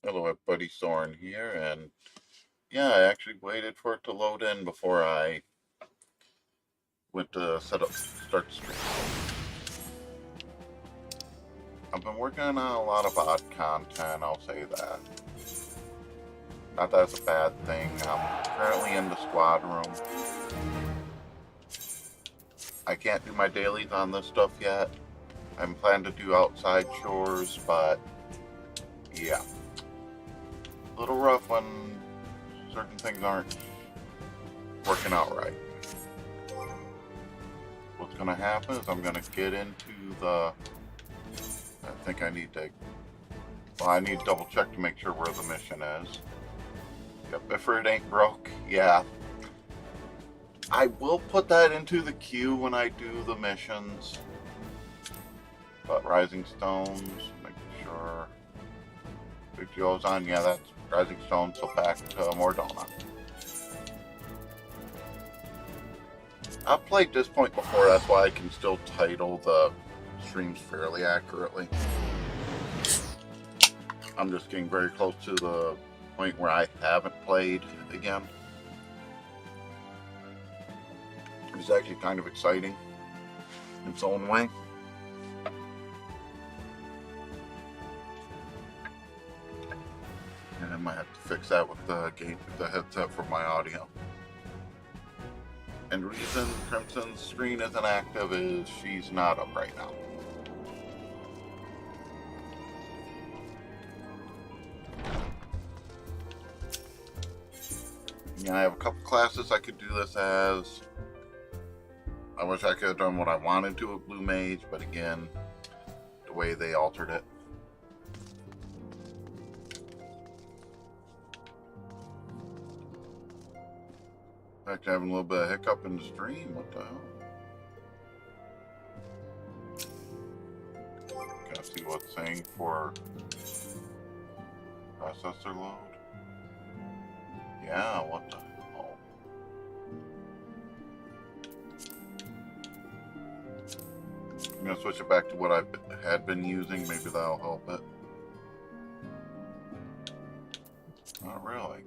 Hello everybody, Soren here, and yeah, I actually waited for it to load in before I went to start the stream. I've been working on a lot of odd content, I'll say that. Not that it's a bad thing. I'm currently in the squad room. I can't do my dailies on this stuff yet. I'm planning to do outside chores, but yeah. A little rough when certain things aren't working out right. What's going to happen is I'm going to get into the... I think I need to... Well, I need to double check to make sure where the mission is. Yep, if it ain't broke, yeah. I will put that into the queue when I do the missions. But Rising Stones, making sure... Big Joe's on, yeah, that's Rising Stones, so back to Mordona. I've played this point before, that's why I can still title the streams fairly accurately. I'm just getting very close to the point where I haven't played again. It's actually kind of exciting in its own way. And I might have to fix that with the headset for my audio. And the reason Crimson's screen isn't active is she's not up right now. Yeah, I have a couple classes I could do this as. I wish I could have done what I wanted to with Blue Mage, but again, the way they altered it. In fact, having a little bit of hiccup in the stream. What the hell? Gotta see what's saying for processor load. Yeah, what the hell? I'm gonna switch it back to what I had been using. Maybe that'll help it. Not really.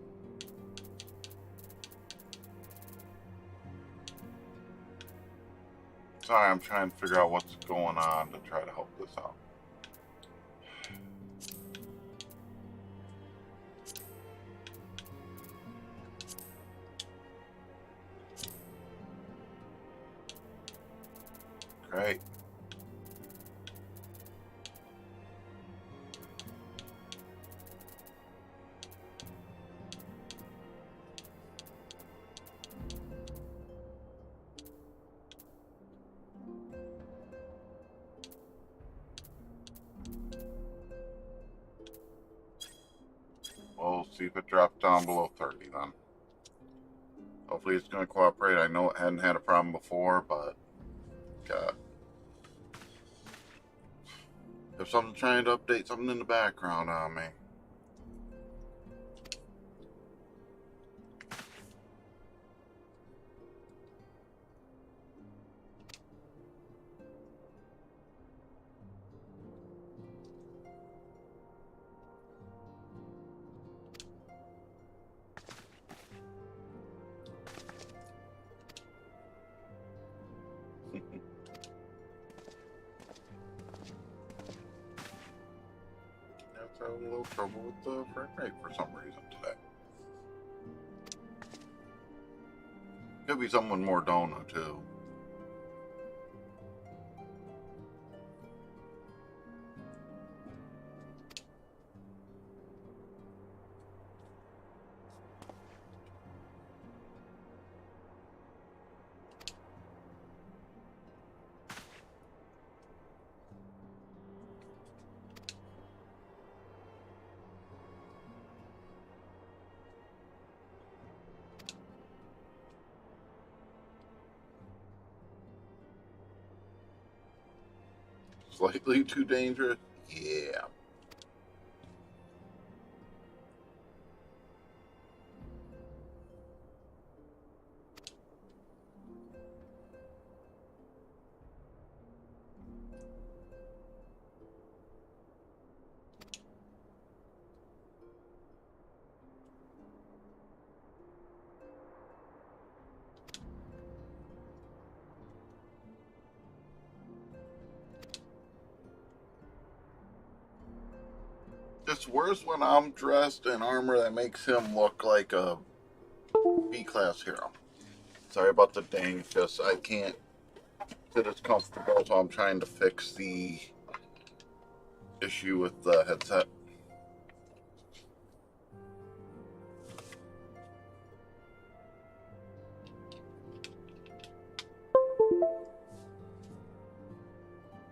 Sorry, I'm trying to figure out what's going on to try to help this out. Great. We'll see if it drops down below 30 then. Hopefully it's going to cooperate. I know it hadn't had a problem before, but God. If someone's trying to update something in the background on me. Having a little trouble with the frame rate for some reason today. Could be someone more Mordona too. Slightly too dangerous? Yeah. It's worse when I'm dressed in armor that makes him look like a B-class hero. Sorry about the dang, it's just I can't sit as comfortable, so I'm trying to fix the issue with the headset.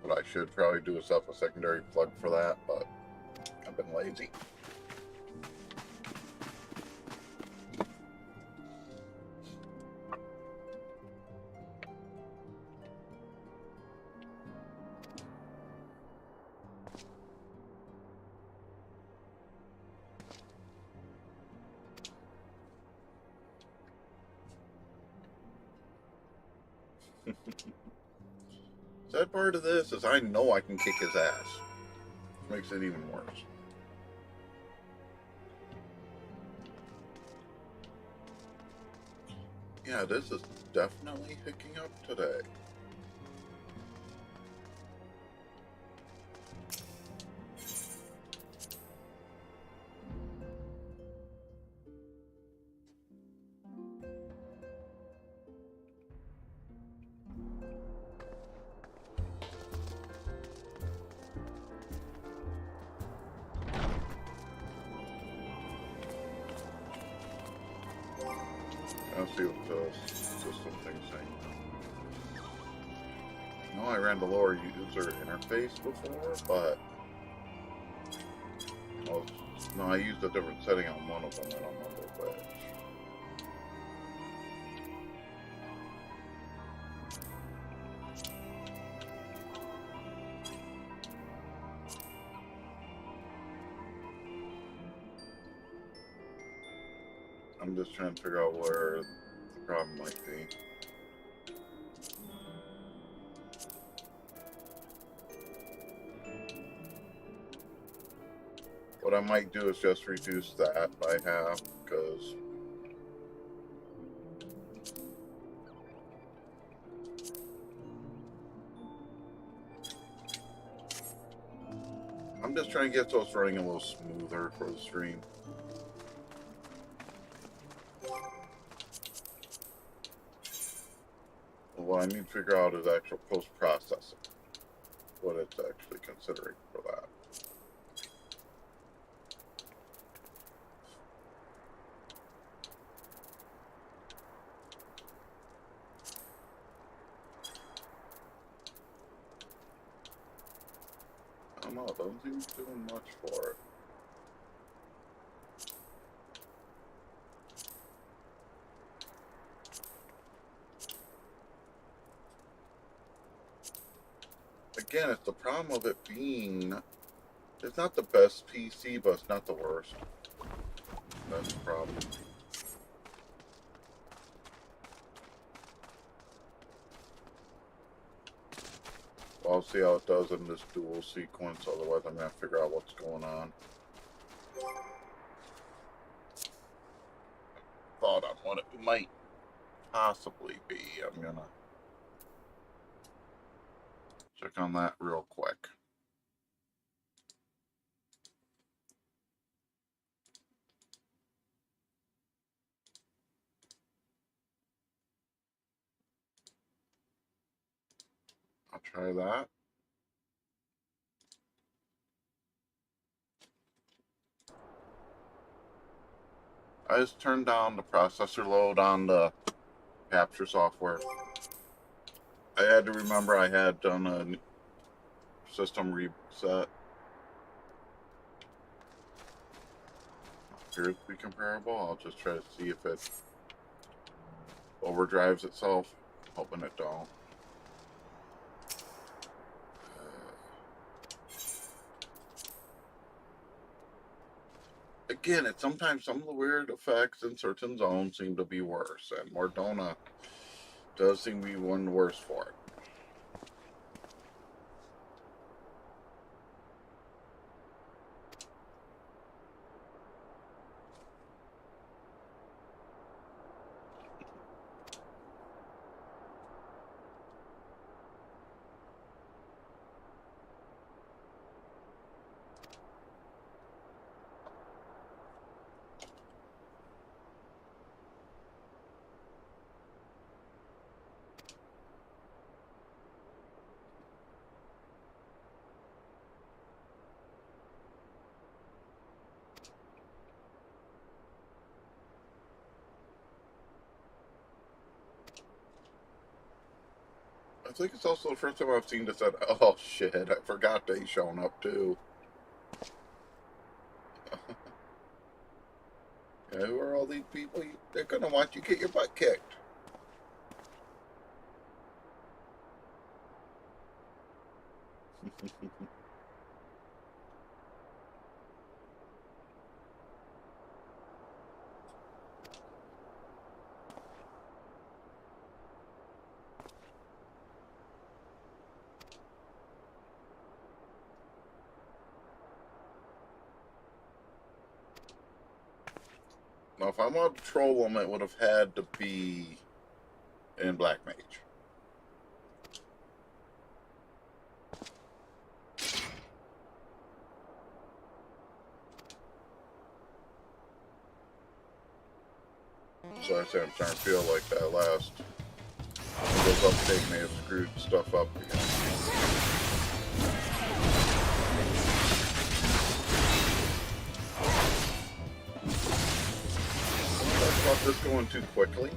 What I should probably do is set up a secondary plug for that, but I've been lazy. Sad part of this is I know I can kick his ass. Which makes it even worse. Yeah, this is definitely picking up today. I'll see what the system thing's saying. No, I ran the lower user interface before, but no, I used a different setting on one of them. I don't remember which. I'm just trying to figure out where the problem might be. What I might do is just reduce that by half, because I'm just trying to get those running a little smoother for the stream. What I need to figure out is actual post-processing, what it's actually considering for that. I don't know, it doesn't seem to be doing much for it. Again, it's the problem of it being, it's not the best PC, but it's not the worst. That's the problem. Well, I'll see how it does in this dual sequence, otherwise I'm going to figure out what's going on. Thought on what it might possibly be. I'm going to check on that real quick. I'll try that. I just turned down the processor load on the capture software. I had to remember I had done a system reset. Appears to be comparable. I'll just try to see if it overdrives itself. Hoping it don't. Again, it's sometimes some of the weird effects in certain zones seem to be worse, and Mordona does seem to be one worse for it. think it's also the first time I've seen this at... Oh, shit. I forgot they shown up, too. Yeah, who are all these people? They're going to want you to get your butt kicked. Now, if I wanted to troll them, it would have had to be in Black Mage. So I say I'm starting to feel like that last Windows update may have screwed stuff up again. I thought this going too quickly.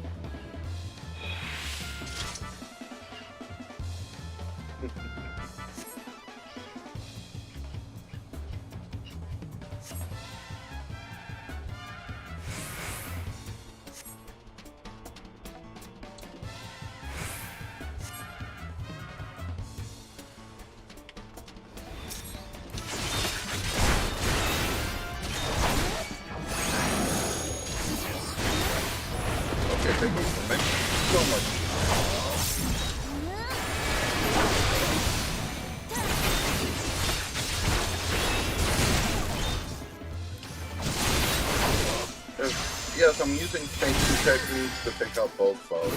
They move from me so much. Yes, I'm using changing techniques to take out both foes.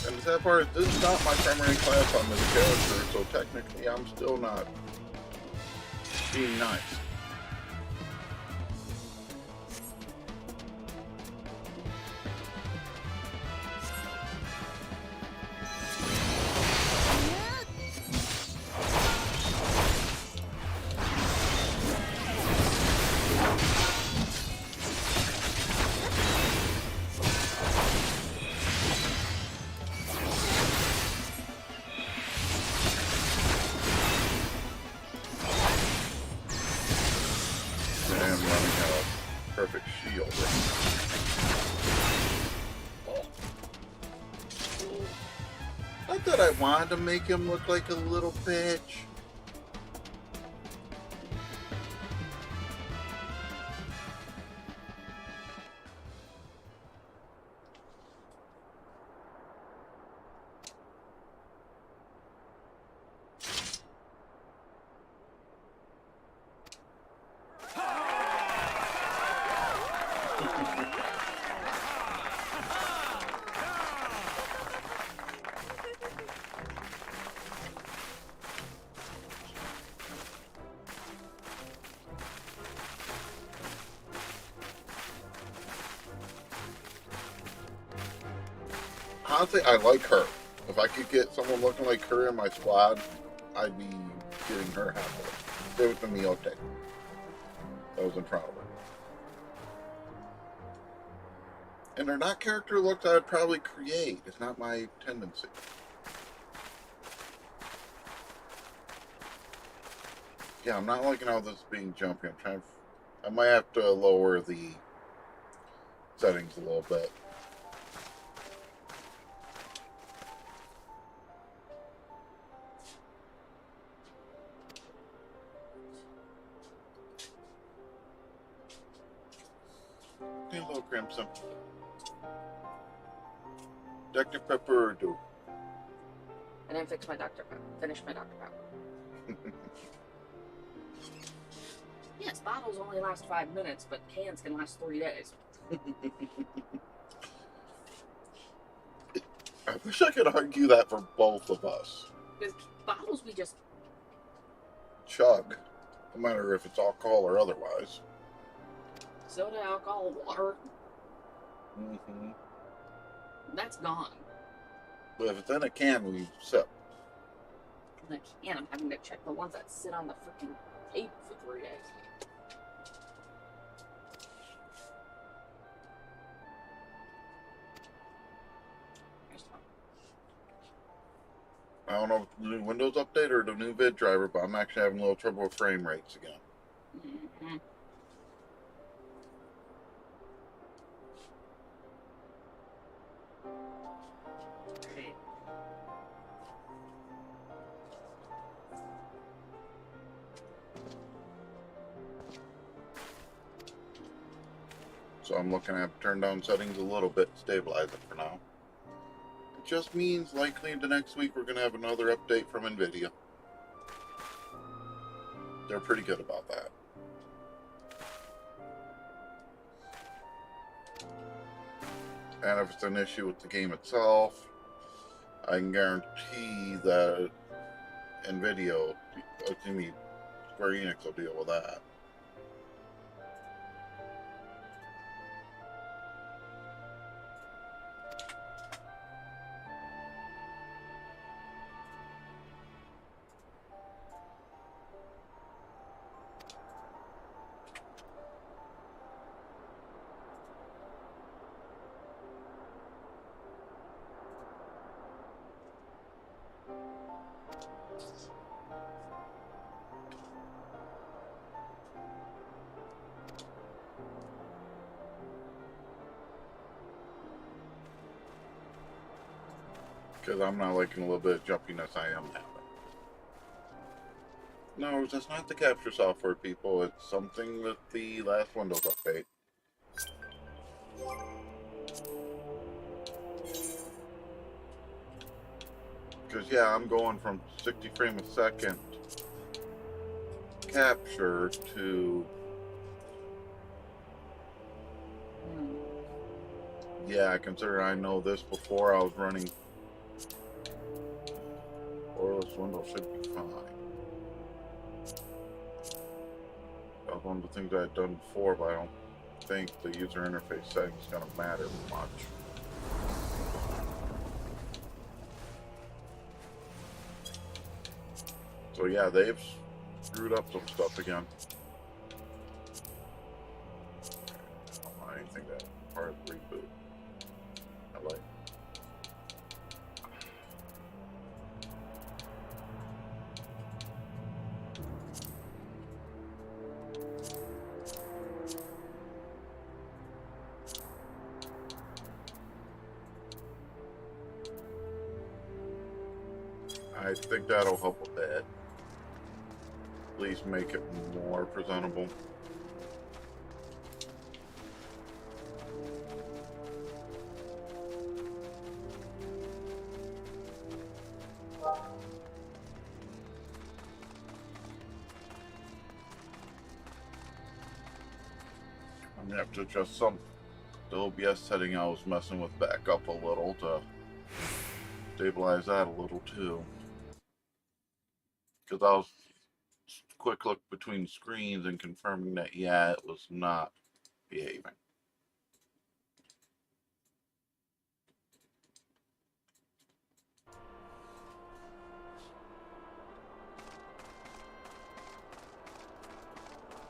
And the sad part is this is not my primary class on this character, so technically I'm still not being nice. Perfect shield. Not that I wanted to make him look like a little bitch. Honestly, I like her. If I could get someone looking like her in my squad, I'd be getting her happily. Stay with the Miote that was in front of her. And they're not character looks I'd probably create. It's not my tendency. Yeah, I'm not liking how this is being jumpy. I might have to lower the settings a little bit. Hello, Crimson. Dr. Pepper do. I didn't fix my Dr. Pepper. Finish my Dr. Pepper. Yes, bottles only last 5 minutes, but cans can last 3 days. I wish I could argue that for both of us. Because bottles we just chug, no matter if it's alcohol or otherwise. Soda, alcohol, water. Mm-hmm. That's gone. But if it's in a can, we sip. In a can, I'm having to check the ones that sit on the freaking tape for 3 days. I don't know if it's the new Windows update or the new vid driver, but I'm actually having a little trouble with frame rates again. Mm-hmm. Right. So I'm looking at turn down settings a little bit, stabilize it for now. It just means likely the next week we're going to have another update from NVIDIA. They're pretty good about that. And if it's an issue with the game itself, I can guarantee that NVIDIA, Square Enix will deal with that. Because I'm not liking a little bit of jumpiness I am having. No, that's not the capture software, people. It's something with the last Windows update. Because, yeah, I'm going from 60 frames a second capture to... Yeah, consider I know this before I was running... Or this window should be fine. That was one of the things I had done before, but I don't think the user interface setting is going to matter much. So yeah, they've screwed up some stuff again. I don't want anything that part of the reboot. I like. I think that'll help a bit. At least make it more presentable. I'm gonna have to adjust the OBS setting I was messing with back up a little to stabilize that a little too. Because I was quick look between screens and confirming that, yeah, it was not behaving.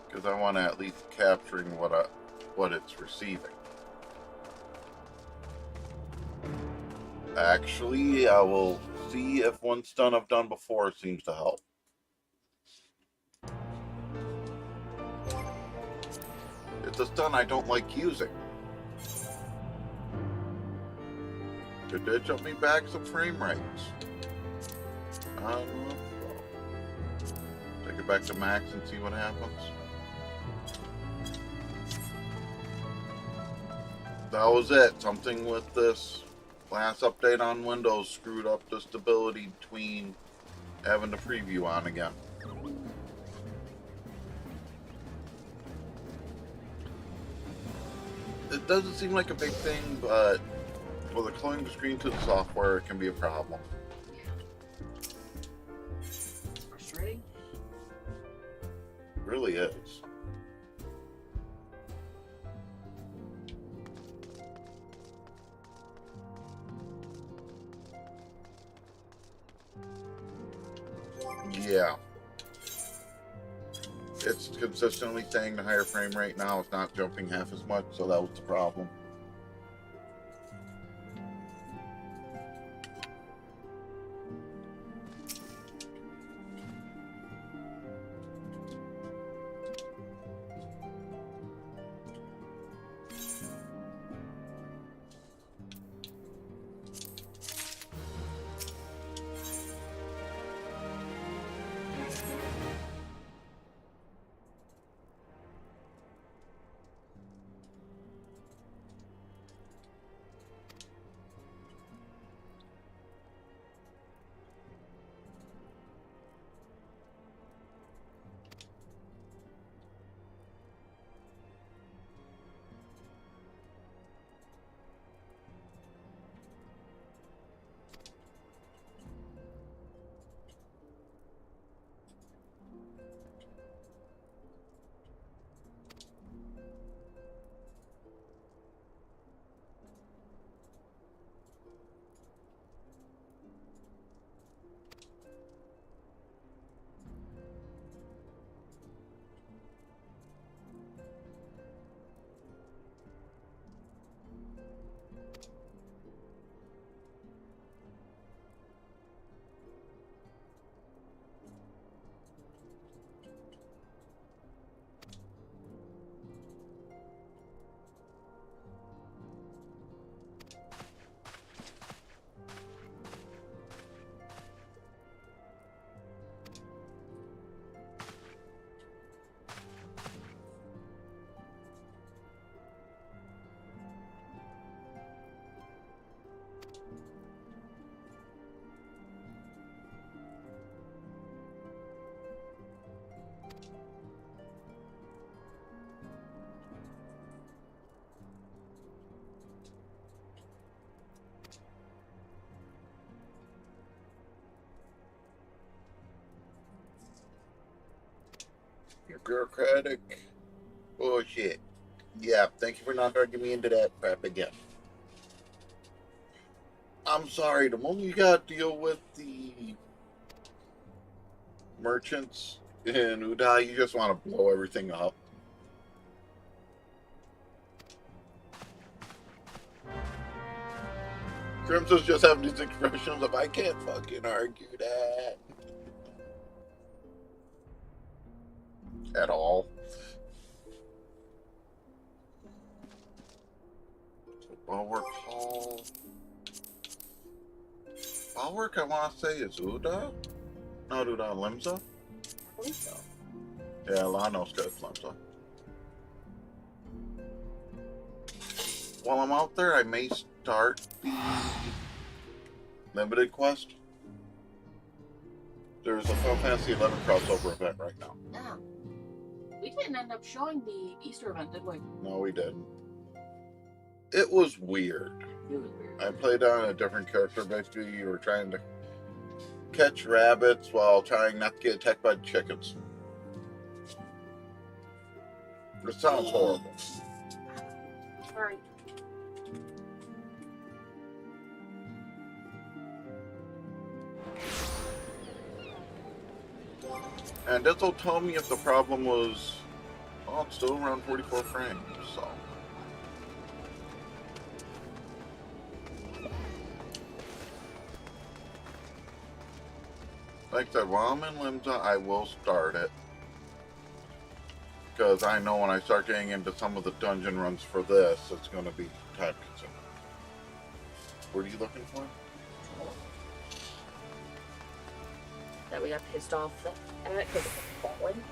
Because I want to at least capturing what it's receiving. Actually, I will see if one stun I've done before seems to help. It's a stun I don't like using. It did jump me back some frame rates. Take it back to max and see what happens. That was it. Something with this last update on Windows screwed up the stability between having the preview on again. It doesn't seem like a big thing, but with a clone screen to the software, it can be a problem. Frustrating. It really is. Yeah. It's consistently saying the higher frame rate now. It's not jumping half as much, so that was the problem. bureaucratic bullshit. Yeah, thank you for not dragging me into that crap again. I'm sorry, the moment you gotta deal with the merchants in Uday, you just want to blow everything up. Crimson's just having these expressions of, I can't fucking argue that. At all. Bulwark Hall. Bulwark, I want to say, is Uda? Not Uda, Limsa? I believe so. Yeah, Lano's got Limsa. While I'm out there, I may start the limited quest. There's a Final Fantasy XI crossover event right now. Yeah. We didn't end up showing the Easter event, did we? No, we didn't. It was weird. It was weird. I played on a different character. Basically, you were trying to catch rabbits while trying not to get attacked by chickens. It sounds horrible. Sorry. And this will tell me if the problem was, oh, it's still around 44 frames, so. Like I said, while I'm in Limsa, I will start it. Because I know when I start getting into some of the dungeon runs for this, it's going to be time consuming. What are you looking for? That we got pissed off at it because it's falling.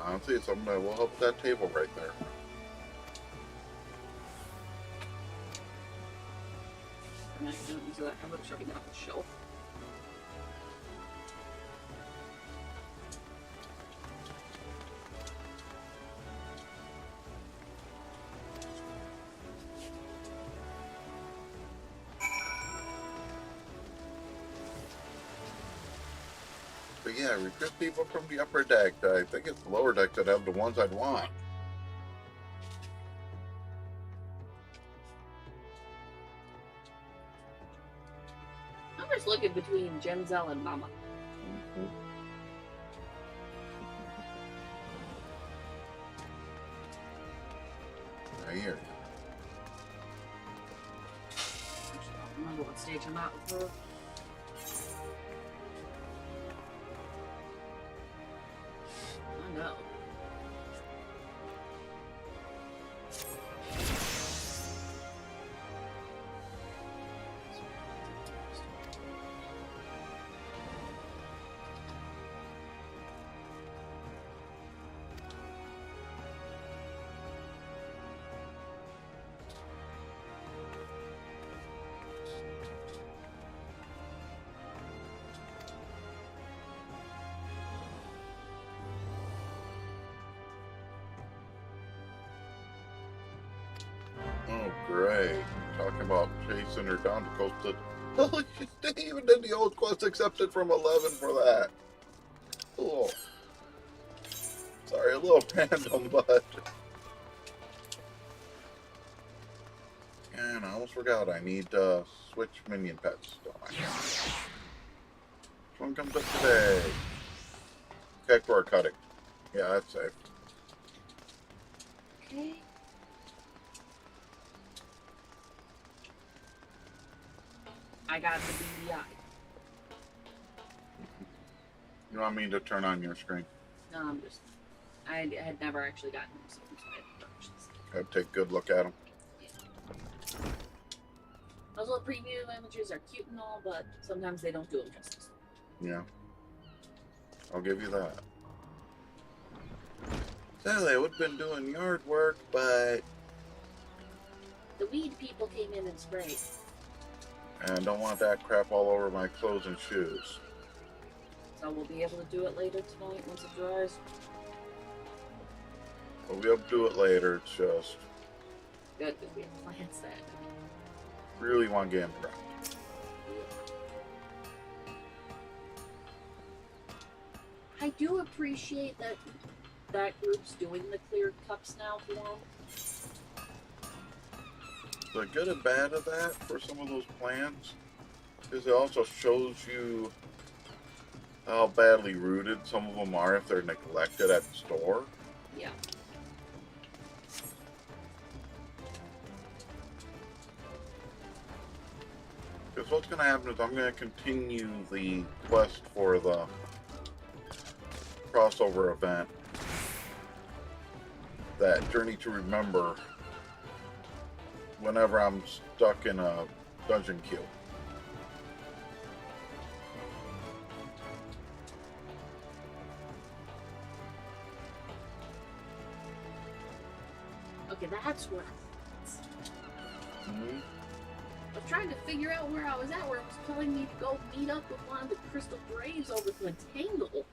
Honestly, it's something that will help that table right there. I'm not going to use that. I'm going to show you off the shelf. But yeah, recruit people from the upper deck. I think it's the lower deck that have the ones I'd want. I'm just looking between Genzel and Mama. I hear you. Actually, I don't remember what stage I'm at with her. I know. Oh, great. Talking about chasing her down the coast to... Oh, they even did the old quest accepted from 11 for that. Cool. Sorry, a little random, but... And I almost forgot, I need switch minion pets, don't I? Which one comes up today? Kekor cutting. Yeah, that's safe. Okay. I got the BDI. You want me to turn on your screen? No, I'm just. I had never actually gotten them, so I had purchased. Gotta take a good look at them. Those little preview images are cute and all, but sometimes they don't do them justice. Yeah. I'll give you that. Sadly, I would have been doing yard work, but... The weed people came in and sprayed. I don't want that crap all over my clothes and shoes. So we'll be able to do it later tonight once it dries. We'll be able to do it later, it's just... Good, because we have plans that. Really want to get in prep. Hi. do appreciate that that group's doing the clear cups now for them. The good and bad of that for some of those plans is it also shows you how badly rooted some of them are if they're neglected at the store. Yeah. Because what's going to happen is I'm going to continue the quest for the crossover event, that Journey to Remember, whenever I'm stuck in a dungeon queue. Okay, that's where Mm-hmm. I was trying to figure out where I was at, where it was telling me to go meet up with one of the Crystal Braves over to Entangle.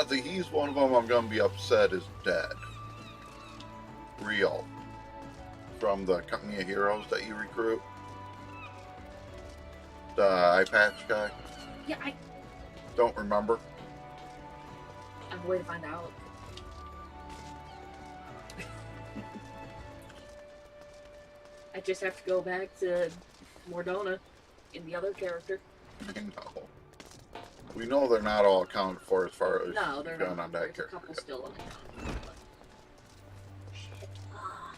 He's one of them I'm going to be upset is dead. Real. From the Company of Heroes that you recruit. The eye patch guy. Yeah, I Don't remember. have a way to find out. I just have to go back to Mordona in the other character. I know. We know they're not all accounted for as far as No, they're going not. on that There's a character. couple still unaccounted for, but... Shit. Ah.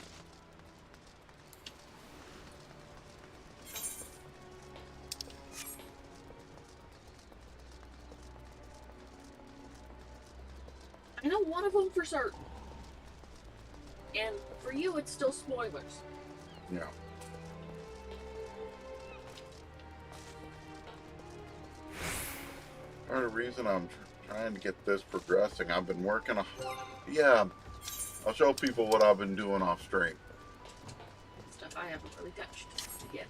I know one of them for certain. And for you, it's still spoilers. Yeah. Part of the reason I'm trying to get this progressing, I've been working on... Yeah, I'll show people what I've been doing off stream. Stuff I haven't really touched yet.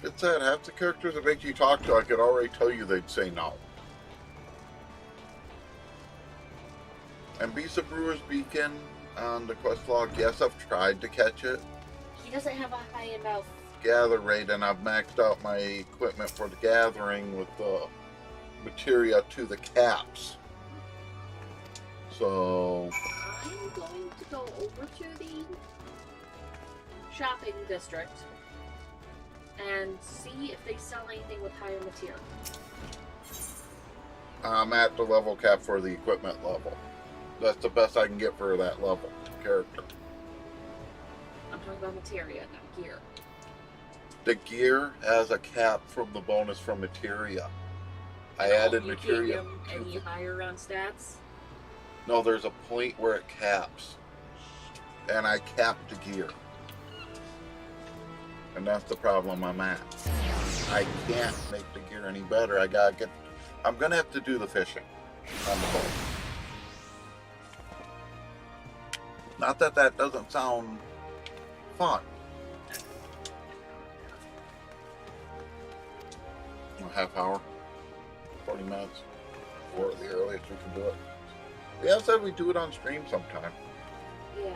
It's sad, half the characters that make you talk to, I could already tell you they'd say no. And Beast of Brewer's Beacon on the quest log, yes, I've tried to catch it. He doesn't have a high enough... Gather rate, and I've maxed out my equipment for the gathering with the materia to the caps. So... I'm going to go over to the shopping district and see if they sell anything with higher material. I'm at the level cap for the equipment level. That's the best I can get for that level character. I'm talking about materia, not gear. The gear has a cap from the bonus from materia. I No, added you materia. can't get any higher on stats? No, there's a point where it caps. And I capped the gear. And that's the problem I'm at. I can't make the gear any better. I gotta get... I'm gonna have to do the fishing on the boat. Not that that doesn't sound fun. A half hour, 40 minutes, or the earliest we can do it. We have said we do it on stream sometime. Yeah.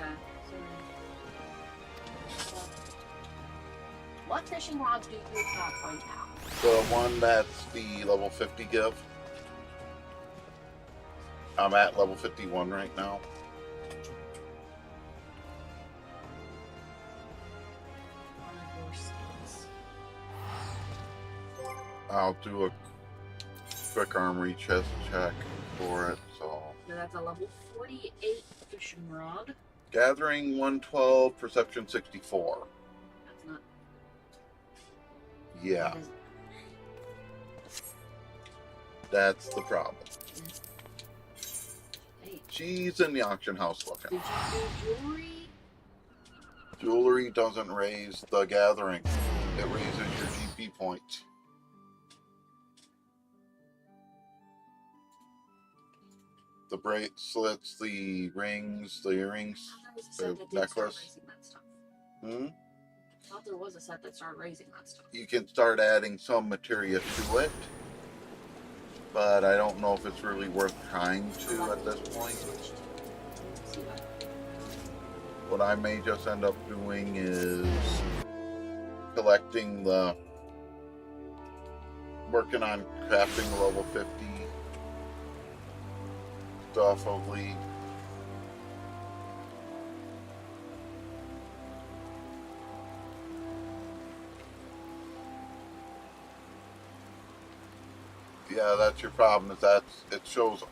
So, what fishing rods do you have right now? The one that's the level 50 give. I'm at level 51 right now. I'll do a quick armory chest check for it, so... So that's a level 48 fishing rod. Gathering 112, perception 64. That's not... Yeah, that isn't- that's the problem. Hey, She's in the auction house looking. did you do jewelry? Jewelry doesn't raise the gathering. It raises your GP points. The bracelets, the rings, the earrings, the necklace. Hmm? I thought there was a set that started raising that stuff. You can start adding some materia to it, but I don't know if it's really worth trying to at this point. What I may just end up doing is collecting working on crafting level 50 stuff of League. Yeah, that's your problem. Is that it shows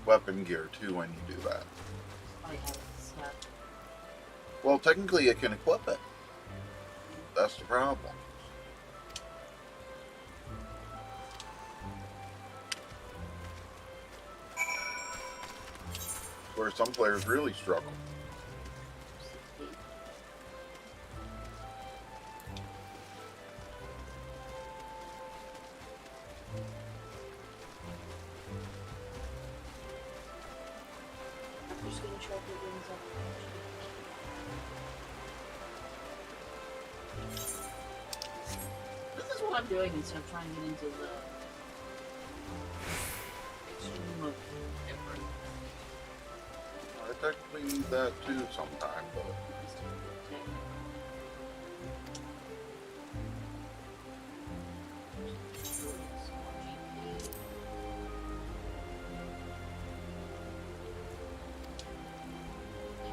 weapon gear too when you do that. Oh, yeah, that's, Well, technically, it can equip it. That's the problem. Where some players really struggle. I'm just gonna try to bring this up. This is what I'm doing instead of trying to get into the extreme of different. I technically need that too sometime, but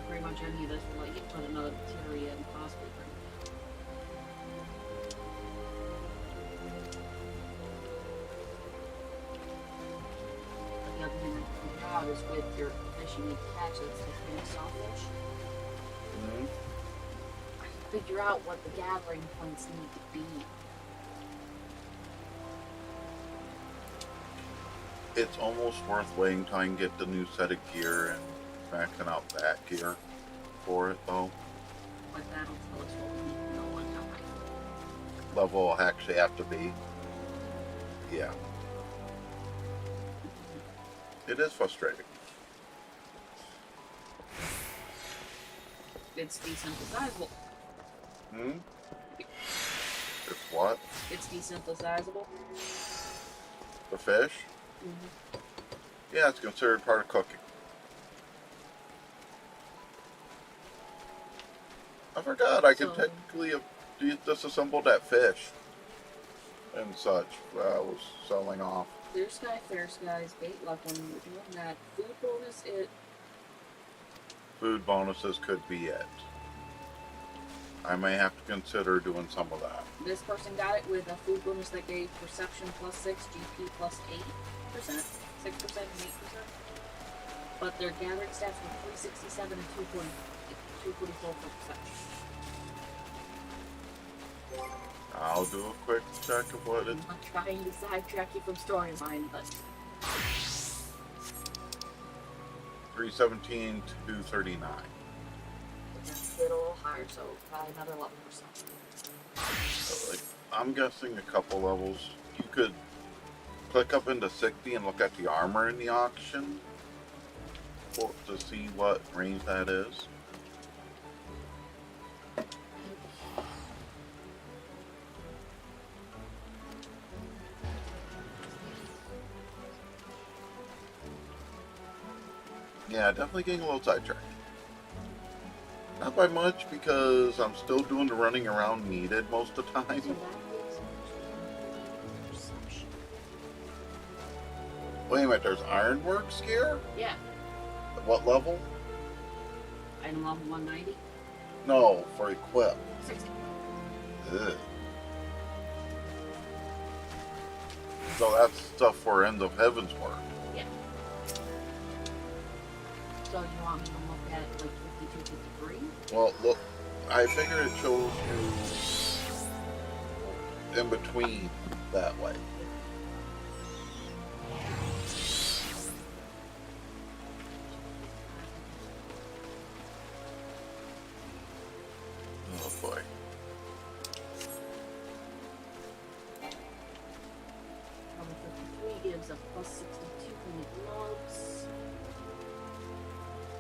pretty much any of this will like put another materia and possibly bring it down. But the other thing that you can out is with your fish you need to catch that's like in a sawfish. Figure out what the gathering points need to be. it's almost worth waiting till I can get the new set of gear and maxing out that gear for it, though. But that'll tell us what we need to know and how high. Level will actually have to be. Yeah. It is frustrating. It's desynthesizable. It's what? It's desynthesizable. The fish? Yeah, it's considered part of cooking. I forgot I could technically have disassembled that fish and such that I was selling off. Clear sky, fair skies, bait luck. When you're doing that food bonus, Food bonuses could be it. I may have to consider doing some of that. this person got it with a food bonus that gave perception +6, GP +8%, 6% and 8%. But their gathering stats were 367 and 244 for perception. I'll do a quick check of what it. I'm not trying to sidetrack you from storyline, but 317 to 239. it's a little higher, so probably another level or something. So, like, I'm guessing a couple levels. You could click up into 60 and look at the armor in the auction to see what range that is. Yeah, definitely getting a little sidetracked. Not by much because I'm still doing the running around needed most of the time. So that is perception. Wait a minute, there's ironworks here? Yeah, What level? item level 190. No, for equip. 60. Ugh. So that's stuff for End of Heaven's work. Yeah. So you want me to look at like 52, 53? Well, look, I figure it shows you in between that way. gives a plus 62 from the gloves.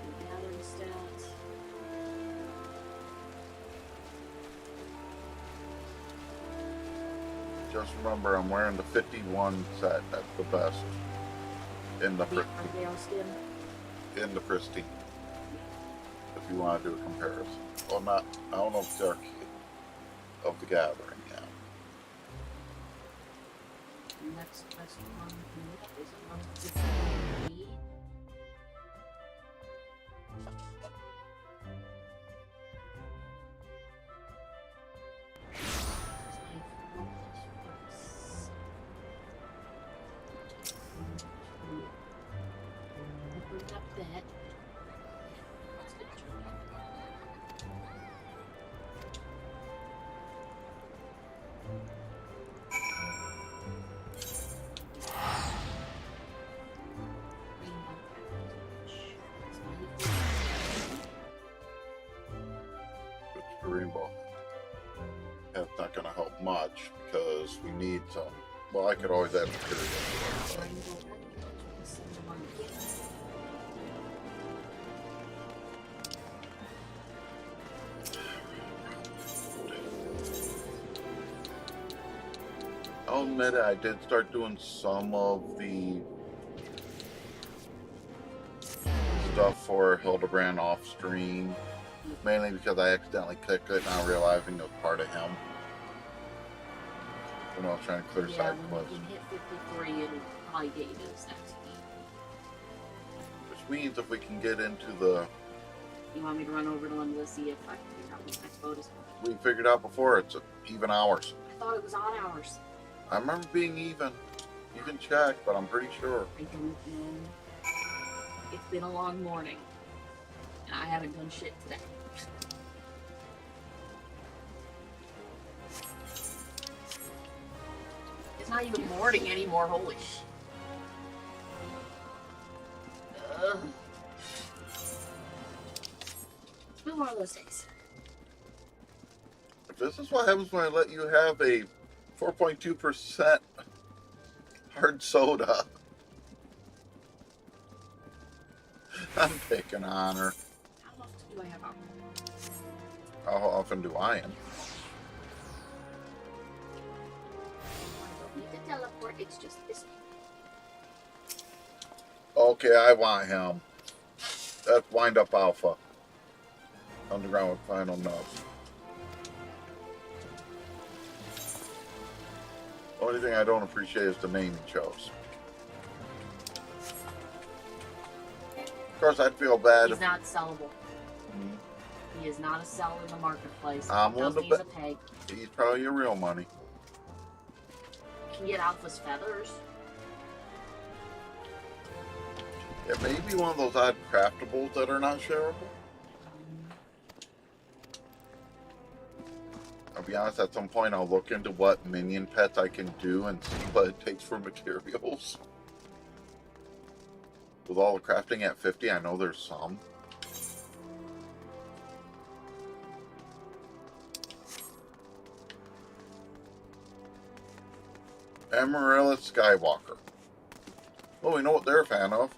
The gathering stats. Just remember, I'm wearing the 51 set. That's the best in the Argale skin. in the pristine. If you want to do a comparison, well, not. I don't know if it's Arcade of the Gathering yet. Next best one is a 153. Open up that. It's the rainbow. That's not going to help much because we need some. Well, I could always add material. I'll admit it, I did start doing some of the stuff for Hildebrand off stream, mainly because I accidentally clicked it, not realizing it was part of him. When I was trying to clear side quests. When you hit 53, it'll probably get you to this next week. Which means if we can get into the... You want me to run over to them to see if I can figure out what next boat is? We figured out before, it's even hours. I thought it was odd hours. I remember being even. You can check, but I'm pretty sure. I don't know. It's been a long morning. And I haven't done shit today. It's not even morning anymore, holy sh. Ugh. It's been one of those days. If this is what happens when I let you have a 4.2% hard soda, I'm taking honor. How often do I have alcohol? How often do I am? I don't need to teleport, it's just this. Okay, I want him. That's Wind Up Alpha. Underground with Final Nubs. Only thing I don't appreciate is the name he chose. Of course, I'd feel bad He's if... not sellable. He is not a sell in the marketplace. I'm Doesn't willing use to a peg. He's probably your real money. You can get Alpha's feathers. It may be one of those odd craftables that are not shareable. I'll be honest, at some point I'll look into what minion pets I can do and see what it takes for materials. With all the crafting at 50, I know there's some. Amaryllis Skywalker. Oh, we know what they're a fan of.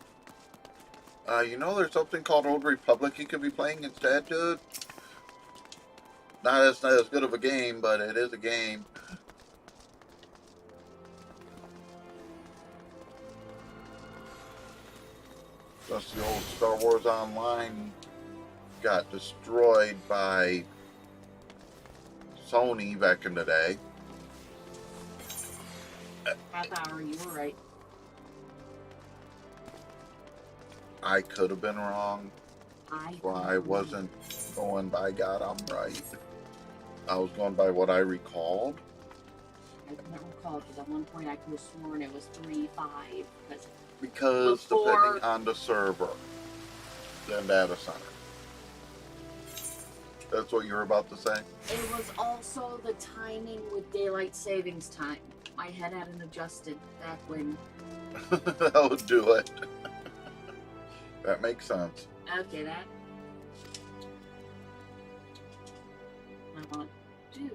You know there's something called Old Republic you could be playing instead, dude? Not as good of a game, but it is a game. Just the old Star Wars Online got destroyed by Sony back in the day. Half hour, you were right. I could have been wrong. I wasn't going by God, I'm right. I was going by what I recalled. I can't recall because at one point I could have sworn it was 3-5. Because Before... depending on the server and data center. That's what you were about to say? It was also the timing with daylight savings time. My head hadn't adjusted back when. That would do it. That makes sense. Okay, that. I want to do.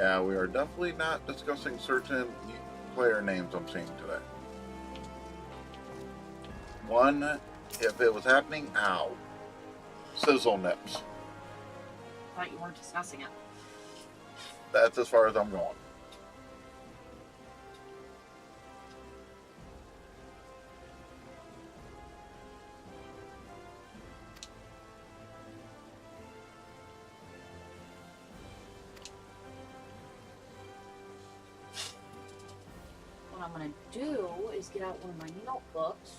Yeah, we are definitely not discussing certain player names I'm seeing today. One, if it was happening, ow. Sizzle nips. I thought you weren't discussing it. That's as far as I'm going. What I'm gonna do is get out one of my notebooks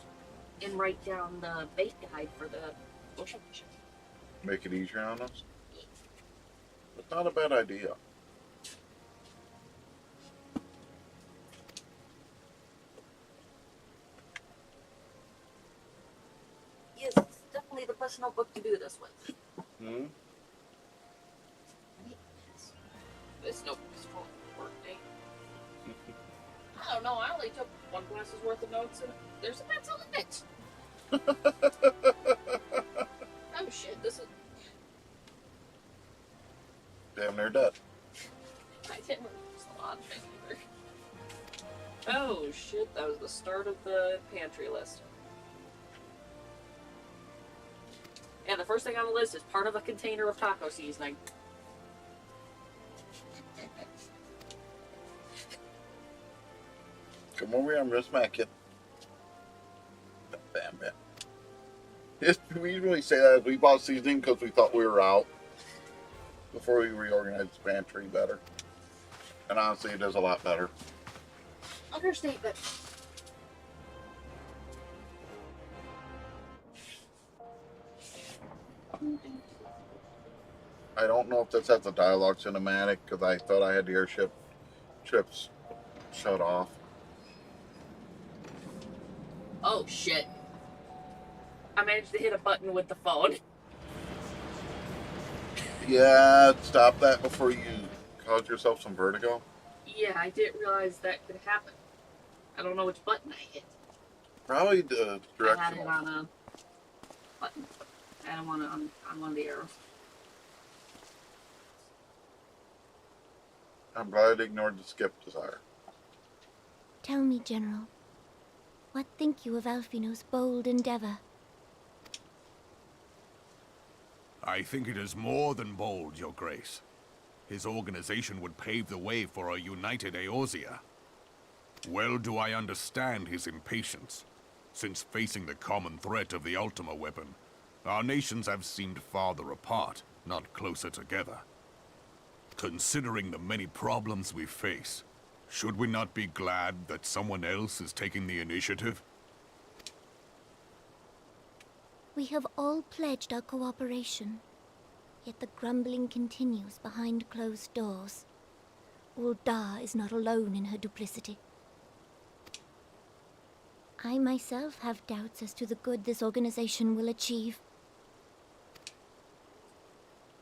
and write down the bait guide for the bushel mission. Make it easier on us? It's not a bad idea. Yes, it's definitely the best notebook to do this with. Hmm? This notebook is full of work, Nate. I don't know, I only took one class's worth of notes and there's a pencil in it. Oh shit, this is... Damn near dead. I didn't use a lot of it either. Oh shit, that was the start of the pantry list. And the first thing on the list is part of a container of taco seasoning. Come over here, I'm gonna smack you. Bam, bam. We usually say that as we bought seasoning because we thought we were out before we reorganized the pantry better. And honestly, it is a lot better. Understatement. I don't know if this has a dialogue cinematic because I thought I had the airship trips shut off. Oh shit. I managed to hit a button with the phone. Yeah, stop that before you cause yourself some vertigo. Yeah, I didn't realize that could happen. I don't know which button I hit. Probably the I had it directional. on a button. I had it on one of the arrows. I'm glad I ignored the skip desire. Tell me, General, what think you of Alfino's bold endeavor? I think it is more than bold, Your Grace. His organization would pave the way for a united Eorzea. Well do I understand his impatience, since facing the common threat of the Ultima weapon, our nations have seemed farther apart, not closer together. Considering the many problems we face, should we not be glad that someone else is taking the initiative? We have all pledged our cooperation, yet the grumbling continues behind closed doors. Ul'dah is not alone in her duplicity. I myself have doubts as to the good this organization will achieve.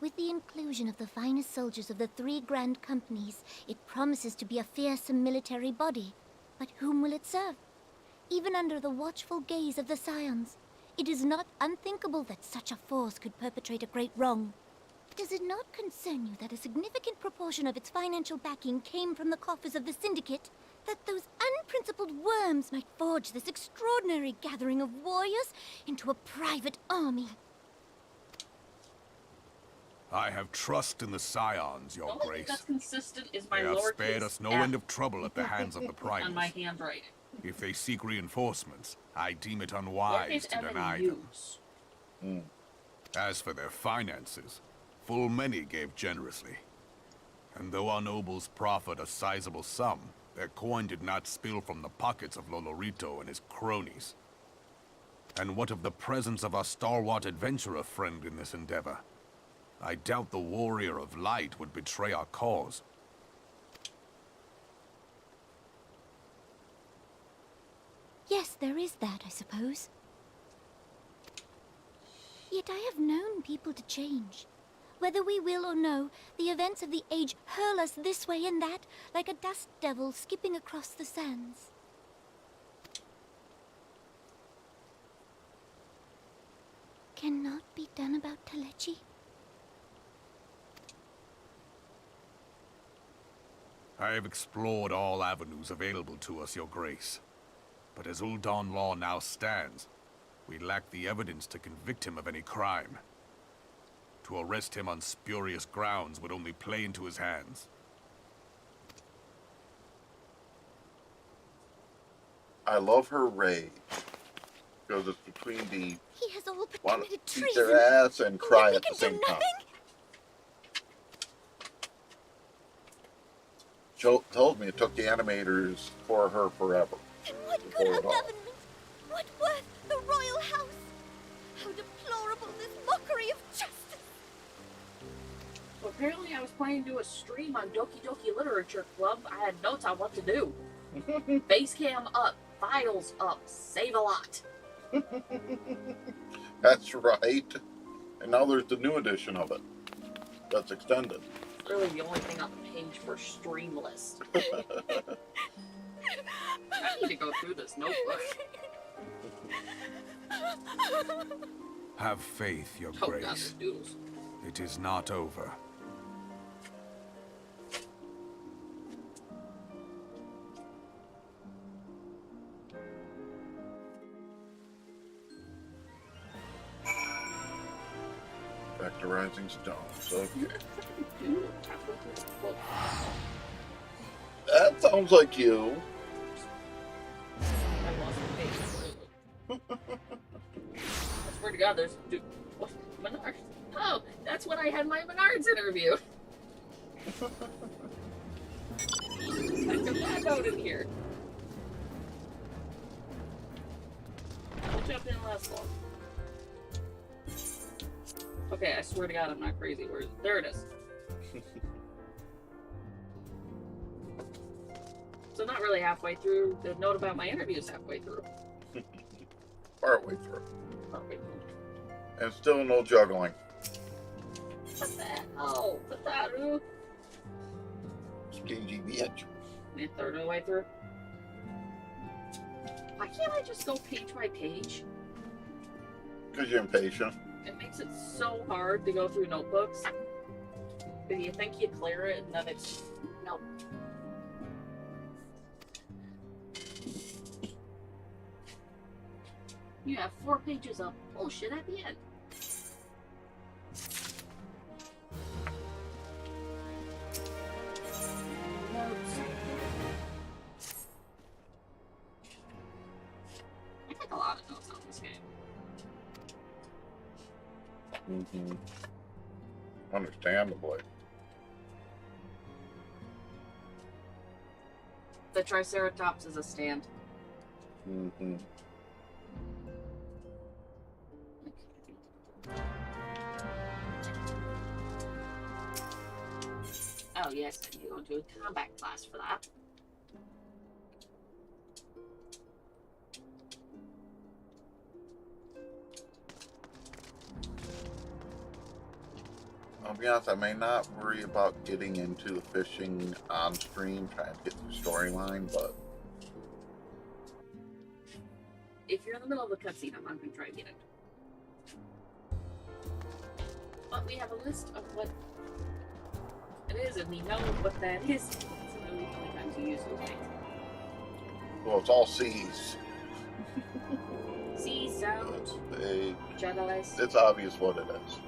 With the inclusion of the finest soldiers of the 3 grand companies, it promises to be a fearsome military body. But whom will it serve? Even under the watchful gaze of the Scions, it is not unthinkable that such a force could perpetrate a great wrong. Does it not concern you that a significant proportion of its financial backing came from the coffers of the Syndicate? That those unprincipled worms might forge this extraordinary gathering of warriors into a private army? I have trust in the Scions, The Your only thing Grace. that's consistent is my They have lowercase spared us no f end of trouble at the hands of the on my Primus. handwriting. If they seek reinforcements, I deem it unwise Lowercase to m deny and them. U's. As for their finances, full many gave generously. And though our nobles proffered a sizable sum, their coin did not spill from the pockets of Lolorito and his cronies. And what of the presence of our stalwart adventurer friend in this endeavor? I doubt the warrior of light would betray our cause. Yes, there is that, I suppose. Yet I have known people to change. Whether we will or no, the events of the age hurl us this way and that, like a dust devil skipping across the sands. Cannot be done about Telechi? I have explored all avenues available to us, Your Grace. But as Ul'Dan law now stands, we lack the evidence to convict him of any crime. To arrest him on spurious grounds would only play into his hands. I love her rage. Because it's between the He has all but want to committed beat treason. their ass and cry Yet we at the can same do time. nothing? Joe told me it took the animators for her forever. And what to good pull our it off. government? What worth the royal house? How deplorable this mockery of justice! Well, apparently I was planning to do a stream on Doki Doki Literature Club. I had notes on what to do. Basecam up, files up, save a lot. That's right. And now there's the new edition of it. That's extended. It's really the only thing on the page for stream list. I need to go through this notebook. Have faith, Your Oh god, Grace. there's doodles. It is not over. Back to Rising Stones. Okay. Doodle, halfway through the book. That sounds like you. I lost the page. I swear to God, there's what? Menards. Oh, that's when I had my Menards interview. I took that note in here. I'll jump in last long. Okay, I swear to God, I'm not crazy. Where is it? There it is. So not really halfway through. The note about my interview is halfway through. Partway through. Partway through. And still no juggling. What the hell? Pataru. Stingy bitch. A third of the way through. Why can't I just go page by page? Because you're impatient. It makes it so hard to go through notebooks. Because you think you clear it and then it's... Nope. You have 4 pages of bullshit at the end. Notes. I take a lot of notes on this game. Mm-hmm. Understandably. The Triceratops is a stand. Mm-hmm. Oh yes, and you go into a combat class for that. I'll be honest, I may not worry about getting into the fishing on stream, trying to get through storyline, but If you're in the middle of a cutscene, I'm not going to try to get it. But we have a list of what it is, and we know what that is. So really how many times you use those things. well, it's all C's. See, sound, juggles. It's obvious what it is.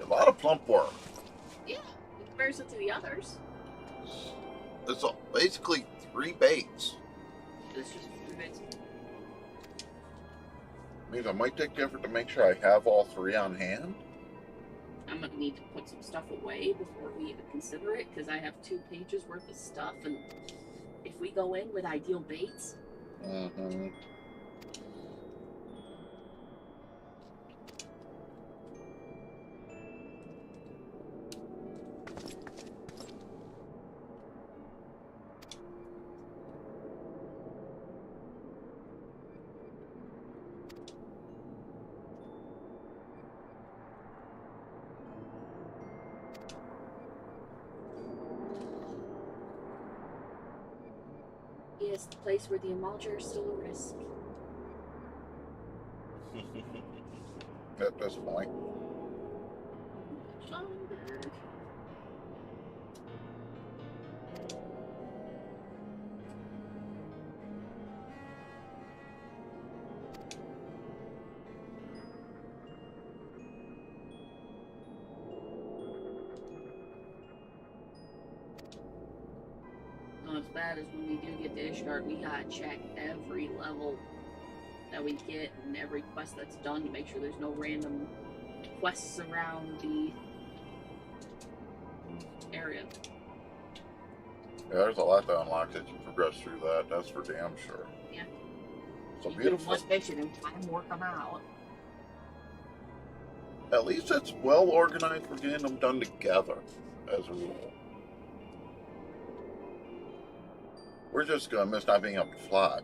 A lot of plump work. Yeah, in comparison to the others. It's basically 3 baits. It's just 3 bits. Means I might take the effort to make sure I have all 3 on hand. I'm going to need to put some stuff away before we even consider it, because I have 2 pages worth of stuff, and if we go in with ideal baits, Mm-hmm. is the place where the emulger is still a risk. At this point. bad is when we do get to Ishgard, we gotta check every level that we get and every quest that's done to make sure there's no random quests around the area. Yeah, there's a lot to unlock as you progress through that. That's for damn sure. Yeah. So You do beautiful. one mission and 5 more come out. At least it's well organized for getting them done together, as a rule. We're just gonna miss not being able to fly.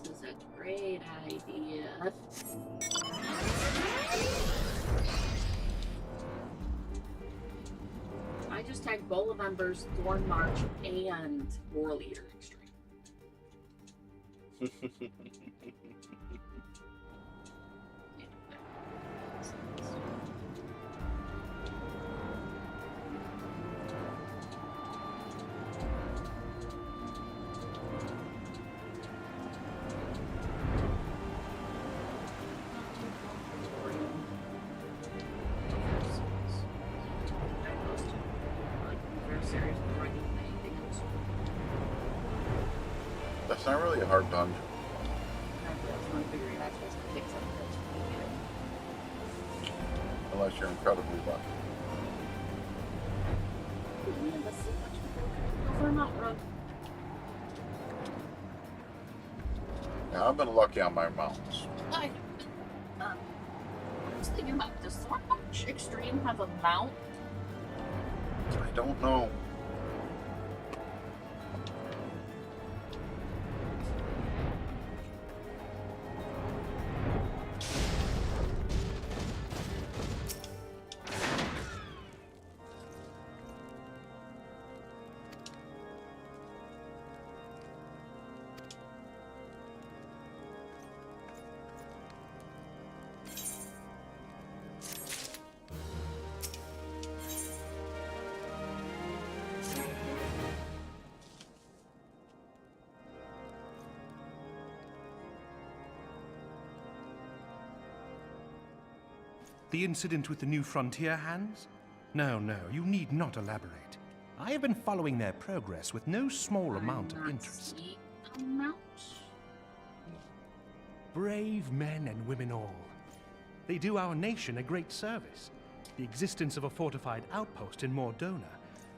This is a great idea. I just tagged Bola members, Thorn March, and War Leader Extreme. That's not really a hard dungeon. Unless you're incredibly lucky. Yeah, I've been lucky on my mounts. I was thinking about, does Thorn March Extreme have a mount? I don't know. The incident with the New Frontier hands? No, you need not elaborate. I have been following their progress with no small amount of interest. Brave men and women all. They do our nation a great service. The existence of a fortified outpost in Mordona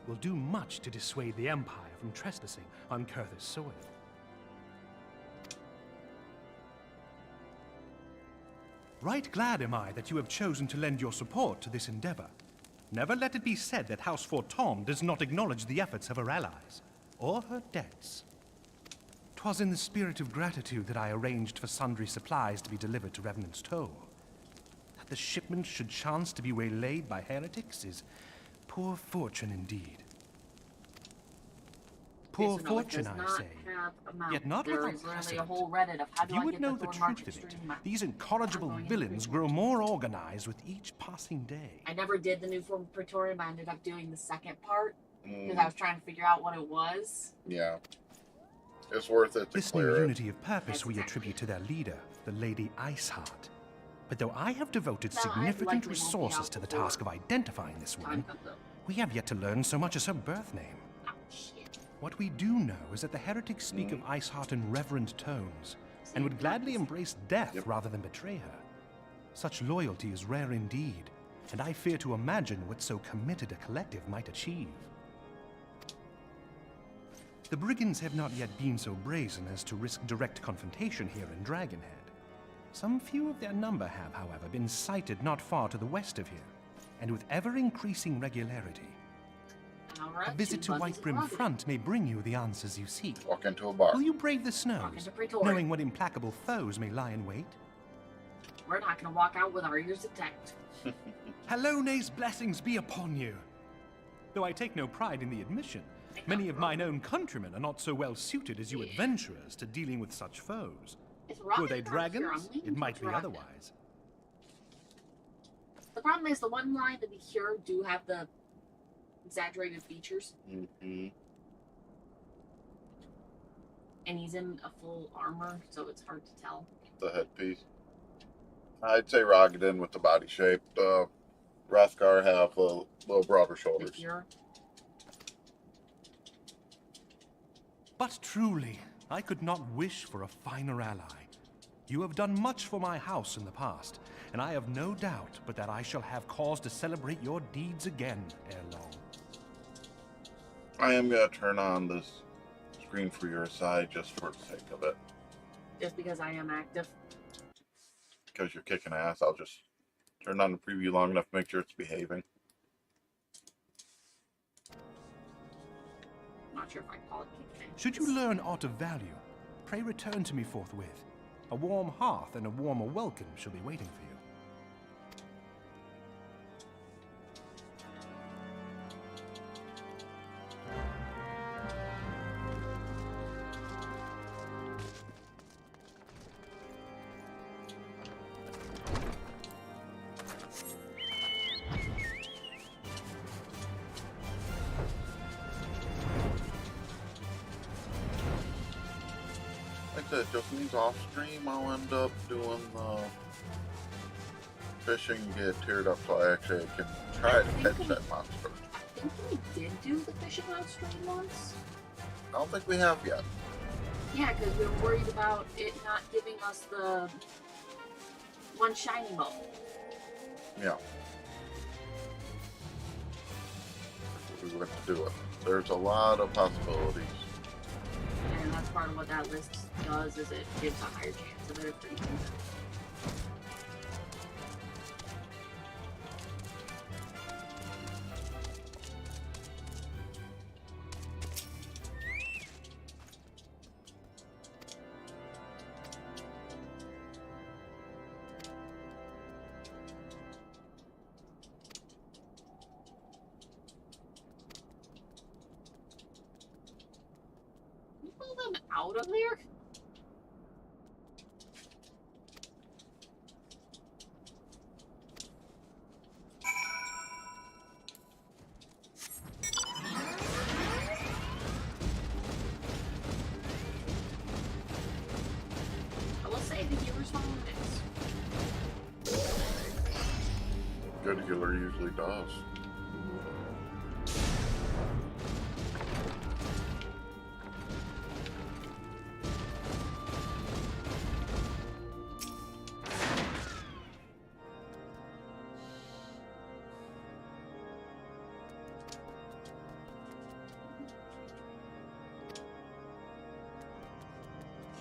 will do much to dissuade the Empire from trespassing on Kurth's soil. Right glad am I that you have chosen to lend your support to this endeavor. Never let it be said that House Forton does not acknowledge the efforts of her allies, or her debts. 'Twas in the spirit of gratitude that I arranged for sundry supplies to be delivered to Revenant's Toll. That the shipment should chance to be waylaid by heretics is poor fortune indeed. Poor fortune, I say. Yet not without precedent. A whole Reddit of how do You I would get know the the Thorn March truth of it. Extreme mount? These incorrigible villains grow more organized with each passing day. I never did the new form of Praetorian, but I ended up doing the second part because I was trying to figure out what it was. Yeah. It's worth it to This new clear it. unity of purpose we attribute to their leader, the Lady Iceheart. But though I have devoted No, I significant likely won't be resources out to the before task of identifying this woman, Time comes up. we have yet to learn so much as her birth name. Oh, shit. What we do know is that the heretics speak of Iceheart in reverent tones, and would gladly embrace death rather than betray her. Such loyalty is rare indeed, and I fear to imagine what so committed a collective might achieve. The brigands have not yet been so brazen as to risk direct confrontation here in Dragonhead. Some few of their number have, however, been sighted not far to the west of here, and with ever-increasing regularity. Alright, A visit to 2 buses Whitebrim arrived. Front may bring you the answers you seek. Walk into a bar. Will you brave the Walk snows, into Pretoria. knowing what implacable foes may lie in wait? We're not going to walk out with our ears attacked. Hallone's blessings be upon you. Though I take no pride in the admission, many of mine own countrymen are not so well suited as you adventurers to dealing with such foes. It's Were they Rocket Park here. dragons? I'm leaning It might towards be Rocket. otherwise. The problem is the one line to be cured do have the exaggerated features, Mm-hmm. and he's in a full armor, so it's hard to tell. The headpiece. I'd say Rogadin with the body shape. Rathgar have a little broader The shoulders. cure. But truly, I could not wish for a finer ally. You have done much for my house in the past, and I have no doubt but that I shall have cause to celebrate your deeds again ere long. I am going to turn on this screen for your side just for the sake of it. Just because I am active. Because you're kicking ass, I'll just turn on the preview long enough to make sure it's behaving. I'm not sure if I call it kicking. Should you learn aught of value, pray return to me forthwith. A warm hearth and a warmer welcome shall be waiting for you. Like I said, just means off stream I'll end up doing the fishing, get tiered up so I actually can try to catch that monster. I think we did do the fishing on stream once. I don't think we have yet. Yeah, because we were worried about it not giving us the one shiny bow. Yeah. We were going to do it. There's a lot of possibilities. And that's part of what that list does, is it gives a higher chance of it if you use it. Can you pull them out of there? I will say the healer's following this. Good healer usually does.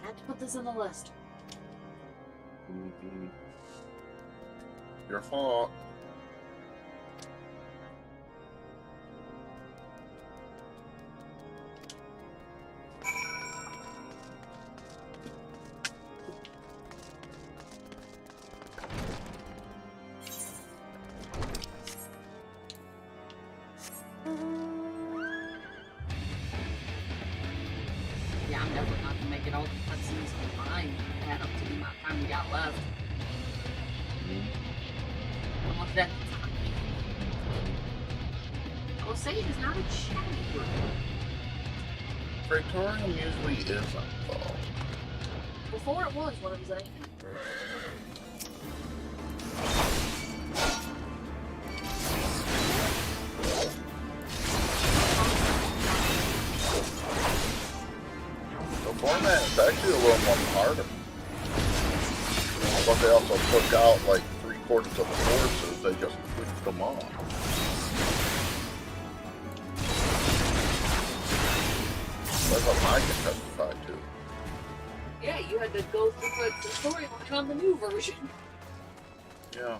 Had to put this on the list. Mm-hmm. Your fault. Yeah, I'm definitely not gonna make it all the cutscenes combined. I had up to the amount of time we got left. Almost at the time. I will say it is not a chatty group. Praetorium usually isn't, though. Before it was when it was 18. The format is actually a little more harder. But they also took out like 3/4 of the forces, they just switched them on. That's what I can testify to. Yeah, you had to go through the storyline on the new version. Yeah.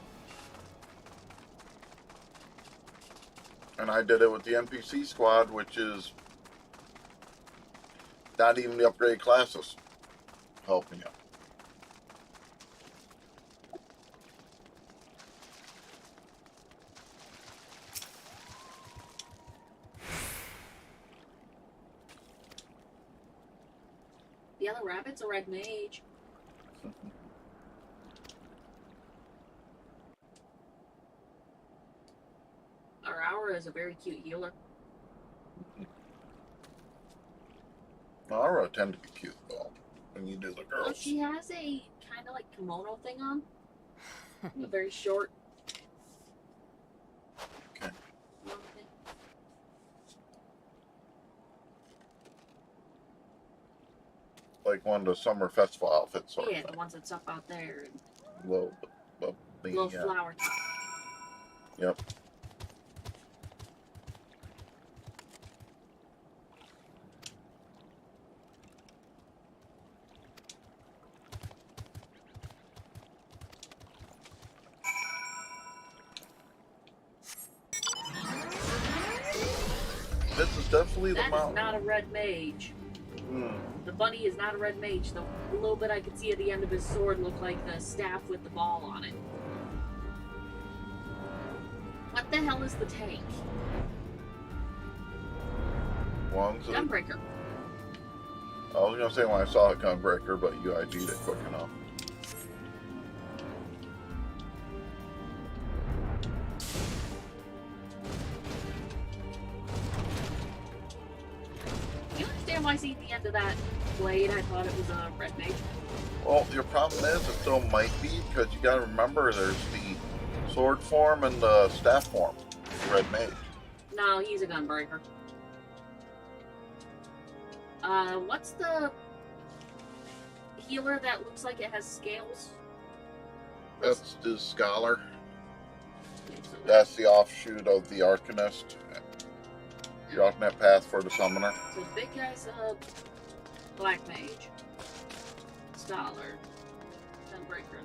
And I did it with the NPC squad, which is not even the upgrade classes helping you. Yellow Rabbit's a red mage. is a very cute healer. Nara tend to be cute though when you do the Well, girls. she has a kind of like kimono thing on. A very short. Okay. kimono thing. Like one of the summer festival outfits sort Yeah, of the thing. ones that's up out there. And Little, little flower top. Yep. This is definitely the That is mountain. not a red mage. The bunny is not a red mage. The little bit I could see at the end of his sword looked like the staff with the ball on it. What the hell is the tank? One's a, Gunbreaker. I was gonna say when I saw it Gunbreaker, but you IG'd it quick enough. Do you understand why I see at the end of that blade I thought it was a red mage? Well, your problem is it still might be because you gotta remember there's the sword form and the staff form. The red mage. No, he's a gunbreaker. What's the healer that looks like it has scales? That's the scholar. That's the offshoot of the Arcanist. You're on that path for the summoner. So big guy's a black mage. Scholar. Gunbreaker.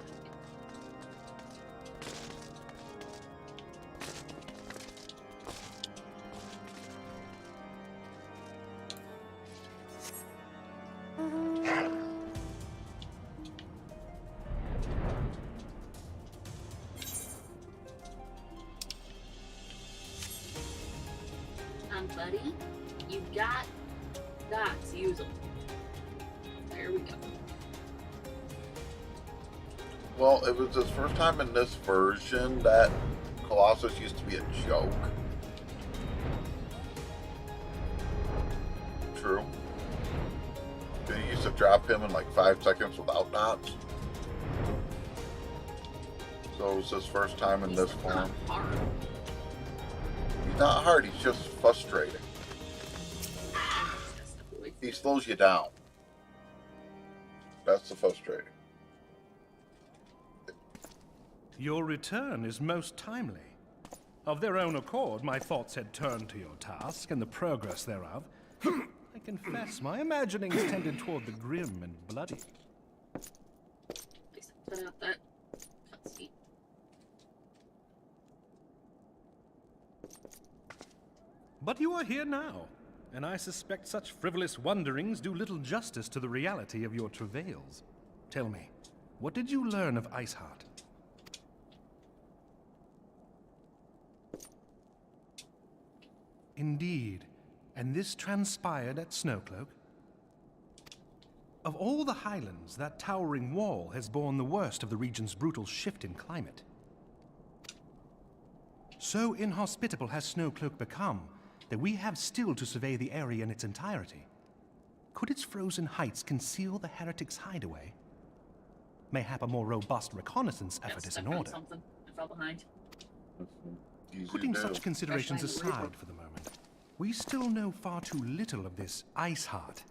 Buddy, you got to use them. There we go. Well, it was his first time in this version that Colossus used to be a joke. True. You used to drop him in like 5 seconds without dots. So it was his first time in He's this not form. hard. He's not hard, he's just frustrating. He slows you down. That's the frustrating. Your return is most timely. Of their own accord, my thoughts had turned to your task and the progress thereof. I confess, my imaginings tended toward the grim and bloody. Please put out that cutscene. But you are here now, and I suspect such frivolous wonderings do little justice to the reality of your travails. Tell me, what did you learn of Iceheart? Indeed, and this transpired at Snowcloak? Of all the highlands, that towering wall has borne the worst of the region's brutal shift in climate. So inhospitable has Snowcloak become that we have still to survey the area in its entirety. Could its frozen heights conceal the heretics' hideaway? Mayhap a more robust reconnaissance effort is in order. Something. I fell behind. Easy Putting to do. such considerations Especially in the aside for the moment, we still know far too little of this Iceheart.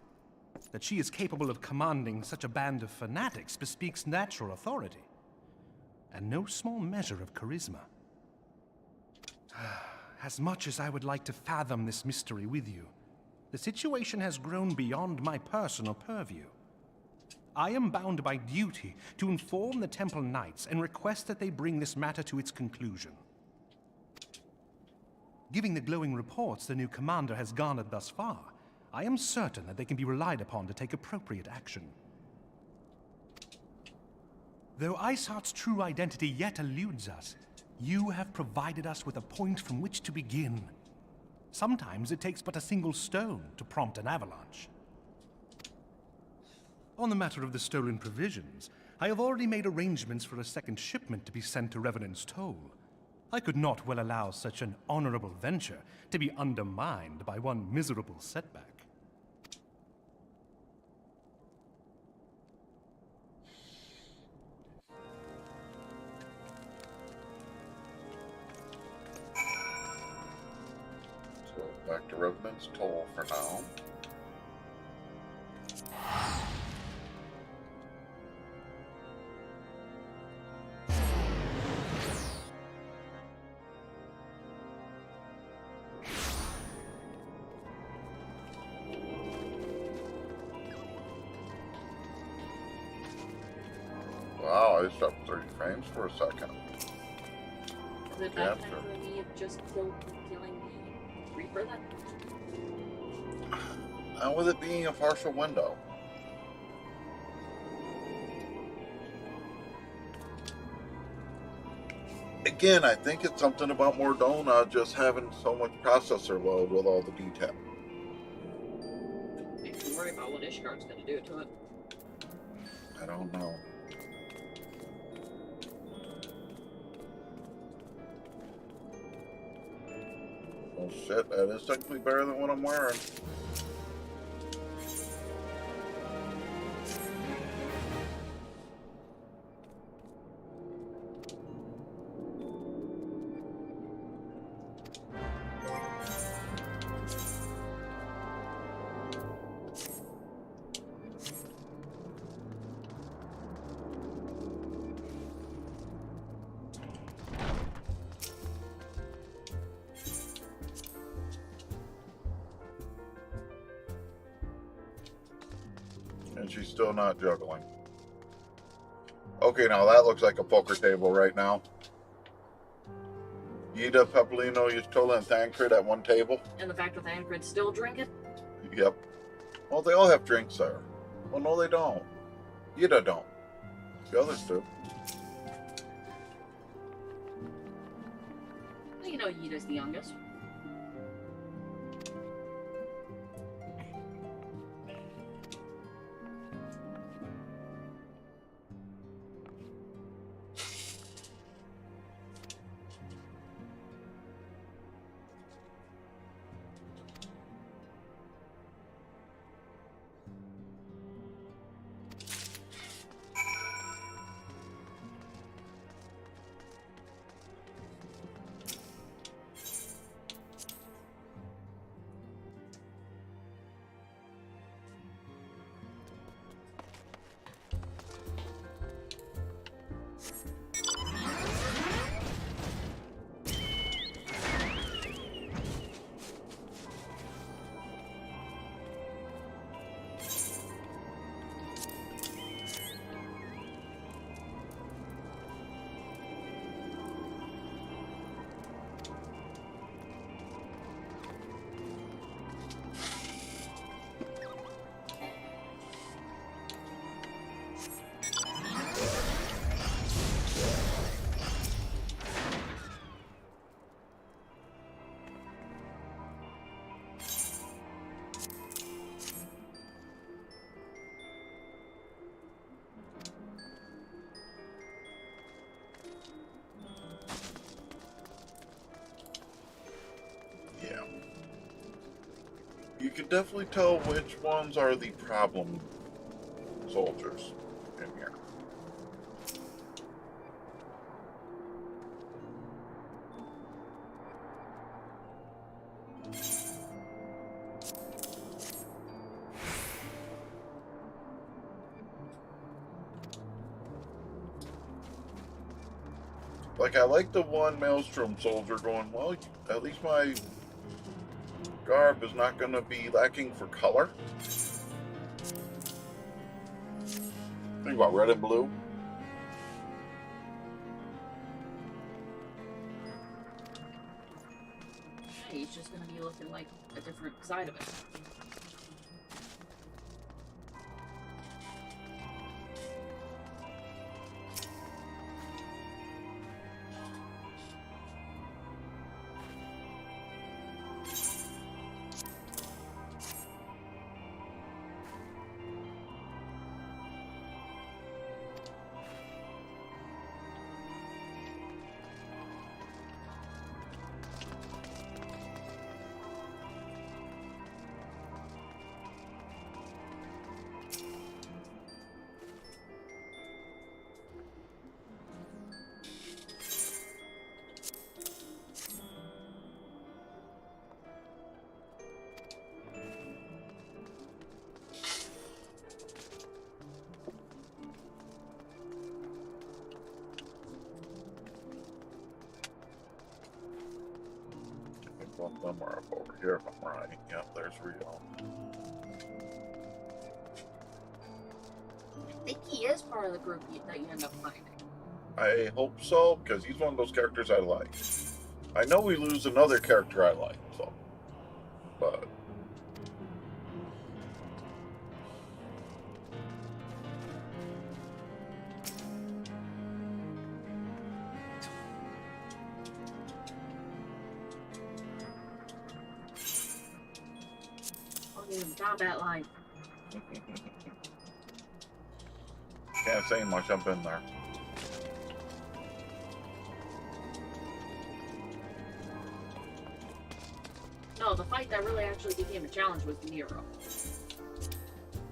That she is capable of commanding such a band of fanatics bespeaks natural authority, and no small measure of charisma. As much as I would like to fathom this mystery with you, the situation has grown beyond my personal purview. I am bound by duty to inform the Temple Knights and request that they bring this matter to its conclusion. Given the glowing reports the new commander has garnered thus far, I am certain that they can be relied upon to take appropriate action. Though Iceheart's true identity yet eludes us, you have provided us with a point from which to begin. Sometimes it takes but a single stone to prompt an avalanche. On the matter of the stolen provisions, I have already made arrangements for a second shipment to be sent to Revenant's Toll. I could not well allow such an honorable venture to be undermined by one miserable setback. So back to Revenant's Toll for now. Wow, I stopped 30 frames for a second. Is it that time for me of just killing the Reaper then? And with it being a partial window. Again, I think it's something about Mordona just having so much processor load with all the detail. Makes me worry about what Ishgard's gonna do to it. I don't know. Oh shit, that is technically better than what I'm wearing. And she's still not juggling. Okay, now that looks like a poker table right now. Yida, Pepperino, Yustola, and Thancred at one table. And the fact that Thancred's still drinking? Yep. Well, they all have drinks there. Well, no, they don't. Yida don't. The others do. Well, you know Yida's the youngest. Yeah. You can definitely tell which ones are the problem soldiers in here. Like, I like the one Maelstrom soldier going, well, at least my garb is not going to be lacking for color. Think about red and blue. He's just gonna be looking like a different side of it. Somewhere up over here, if I'm right. Yep, there's Rio. I think he is part of the group that you end up finding. I hope so, because he's one of those characters I like. I know we lose another character I like, so. But. Combat line. Can't say much, I've been there. No, the fight that really actually became a challenge was Nero.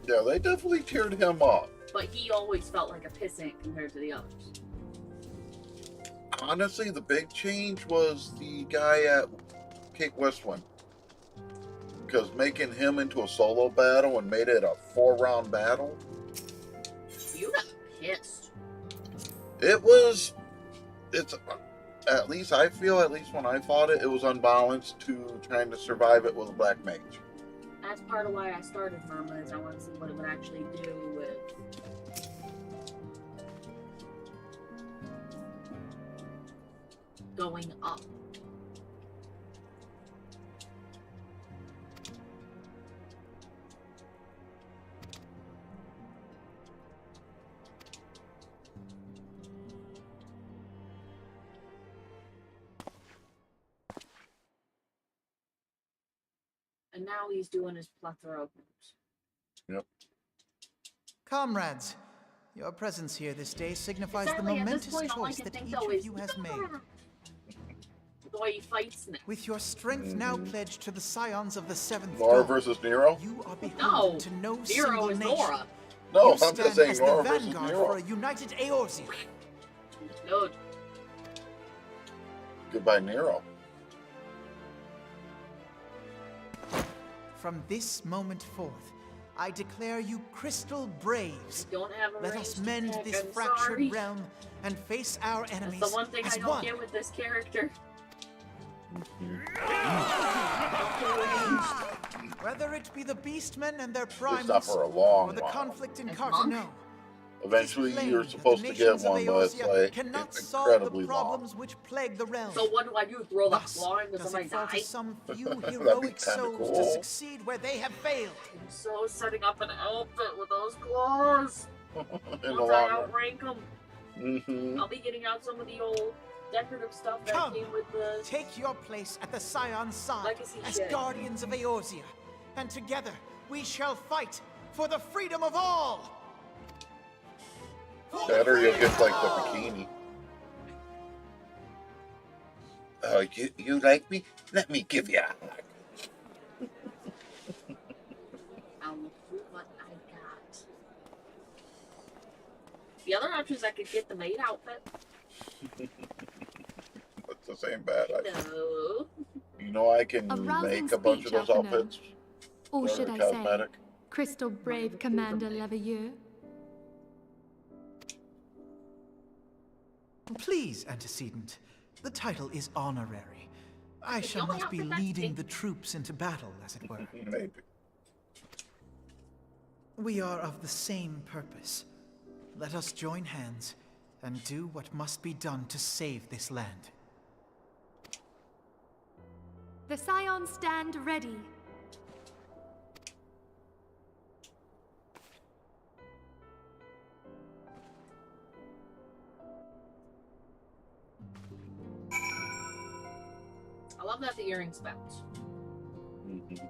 Yeah, they definitely teared him up. But he always felt like a pissant compared to the others. Honestly, the big change was the guy at Cape Westwind. Because making him into a solo battle and made it a 4-round battle. You got pissed. It's, at least I feel, at least when I fought it, it was unbalanced to trying to survive it with a black mage. That's part of why I started Murmur, is I want to see what it would actually do with... going up. And now he's doing his plethora of moves. Yep. Comrades, your presence here this day signifies Exactly, the at this momentous point, all I choice can that think, each though, of is, you has made. The way he fights now. With your strength now pledged to the scions of the Seventh Nora Dawn, versus Nero? you are No, beholden to no Nero single is nation. Nora. No, You I'm stand just saying as Nora the versus vanguard Nero. for a united Eorzea. Good. Goodbye, Nero. From this moment forth, I declare you crystal braves. Don't have a Let range us to mend attack, this I'm fractured sorry. realm and face our enemies That's the one thing as I don't one. get with this character. Whether it be the beastmen and their They primates, stop for a long or the while. conflict in As Cartano, monk? Eventually, it is you're plain supposed that to the get nations of one, but it's Eorzea like cannot it's solve incredibly the long. problems which plague the realm. So what do I do? Throw the Thus, claw into does somebody it fall die? to some few That'd be heroic kinda souls cool. to succeed where they have failed. I'm so setting up an outfit with those claws. In the Once I long run. outrank them, Mm-hmm. I'll be getting out some of the old decorative stuff that Come, came with the... take your place at the Scion's side Legacy as shit. guardians of Eorzea, and together we shall fight for the freedom of all. Better you'll get like the bikini. Oh, you like me? Let me give you a hug. I'll look through what I got. The other option is I could get the maid outfit. It's the same bad. No. You know I can A rousing make a bunch of speech, those Alphinaud. outfits. Or that should are I say, cosmetic. Crystal Brave Commander Leveilleur? Please, antecedent. The title is honorary. I If shall you only not be outfit that leading big- the troops into battle, as it were. Maybe. We are of the same purpose. Let us join hands and do what must be done to save this land. The Scions stand ready. I love that the earrings bounce. Mm-hmm.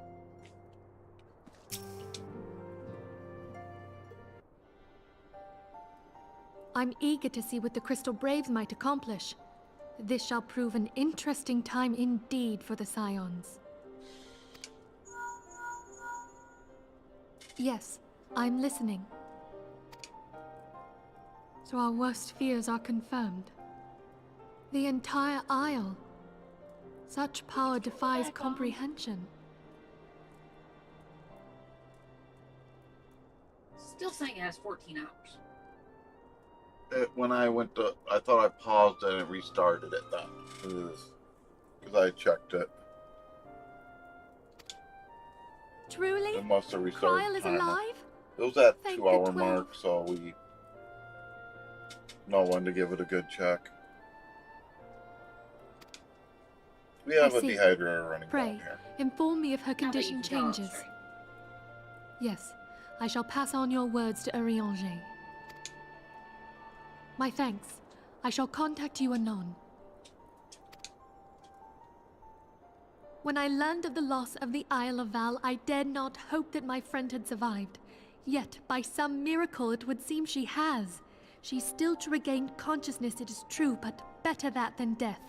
I'm eager to see what the Crystal Braves might accomplish. This shall prove an interesting time indeed for the Scions. Yes, I'm listening. So our worst fears are confirmed. The entire Isle. Such power defies comprehension. Still saying it has 14 hours. When I went to, I thought I paused it and restarted it then. Because I checked it. Truly? It must have restarted Kryl the is timer. alive? It was at Thank 2 hour the 12. mark, so we know when to give it a good check. We have a see. dehydrator running down Pray, here. inform me if her Now that condition you've done, changes. sorry. Yes, I shall pass on your words to Urianger. My thanks. I shall contact you anon. When I learned of the loss of the Isle of Val, I dared not hope that my friend had survived. Yet, by some miracle, it would seem she has. She's still to regain consciousness, it is true, but better that than death.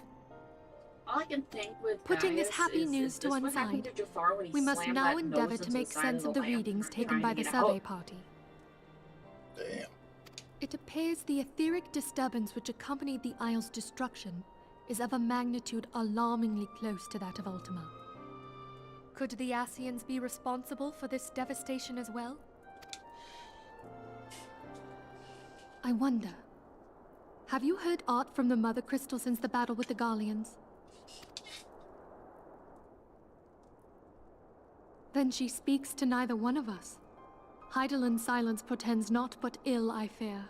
All I can think with Putting this Gaius happy is news to this one what happened side, to Jafar when he we must slammed now that endeavor nose to into make the side sense of the lamp readings trying taken to by the get survey out? party. Damn. It appears the etheric disturbance which accompanied the Isle's destruction is of a magnitude alarmingly close to that of Ultima. Could the Ascians be responsible for this devastation as well? I wonder. Have you heard aught from the Mother Crystal since the battle with the Gallians? Then she speaks to neither one of us. Heidelin's silence portends naught but ill, I fear.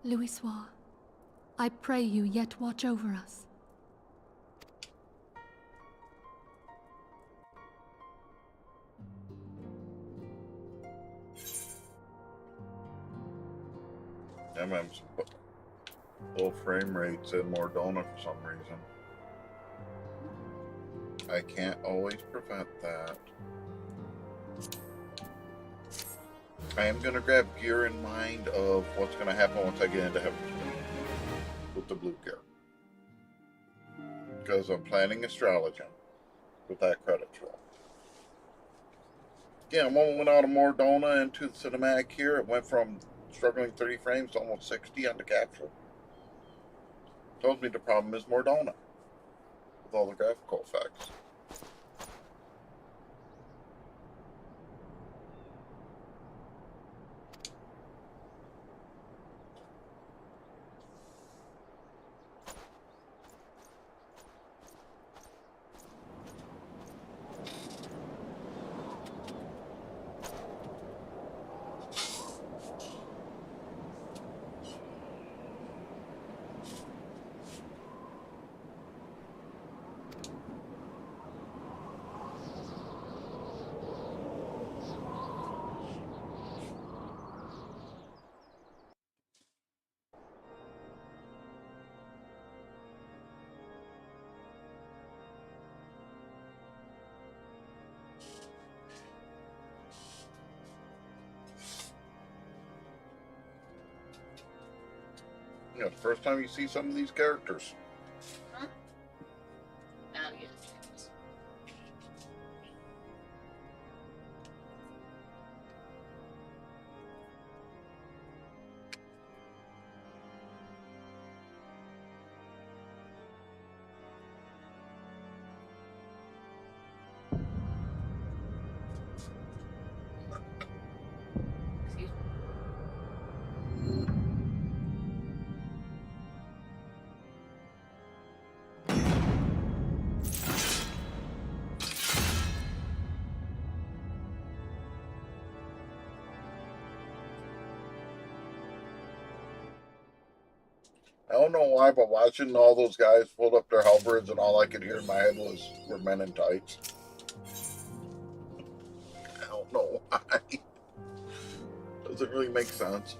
Louisoix, I pray you yet watch over us. MM's low frame rates in Mordona for some reason. I can't always prevent that. I am going to grab gear in mind of what's going to happen once I get into Heaven's Gate with the blue gear. Because I'm planning astrology with that credit roll. Again, when we went out of Mordona into the cinematic here, it went from struggling 30 frames to almost 60 on the capture. Tells me the problem is Mordona with all the graphical effects. You know, the first time you see some of these characters. Huh? Oh, yes. Excuse me. I don't know why, but watching all those guys pull up their halberds and all I could hear in my head were men in tights. I don't know why. Doesn't really make sense.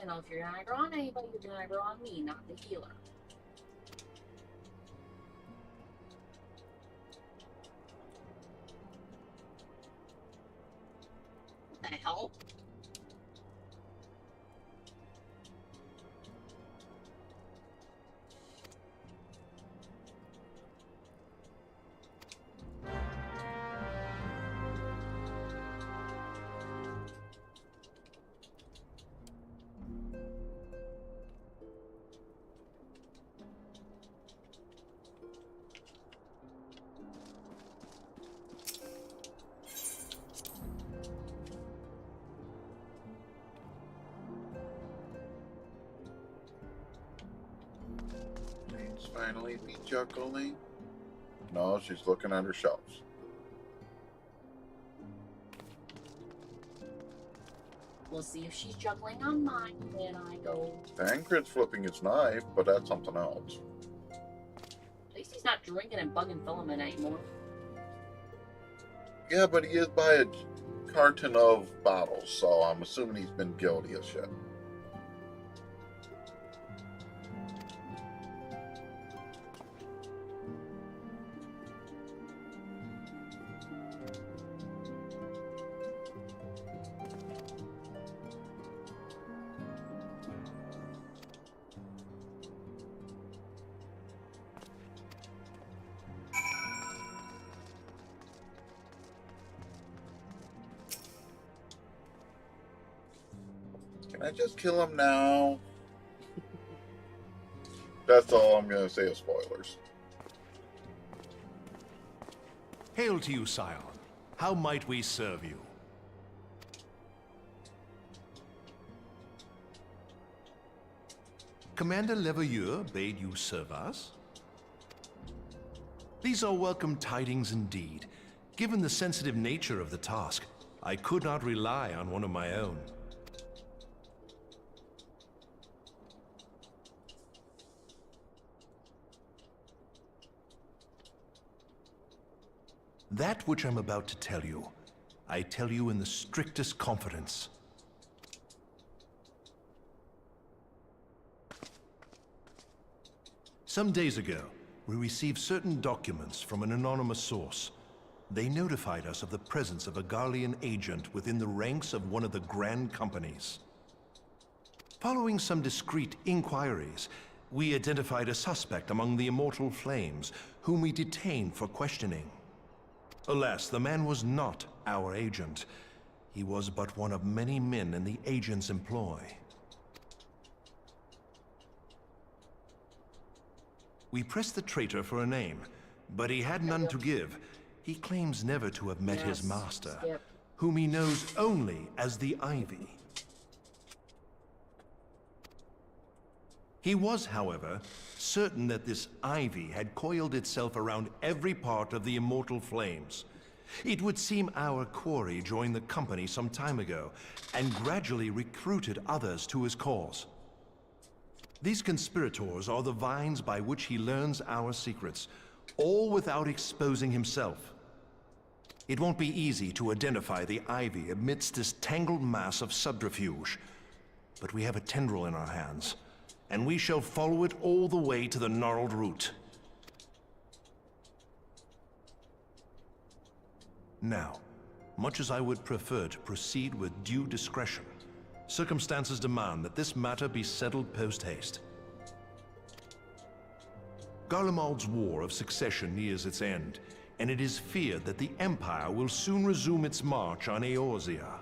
You know, if you're gonna aggro on anybody, you're gonna aggro on me, not the healer. What the hell? finally be juggling? No, she's looking at her shelves. We'll see if she's juggling on mine when I go. Tancred's flipping his knife, but that's something else. At least he's not drinking and bugging Filament anymore. Yeah, but he is by a carton of bottles, so I'm assuming he's been guilty of shit. Can I just kill him now? That's all I'm going to say of spoilers. Hail to you, Scion. How might we serve you? Commander Leveilleur bade you serve us? These are welcome tidings indeed. Given the sensitive nature of the task, I could not rely on one of my own. That which I'm about to tell you, I tell you in the strictest confidence. Some days ago, we received certain documents from an anonymous source. They notified us of the presence of a Garlean agent within the ranks of one of the Grand Companies. Following some discreet inquiries, we identified a suspect among the Immortal Flames, whom we detained for questioning. Alas, the man was not our agent. He was but one of many men in the agent's employ. We pressed the traitor for a name, but he had none to give. He claims never to have met his master, whom he knows only as the Ivy. He was, however, certain that this ivy had coiled itself around every part of the Immortal Flames. It would seem our quarry joined the company some time ago, and gradually recruited others to his cause. These conspirators are the vines by which he learns our secrets, all without exposing himself. It won't be easy to identify the ivy amidst this tangled mass of subterfuge, but we have a tendril in our hands, and we shall follow it all the way to the gnarled root. Now, much as I would prefer to proceed with due discretion, circumstances demand that this matter be settled post-haste. Garlemald's War of Succession nears its end, and it is feared that the Empire will soon resume its march on Eorzea.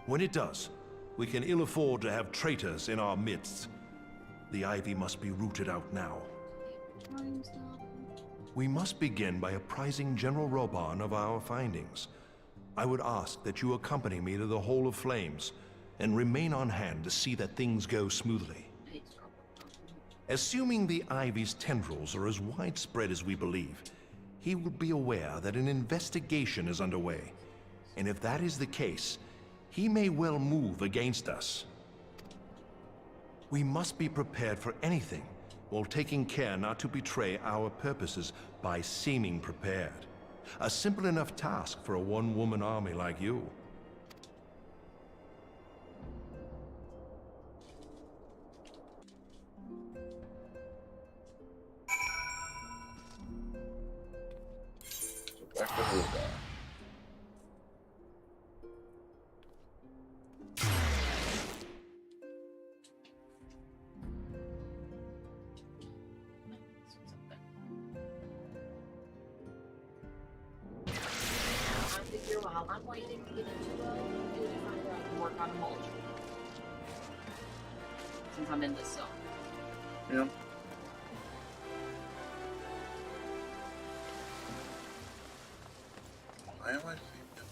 When it does, we can ill afford to have traitors in our midst. The ivy must be rooted out now. We must begin by apprising General Roban of our findings. I would ask that you accompany me to the Hall of Flames, and remain on hand to see that things go smoothly. Assuming the ivy's tendrils are as widespread as we believe, he will be aware that an investigation is underway, and if that is the case, he may well move against us. We must be prepared for anything, while taking care not to betray our purposes by seeming prepared. A simple enough task for a one-woman army like you. So back to Ruga. I'm waiting to get into a duty finder. I can work on a mulch. Since I'm in this zone. Yeah. Why am I seeing this?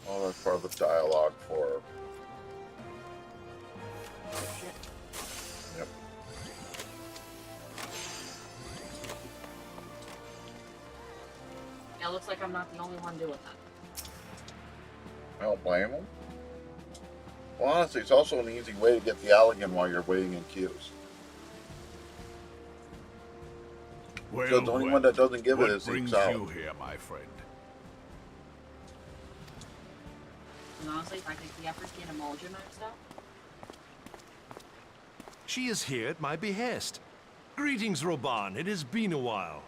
Oh, that's part of the dialogue for... Oh shit. Yep. Yeah, looks like I'm not the only one doing that. I don't blame them. Well, honestly, it's also an easy way to get the Allegan while you're waiting in queues. Well, So the only one that doesn't give it what is the brings XIV. you here, my friend? And honestly, if I take the effort to get emulsion maxed out, She is here at my behest. Greetings, Roban. It has been a while.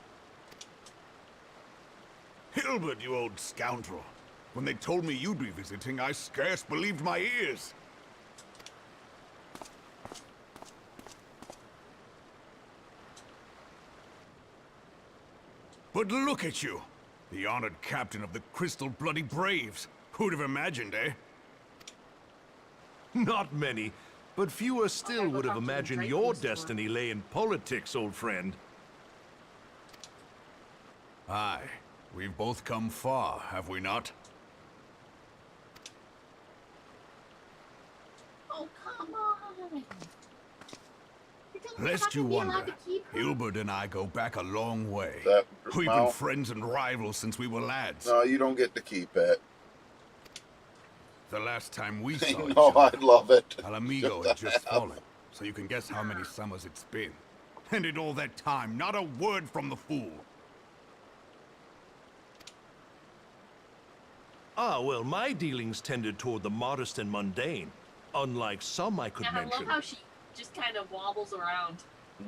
Hilbert, you old scoundrel. When they told me you'd be visiting, I scarce believed my ears. But look at you! The honored captain of the Crystal Bloody Braves. Who'd have imagined, eh? Not many, but fewer still go would have talk to the imagined Drake your Whisperer. destiny lay in politics, old friend. Aye. We've both come far, have we not? oh come on! You're telling me I'm Lest not you gonna be allowed wonder, to keep her? Hilbert and I go back a long way. That We've been mouth? friends and rivals since we were lads. No, you don't get to keep it. The last time we saw each No, other, I'd love it. Alamigo had just fallen, so you can guess how many summers it's been. And in all that time, not a word from the fool. Ah, well, my dealings tended toward the modest and mundane, unlike some I could Yeah, I mention. love how she just kind of wobbles around. I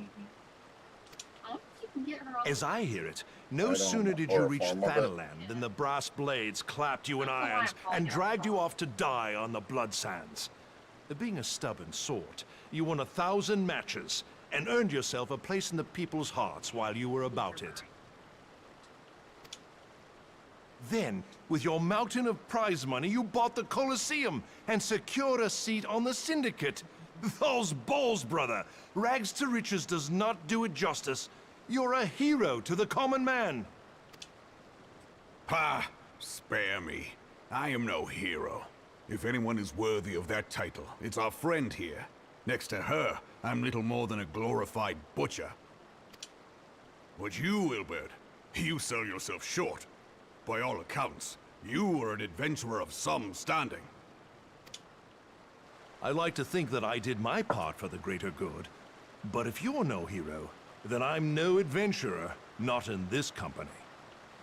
wonder if you can get her on. As I hear it, I no don't sooner know, did or you a reach form of it. Thanaland than the brass blades clapped you in That's why irons I'm calling and her dragged you Paul. off to die on the blood sands. Being a stubborn sort, you won 1,000 matches and earned yourself a place in the people's hearts while you were about it. Then, with your mountain of prize money, you bought the Colosseum and secured a seat on the Syndicate. Those balls, brother! Rags to riches does not do it justice. You're a hero to the common man. Pah! Spare me. I am no hero. If anyone is worthy of that title, it's our friend here. Next to her, I'm little more than a glorified butcher. But you, Wilbert, you sell yourself short. By all accounts, you are an adventurer of some standing. I like to think that I did my part for the greater good. But if you're no hero, then I'm no adventurer, not in this company.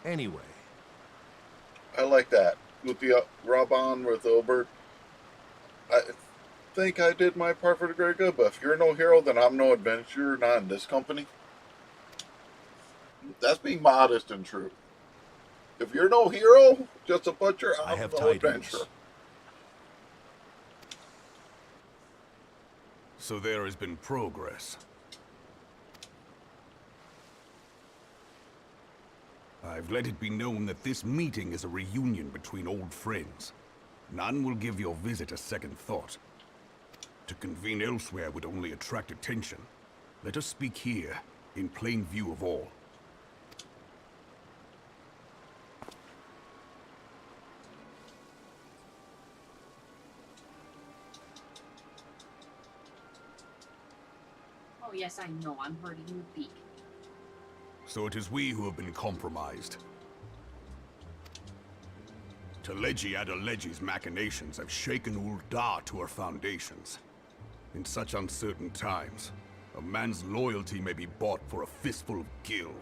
Anyway, I like that. With the Raban with Ilbert, I think I did my part for the greater good, but if you're no hero, then I'm no adventurer, not in this company. That's being modest and true. If you're no hero, just a butcher, I I'm have no tidings. adventurer. So there has been progress. I've let it be known that this meeting is a reunion between old friends. None will give your visit a second thought. To convene elsewhere would only attract attention. Let us speak here, in plain view of all. Oh yes, I know. I'm hurting your beak. So it is we who have been compromised. Teleji Adeleji's machinations have shaken Ul'dah to her foundations. In such uncertain times, a man's loyalty may be bought for a fistful of gil.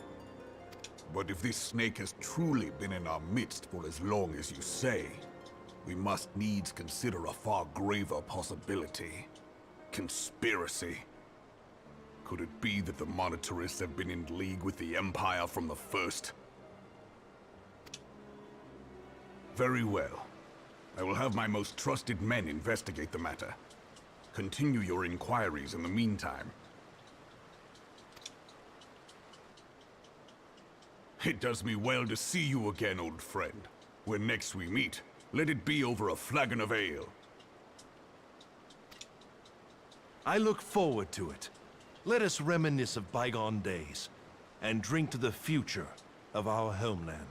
But if this snake has truly been in our midst for as long as you say, we must needs consider a far graver possibility. Conspiracy. Could it be that the Monitarists have been in league with the Empire from the first? Very well. I will have my most trusted men investigate the matter. Continue your inquiries in the meantime. It does me well to see you again, old friend. When next we meet, let it be over a flagon of ale. I look forward to it. Let us reminisce of bygone days and drink to the future of our homeland.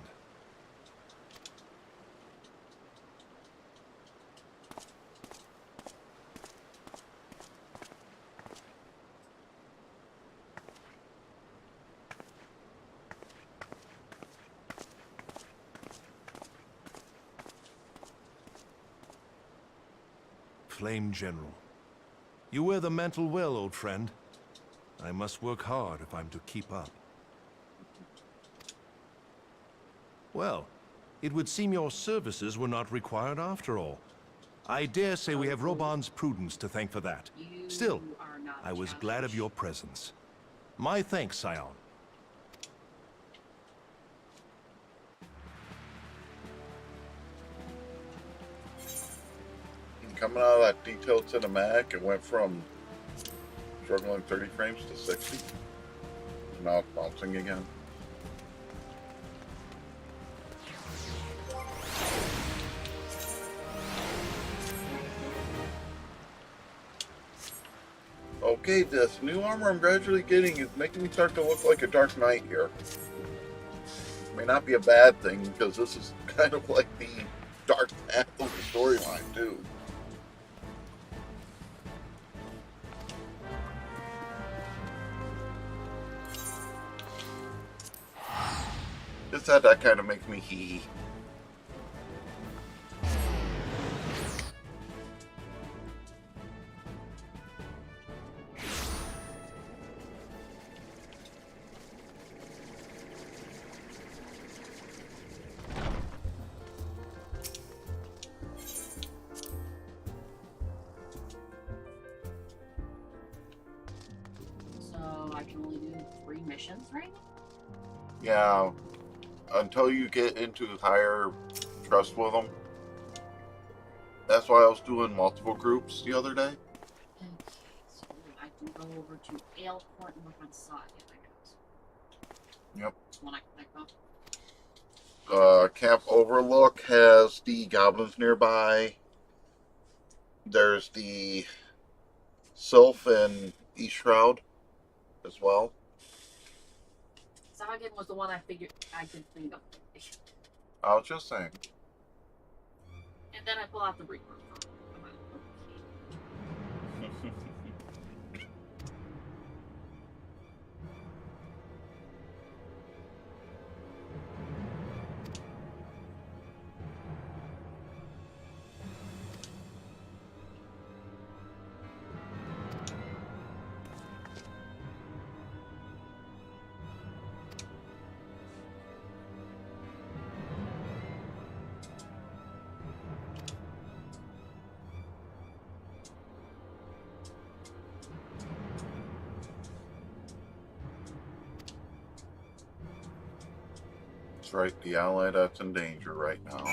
Flame General. You wear the mantle well, old friend. I must work hard if I'm to keep up. Well, it would seem your services were not required after all. I dare say we have Roban's prudence to thank for that. Still, are not I was challenged. glad of your presence. My thanks, Scion. Coming out of that detailed cinematic, it went from struggling 30 frames to 60. Now it's bouncing again. Okay, this new armor I'm gradually getting is making me start to look like a Dark Knight here. May not be a bad thing, because this is kind of like the dark path of the storyline, too. Just that kind of makes me hee. So I can only do 3 missions right now? Yeah, until you get into higher trust with them. That's why I was doing multiple groups the other day. Okay, so I can go over to Ailcourt and work on Saga, I guess. Yep. When I connect up. Camp Overlook has the goblins nearby. There's the Sylph and East Shroud as well. Saga was the one I figured I could clean up. I was just saying. And then I pull out the Reaper. Come on, okay. That's right, the ally that's in danger right now.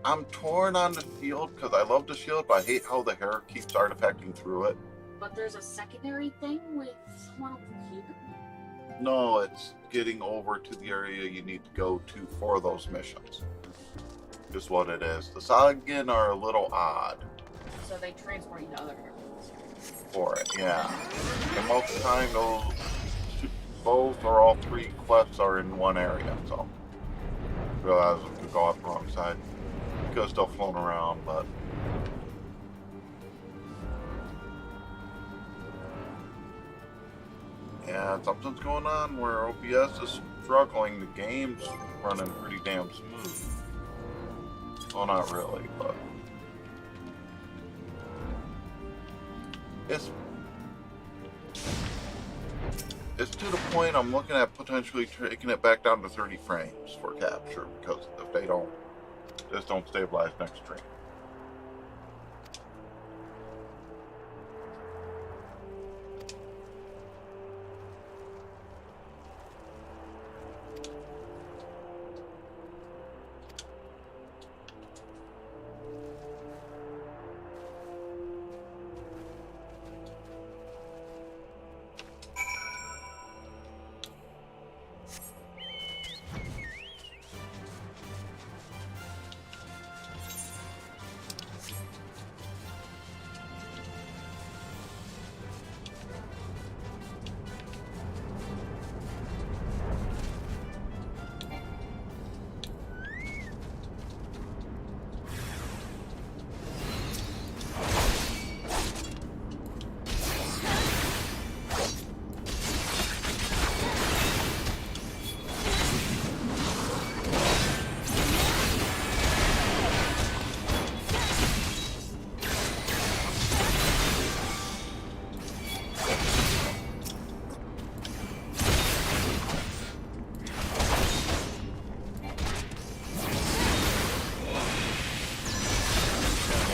I'm torn on the shield because I love the shield, but I hate how the hair keeps artifacting through it. But there's a secondary thing with someone over here. No, it's getting over to the area you need to go to for those missions. Is what it is. The Sagan are a little odd So they transport you to other areas. for it, yeah. And most of the time, those both or all 3 quests are in one area, so. Realize I could go off the wrong side. Could have still flown around, but. Yeah, something's going on where OBS is struggling. The game's running pretty damn smooth. Well, not really, but it's to the point I'm looking at potentially taking it back down to 30 frames for capture, because if they just don't stabilize next stream.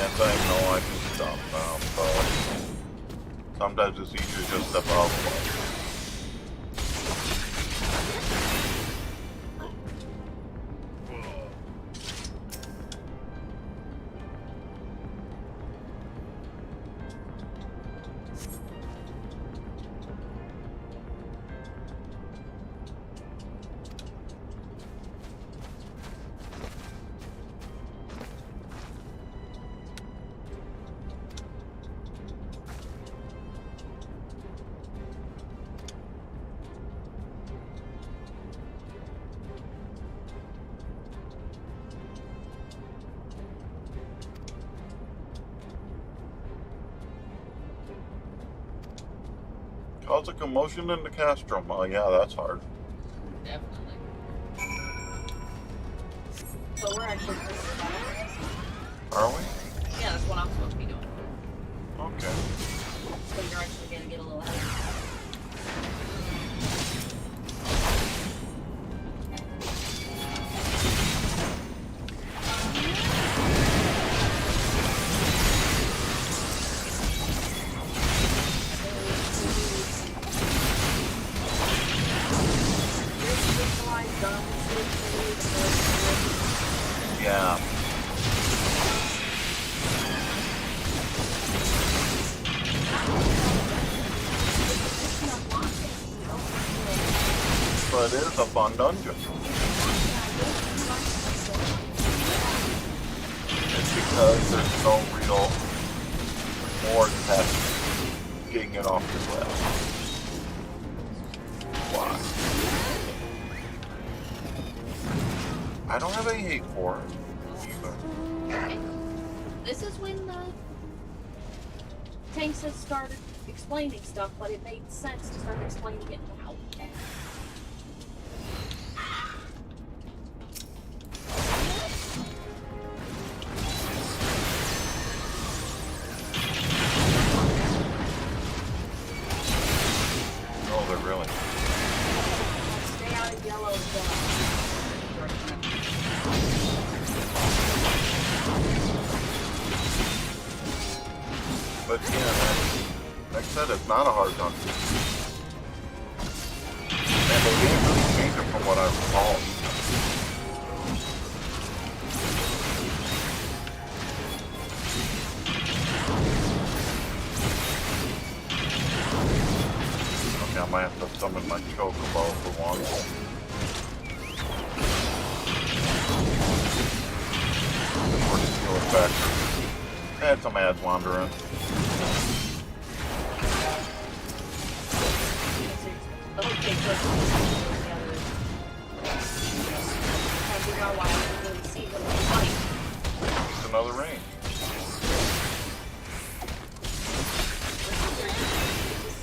Yes, I know I can stop now, but sometimes it's easier to just step out of the way. Cause a commotion in the castrum. Oh yeah, that's hard. Definitely. So we're actually Are we? yeah, that's what I'm supposed to be doing. Okay. So you're actually gonna get a little ahead. Yeah. But it is a fun dungeon. It's because there's no real more than getting it off your list. Why? I don't have any hate for it either. Okay. This is when the Tanks has started explaining stuff, but it made sense to start explaining it now. Oh, they're really. Stay out of yellow But yeah, like I said, it's not a hard dungeon. And they didn't really change it from what I recall. Okay, I might have to summon my chocobo for once. For the skill effect. I had some ads wandering. Okay, good. Figure out why I didn't really see them fight. It's another range. This is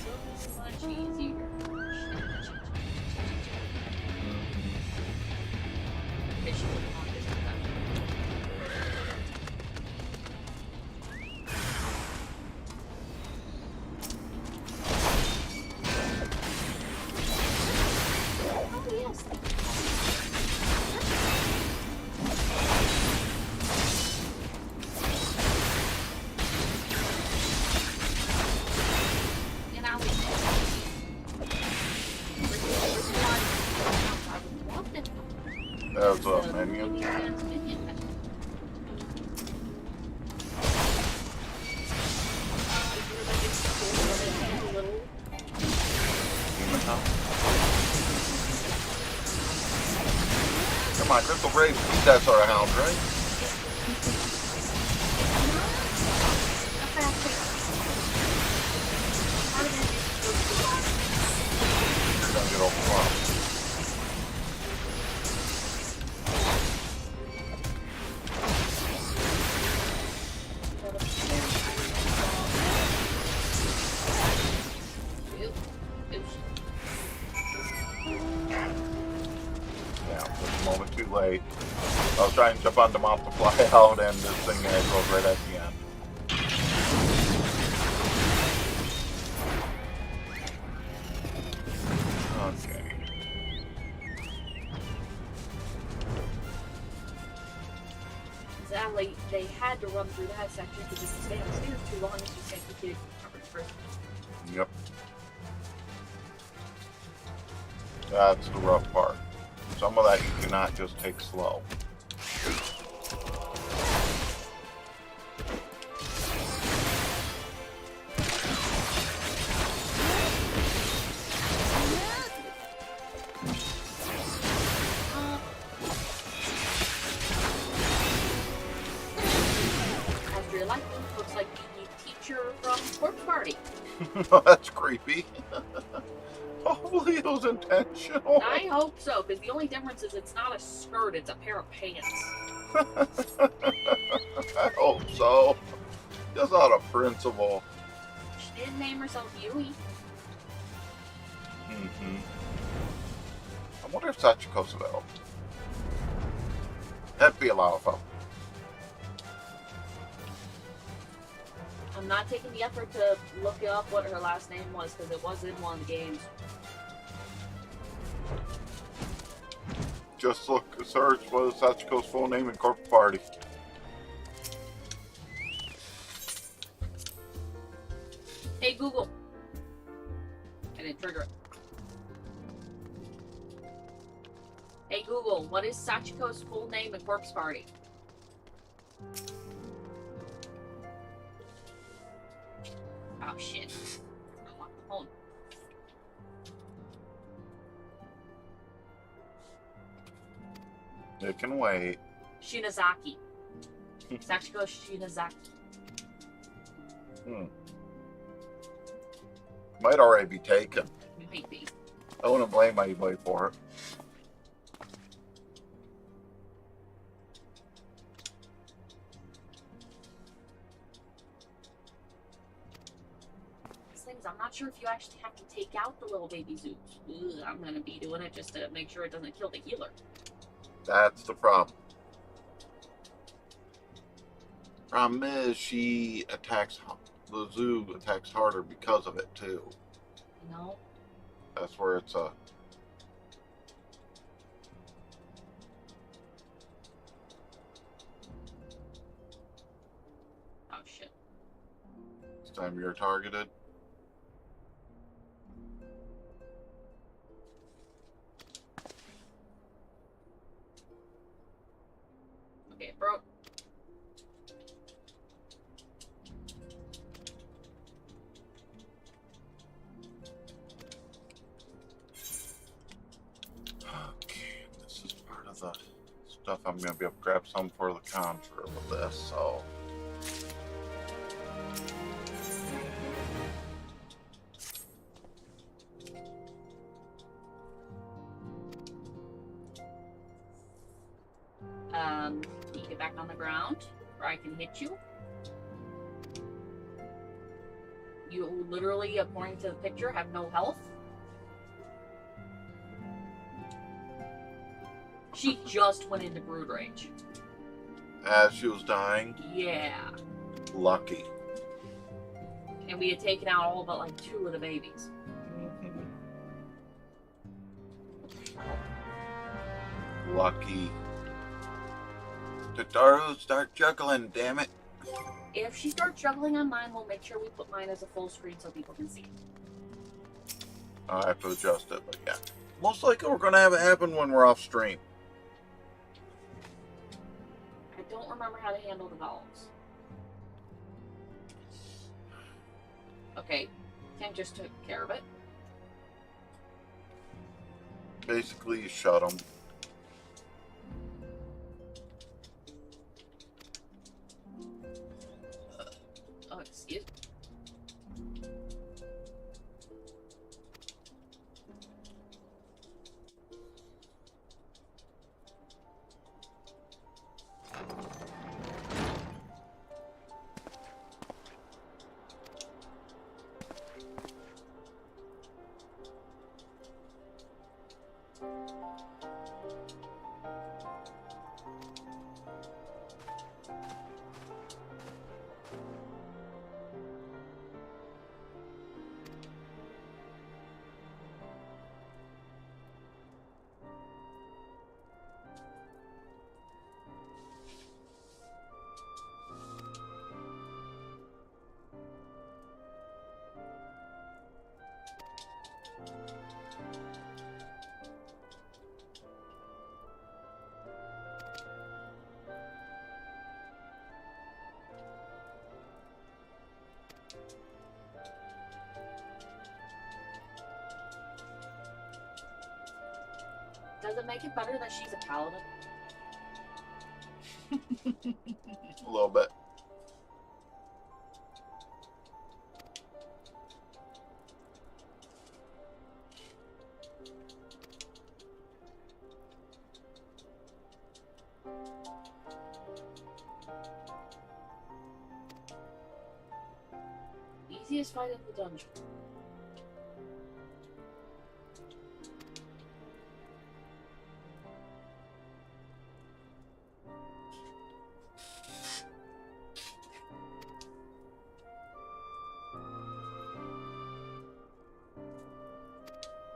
so much easier. Mission on this one. Oh yes. And I was I would love it. There's a minion. Demon Hound. Come on, Crystal Brave, that's our hound, right? You're gonna get overwhelmed. Yeah, just a moment too late. I was trying to jump on them off to fly out, and this thing goes right at the end. Okay. Exactly. they had to run through that section because if you stay upstairs too long, it's just going to keep covered first. Yep. That's the rough part. Some of that you cannot just take slow. After your life, looks like the teacher from Corpse Party. That's creepy. Hopefully it was intentional. I hope so, because the only difference is it's not a skirt, it's a pair of pants. I hope so. Just out of principle. She didn't name herself Yui. Mm-hmm. I wonder if Sachiko's available. That'd be a lot of fun. I'm not taking the effort to look up what her last name was, because it was in one of the games. Just search what is Sachiko's full name in Corporate Party. Hey Google. I didn't trigger it. Hey Google, what is Sachiko's full name in Corpse Party? Oh shit. I'm on the phone. It can wait. Shinazaki. Sachiko Shinazaki. Might already be taken. Might be. I wouldn't blame anybody for it. These things, I'm not sure if you actually have to take out the little baby zoos. Ugh, I'm gonna be doing it just to make sure it doesn't kill the healer. That's the problem. Problem is, she attacks, the zoo attacks harder because of it too. No. That's where it's a. Oh shit. This time you're targeted. Okay, bro. Okay, this is part of the stuff I'm gonna be able to grab some for the conjure with this, so. Can you get back on the ground where I can hit you? You literally, according to the picture, have no health. She just went into brood rage. As she was dying, Yeah. lucky. And we had taken out all but like 2 of the babies. Lucky. Tataru, start juggling, damn it. If she starts juggling on mine, we'll make sure we put mine as a full screen so people can see. I have to adjust it, but yeah. Most likely we're going to have it happen when we're off stream. I don't remember how to handle the vowels. Okay, Ken just took care of it. Basically, you shut them. Oh, excuse me. Does it make it better that she's a paladin? A little bit. Easiest fight in the dungeon.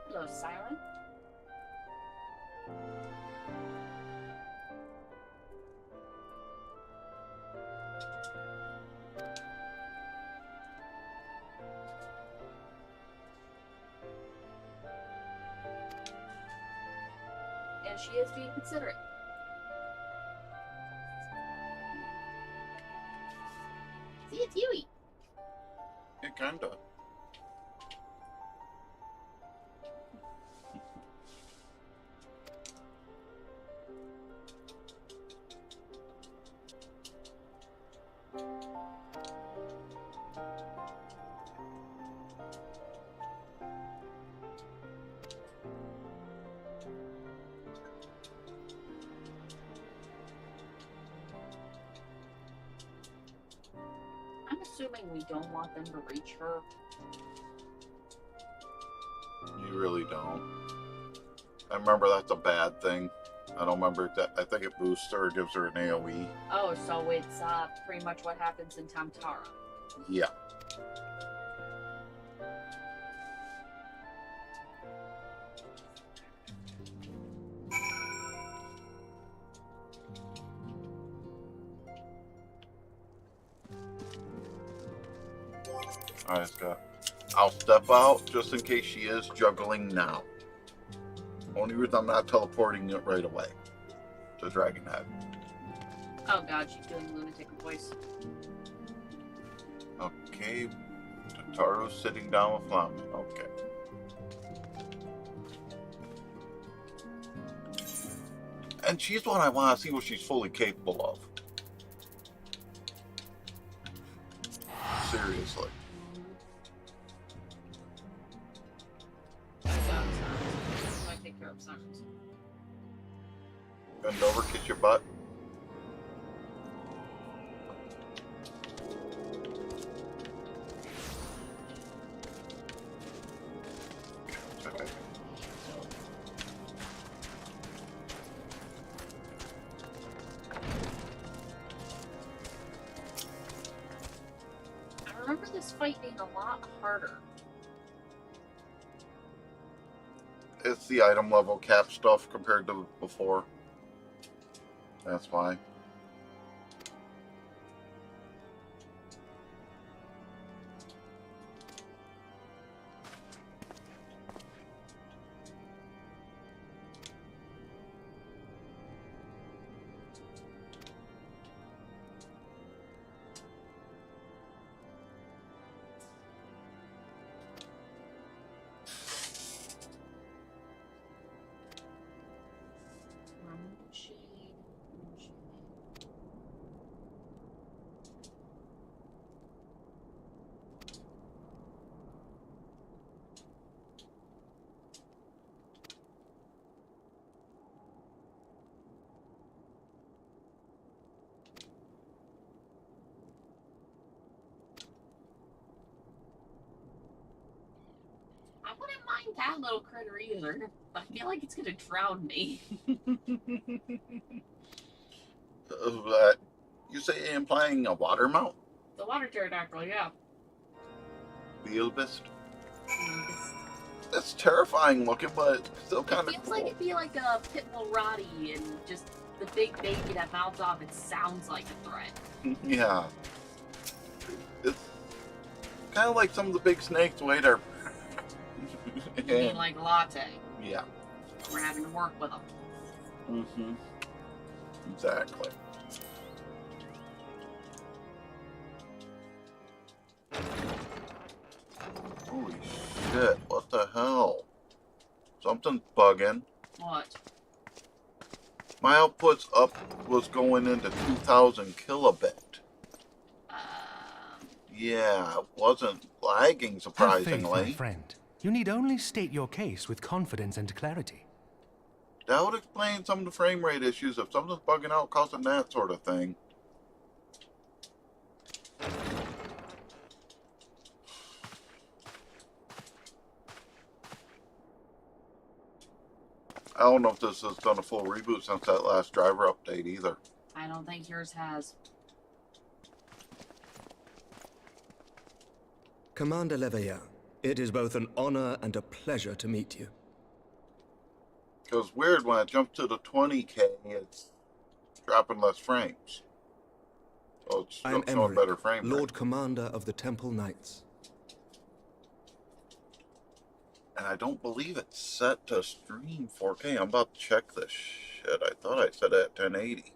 Hello, Siren. And she is being considerate. See, it's Yui. Yeah, kinda. I'm assuming we don't want them to reach her. You really don't. I remember that's a bad thing. I don't remember that. I think it boosts her or gives her an AoE. Oh, so it's pretty much what happens in Tamtara. Yeah. Alright, Scott. I'll step out just in case she is juggling now. Only reason I'm not teleporting it right away to Dragonhead. Oh god, she's doing lunatic voice. Okay. Tataru's sitting down with Flamin. Okay. And she's one I want to see what she's fully capable of. Seriously. I take care of Sirens. Bend over, kiss your butt. Okay. I remember this fight being a lot harder. It's the item level cap stuff compared to before. That's why. I wouldn't mind that little critter either, but I feel like it's gonna drown me. You say implying a water mount? The water pterodactyl, yeah. Beelbist? That's terrifying looking, but still kind of Feels cool. like it'd be like a Pitbull Roddy, and just the big baby that mouths off and sounds like a threat. Yeah. It's kind of like some of the big snakes the way they're... You mean like Latte? Yeah. We're having to work with them. Mm-hmm. Exactly. Holy shit, what the hell? Something's bugging. What? My output's up was going into 2,000 kilobit. Yeah, it wasn't lagging Have faith, surprisingly. my friend. You need only state your case with confidence and clarity. That would explain some of the frame rate issues if something's bugging out, causing that sort of thing. I don't know if this has done a full reboot since that last driver update either. I don't think yours has. Commander Leveilleur, it is both an honor and a pleasure to meet you. It was weird when I jumped to the 20K, it's dropping less frames. So it's I am showing better Emmerich, frame Lord rate. Commander of the Temple Knights. And I don't believe it's set to stream 4K. I'm about to check this shit. I thought I set it at 1080.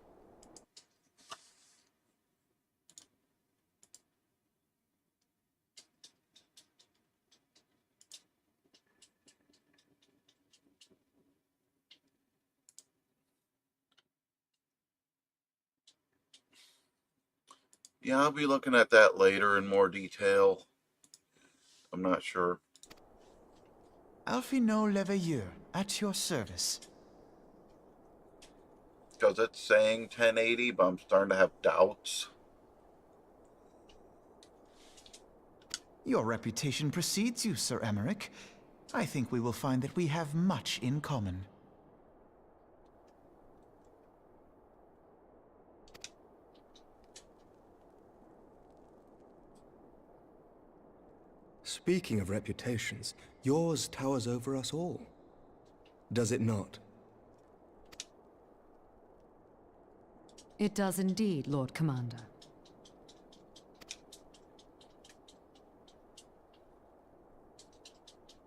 Yeah, I'll be looking at that later in more detail. I'm not sure. Alphino Leveilleur, at your service. Because it's saying 1080, but I'm starting to have doubts. Your reputation precedes you, Sir Emmerich. I think we will find that we have much in common. Speaking of reputations, yours towers over us all. Does it not? It does indeed, Lord Commander.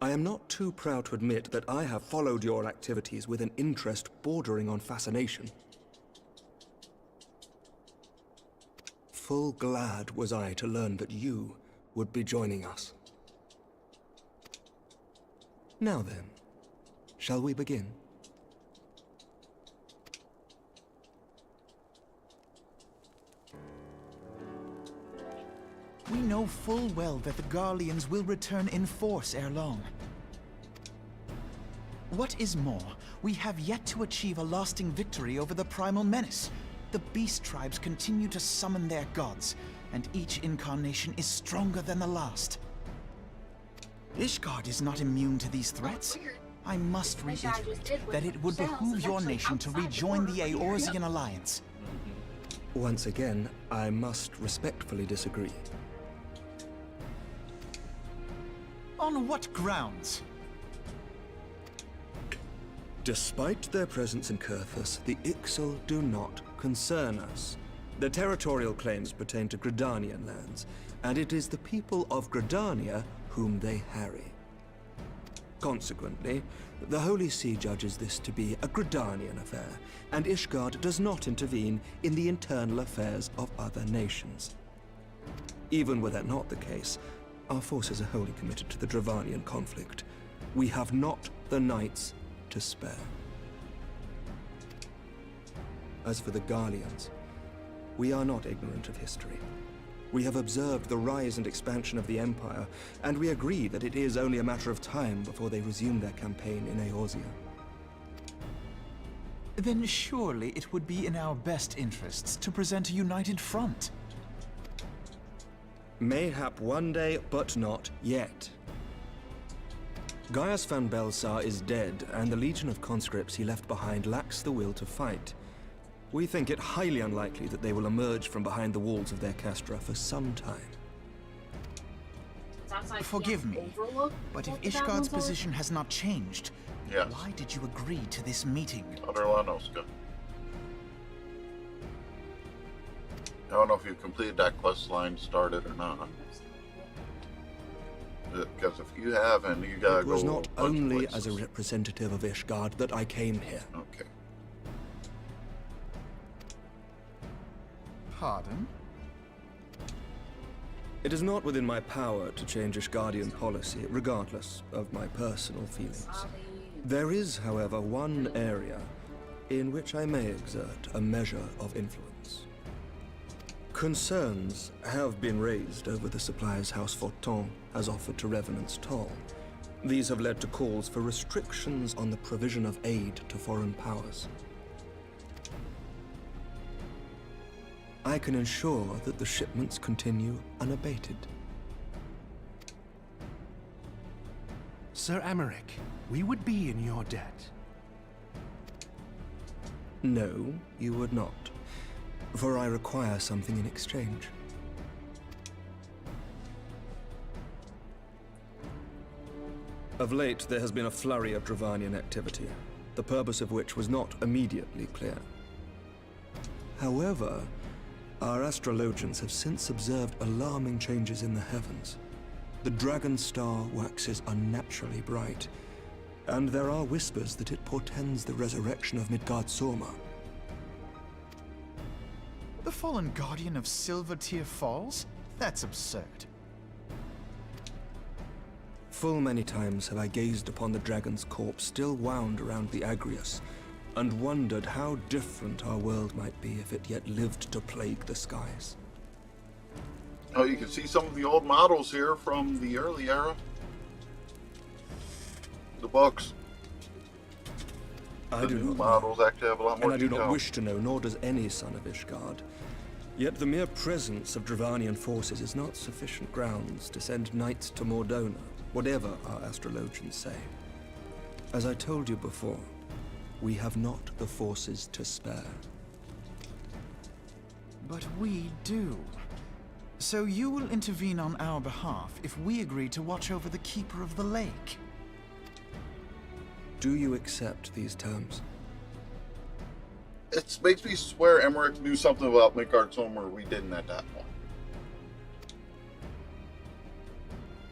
I am not too proud to admit that I have followed your activities with an interest bordering on fascination. Full glad was I to learn that you would be joining us. Now then, shall we begin? We know full well that the Garleans will return in force ere long. What is more, we have yet to achieve a lasting victory over the primal menace. The beast tribes continue to summon their gods, and each incarnation is stronger than the last. Ishgard is not immune to these threats. I must reiterate that it would behoove your nation to rejoin the Eorzean Alliance. Once again, I must respectfully disagree. On what grounds? Despite their presence in Kurthus, the Ixal do not concern us. Their territorial claims pertain to Gridanian lands, and it is the people of Gridania whom they harry. Consequently, the Holy See judges this to be a Gridanian affair, and Ishgard does not intervene in the internal affairs of other nations. Even were that not the case, our forces are wholly committed to the Dravanian conflict. We have not the knights to spare. As for the Garleans, we are not ignorant of history. We have observed the rise and expansion of the Empire, and we agree that it is only a matter of time before they resume their campaign in Eorzea. Then surely it would be in our best interests to present a united front. Mayhap one day, but not yet. Gaius van Belsar is dead, and the legion of conscripts he left behind lacks the will to fight. We think it highly unlikely that they will emerge from behind the walls of their castra for some time. Sounds like Forgive me, but if Ishgard's position has not changed, Yes. why did you agree to this meeting? Other Lanoska. I don't know if you completed that quest line started or not. Because if you haven't, you gotta It go was not a bunch of only as a places. representative of Ishgard that I came here. Okay. Pardon? It is not within my power to change Ishgardian policy, regardless of my personal feelings. There is, however, one area in which I may exert a measure of influence. Concerns have been raised over the supplies House Fortin has offered to Revenant's toll. These have led to calls for restrictions on the provision of aid to foreign powers. I can ensure that the shipments continue unabated. Sir Emmerich, we would be in your debt. No, you would not, for I require something in exchange. Of late, there has been a flurry of Dravanian activity, the purpose of which was not immediately clear. However, our astrologians have since observed alarming changes in the heavens. The dragon star waxes unnaturally bright, and there are whispers that it portends the resurrection of Midgard-Sorma. The fallen guardian of Silvertear Falls? That's absurd. Full many times have I gazed upon the dragon's corpse still wound around the Agrius, and wondered how different our world might be if it yet lived to plague the skies. Oh, you can see some of the old models here from the early era. The books. I do new not models actually have a lot more and I do detail. not wish to know, nor does any son of Ishgard. Yet the mere presence of Dravanian forces is not sufficient grounds to send knights to Mordona, whatever our astrologians say. As I told you before, we have not the forces to spare. But we do. So you will intervene on our behalf if we agree to watch over the Keeper of the Lake. Do you accept these terms? It makes me swear Emmerich knew something about Midgard-Sorma we didn't at that point.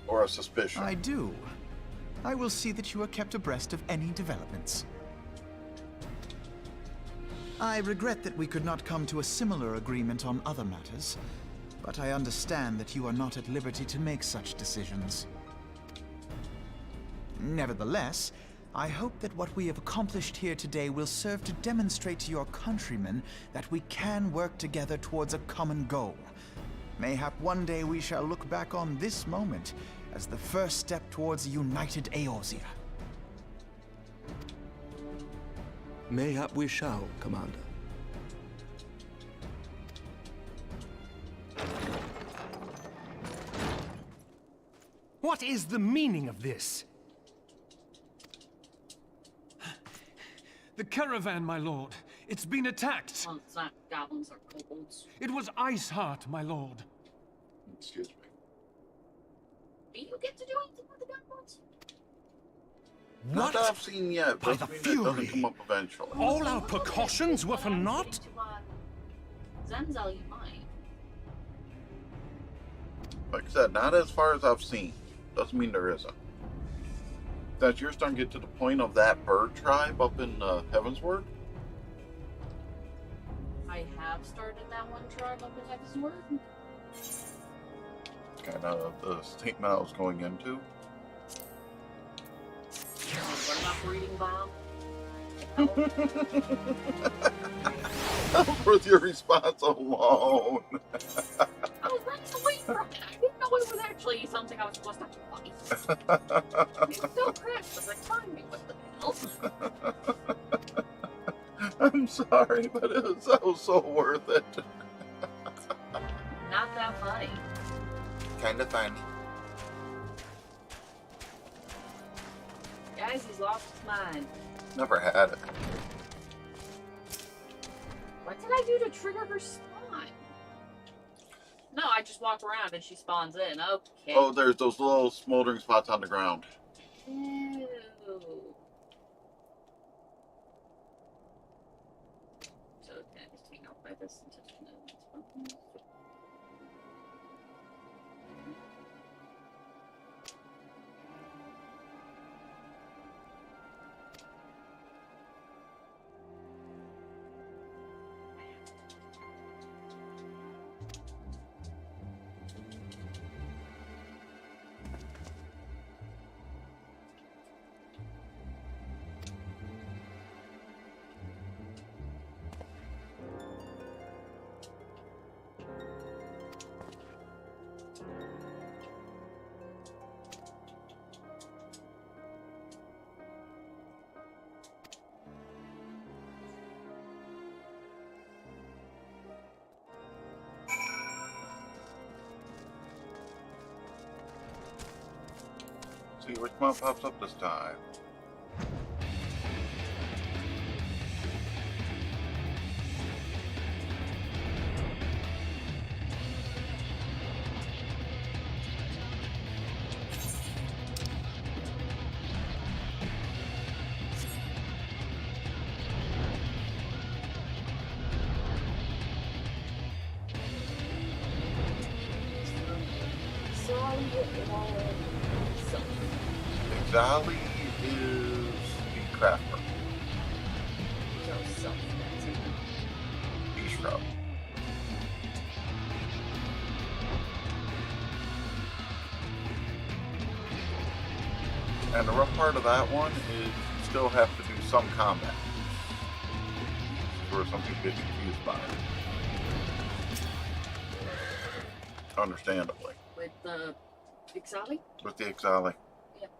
Or a suspicion. I do. I will see that you are kept abreast of any developments. I regret that we could not come to a similar agreement on other matters, but I understand that you are not at liberty to make such decisions. Nevertheless, I hope that what we have accomplished here today will serve to demonstrate to your countrymen that we can work together towards a common goal. Mayhap one day we shall look back on this moment as the first step towards a united Eorzea. Mayhap we shall, Commander. What is the meaning of this? The caravan, my lord. It's been attacked. Well, it's not goblins or kobolds. It was Iceheart, my lord. Excuse me. Do you get to do anything with the goblins? Not that I've seen yet. By Doesn't the mean it doesn't Fury! come up eventually. All our precautions were for naught? Zenzel, you might. Like I said, not as far as I've seen. Doesn't mean there isn't. That you're starting to get to the point of that bird tribe up in Heavensward. I have started that one tribe up in Heavensward. Kind of the statement I was going into. What about breeding bomb? With your response alone. I was running away from it. I didn't know it was actually something I was supposed to fight. It so crashed. I was like, find me. What the hell? I'm sorry, but it was so worth it. Not that funny. Kind of funny. Guys, he's lost his mind. Never had it. What did I do to trigger her spawn? No, I just walk around and she spawns in. Okay. Oh, there's those little smoldering spots on the ground. Ew. So can I just take out by this and touch it? see which one pops up this time. XIV is the crafter. Bistro. And the rough part of that one is you still have to do some combat. Where some people get confused by it. Understandably. With the XIV? With the XIV. Yep.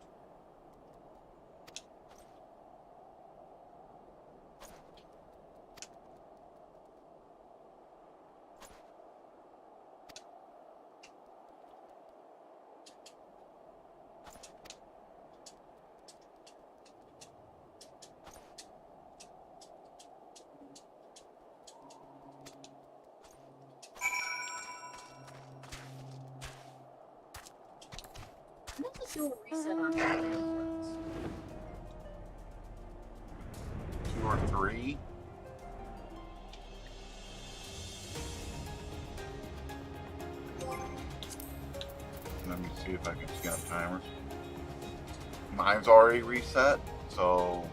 Let's do a reset on the airports. 2 or 3. Let me see if I can scan timers. Mine's already reset, so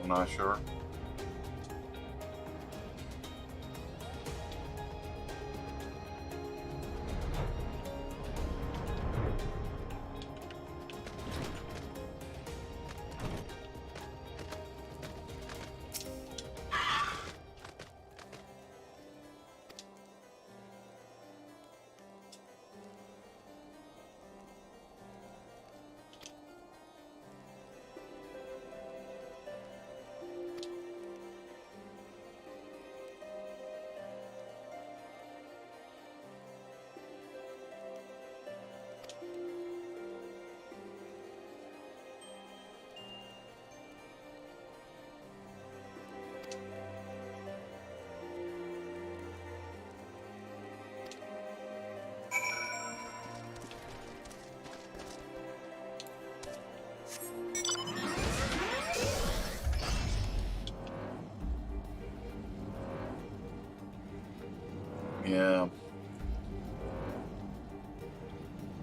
I'm not sure. Yeah.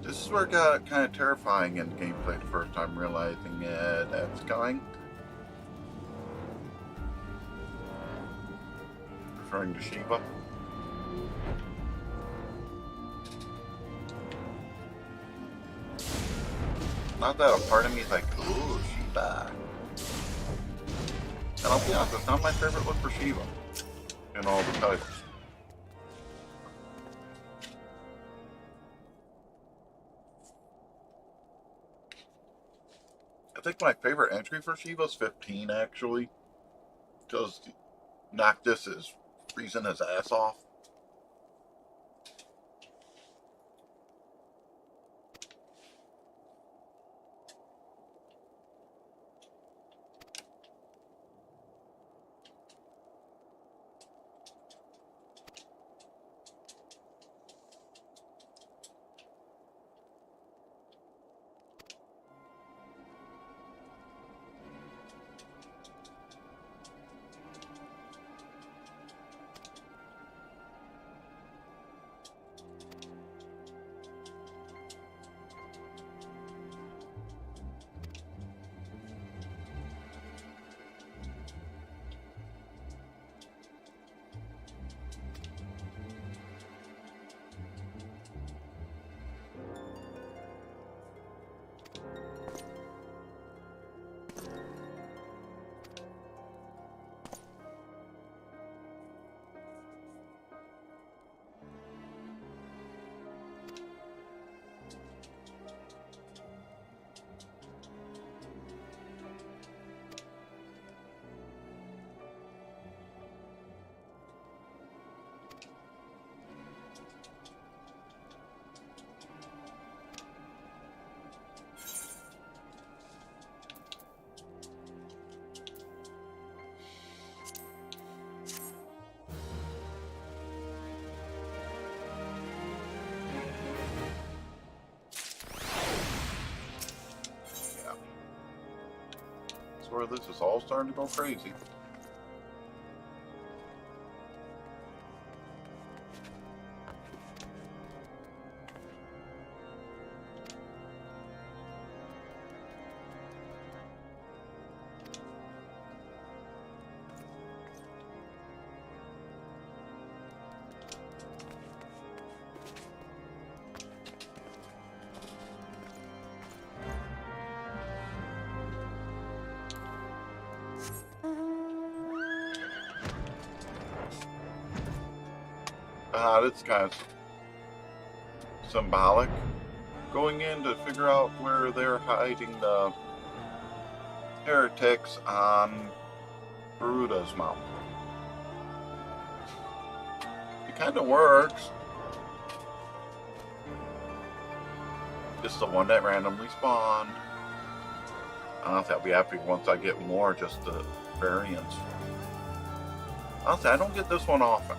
This is where it got kind of terrifying in gameplay the first time, realizing that's coming. Referring to Shiva. Not that a part of me is like, ooh, Shiva. And I'll be honest, it's not my favorite look for Shiva in all the titles. I think my favorite entry for Shiva is 15, actually. Because Noctis is freezing his ass off. where this is all starting to go crazy. That's kind of symbolic. Going in to figure out where they're hiding the heretics on Garuda's mountain. It kind of works. Just the one that randomly spawned. Honestly, I'll be happy once I get more, just the variants. Honestly, I don't get this one often.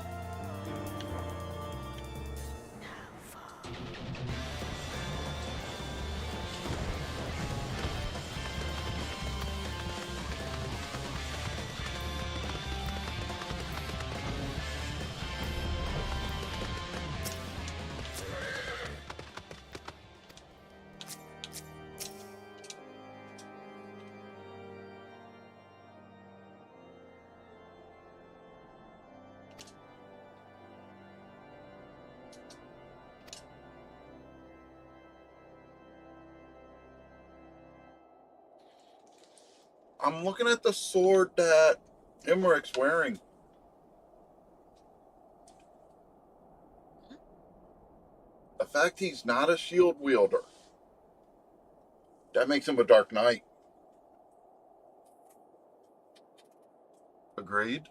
I'm looking at the sword that Imric's wearing. The fact he's not a shield wielder. That makes him a Dark Knight. Agreed?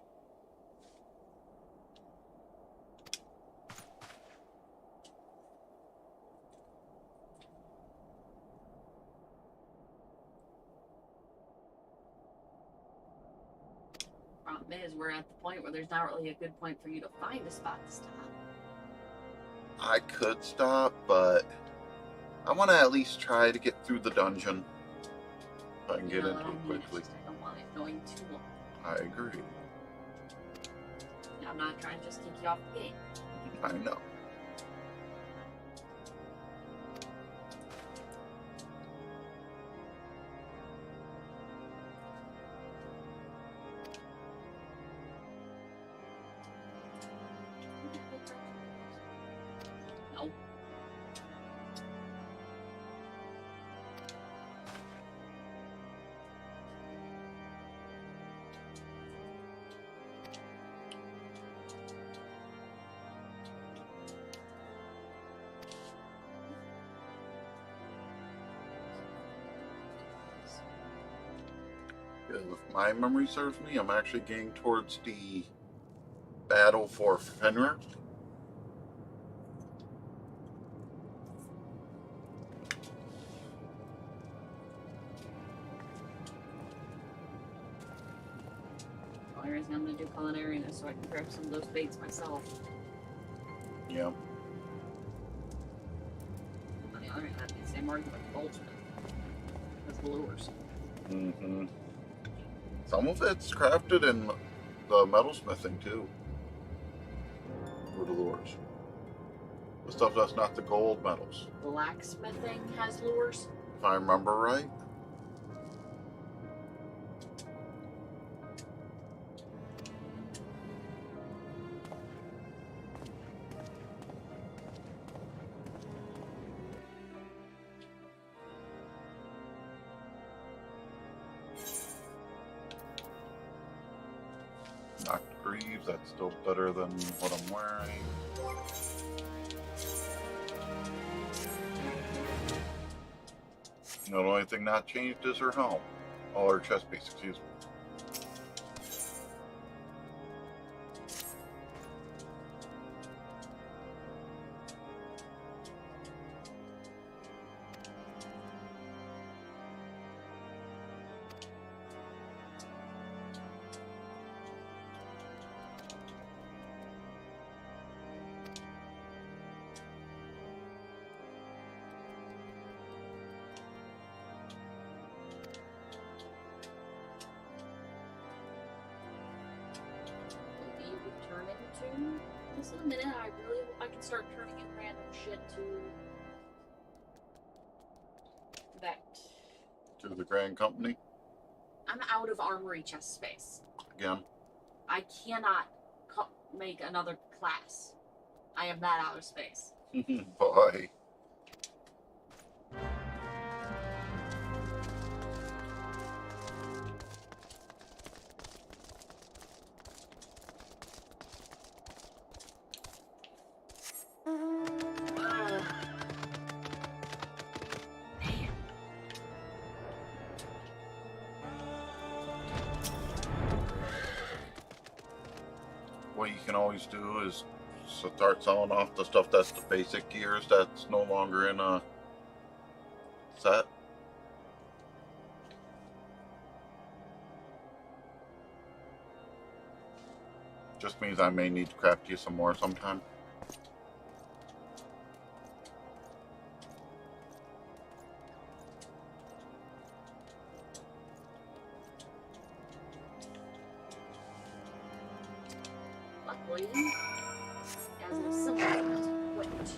Problem is, we're at the point where there's not really a good point for you to find a spot to stop. I could stop, but I want to at least try to get through the dungeon. If I can get into it quickly. I don't want it going too long. I agree. I'm not trying to just kick you off the game. I know. No. If my memory serves me, I'm actually getting towards the battle for Fenrir. The only reason I'm going to do culinary is so I can grab some of those baits myself. Yeah. On the other hand, the same argument with Goldsmith. With the lures. Mm-hmm. Some of it's crafted in the metalsmithing too. For the lures. The stuff that's not the gold metals. Blacksmithing has lures? If I remember right. Knocked Greaves, that's still better than what I'm wearing. The only thing not changed is her helm. Oh, her chest piece, excuse me. to this in a minute. I really hope I can start turning in random shit to that. To the Grand Company I'm out of armory chest space. again. I cannot make another class. I am that out of space. Boy. What you can always do is start selling off the stuff that's the basic gears that's no longer in a set. Just means I may need to craft you some more sometime. Luckily, as a supplement equipped.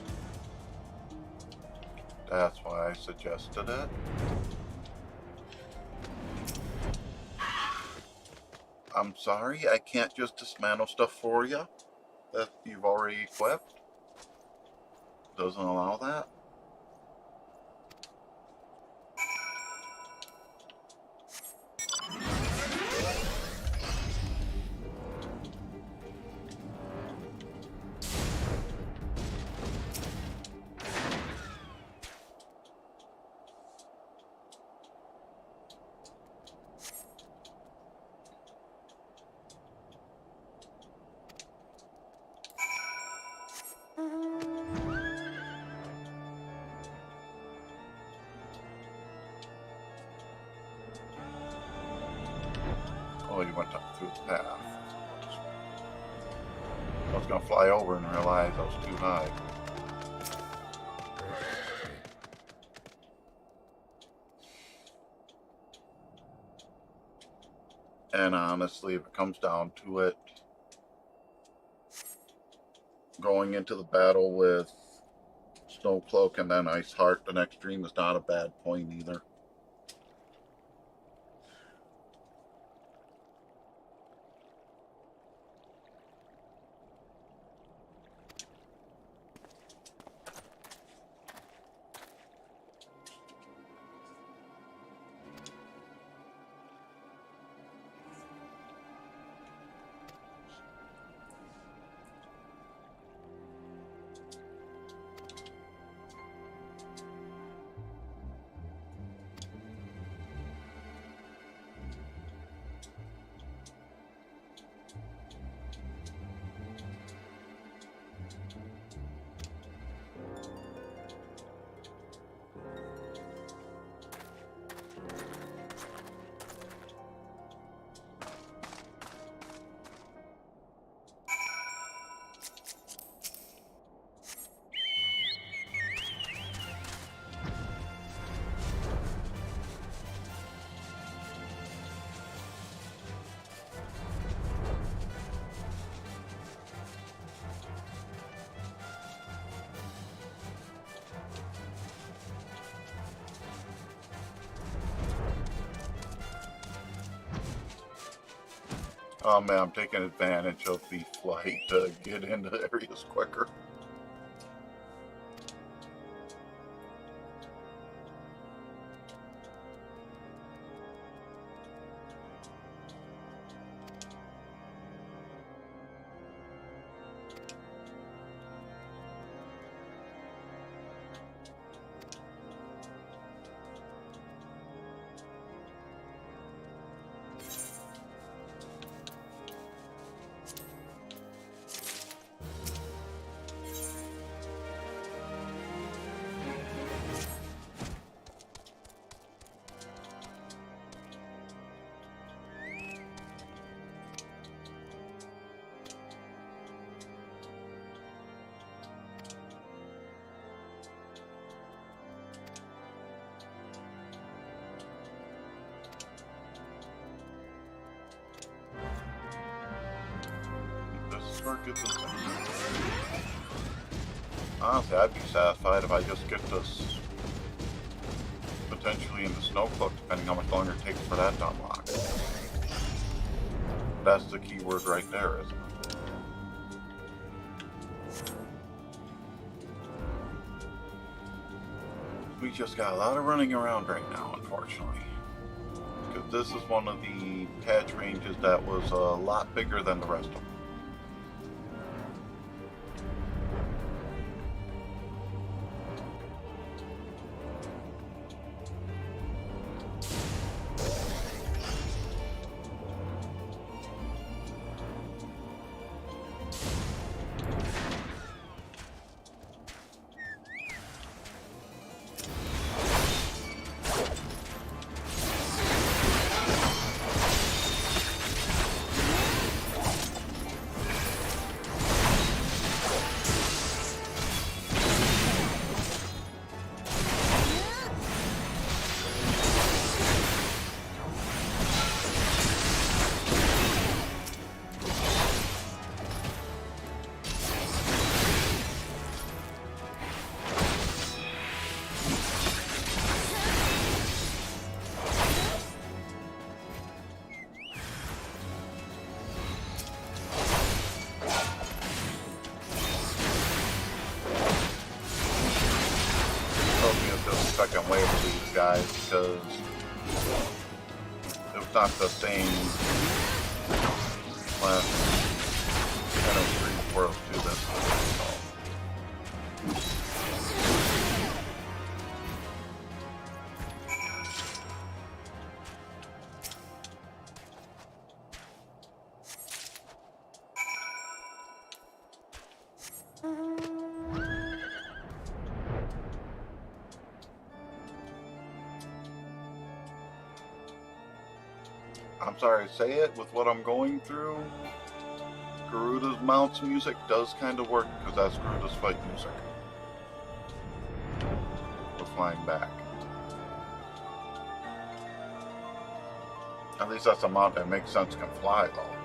That's why I suggested it. I'm sorry, I can't just dismantle stuff for you that you've already equipped. Doesn't allow that. Oh, you went up through the path. I was gonna fly over and realize I was too high. And honestly, if it comes down to it, going into the battle with Snowcloak and then Iceheart the next dream is not a bad point either. Oh man, I'm taking advantage of the flight to get into areas quicker. work is insane. Honestly, I'd be satisfied if I just get this potentially into Snowcloak, depending how much longer it takes for that to unlock. That's the key word right there, isn't it? We just got a lot of running around right now, unfortunately. Because this is one of the patch ranges that was a lot bigger than the rest of them. Second wave of these guys because it was not the same last kind of 3 worlds to this one. I'm sorry to say it, with what I'm going through, Garuda's mount's music does kind of work, because that's Garuda's fight music. We're flying back. At least that's a mount that makes sense can fly, though.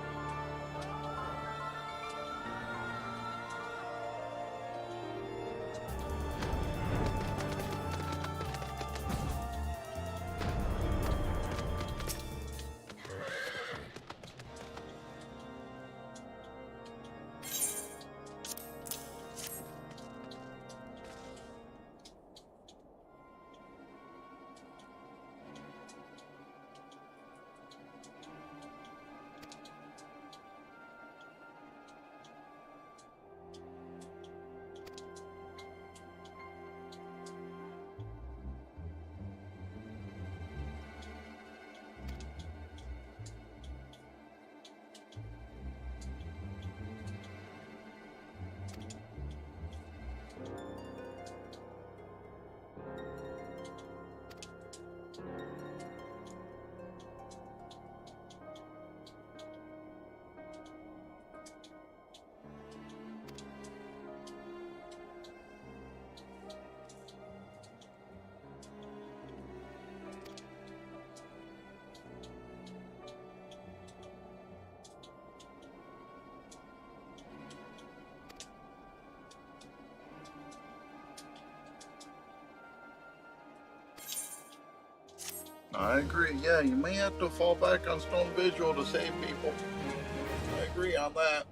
I agree, yeah, you may have to fall back on Stone Visual to save people. I agree on that.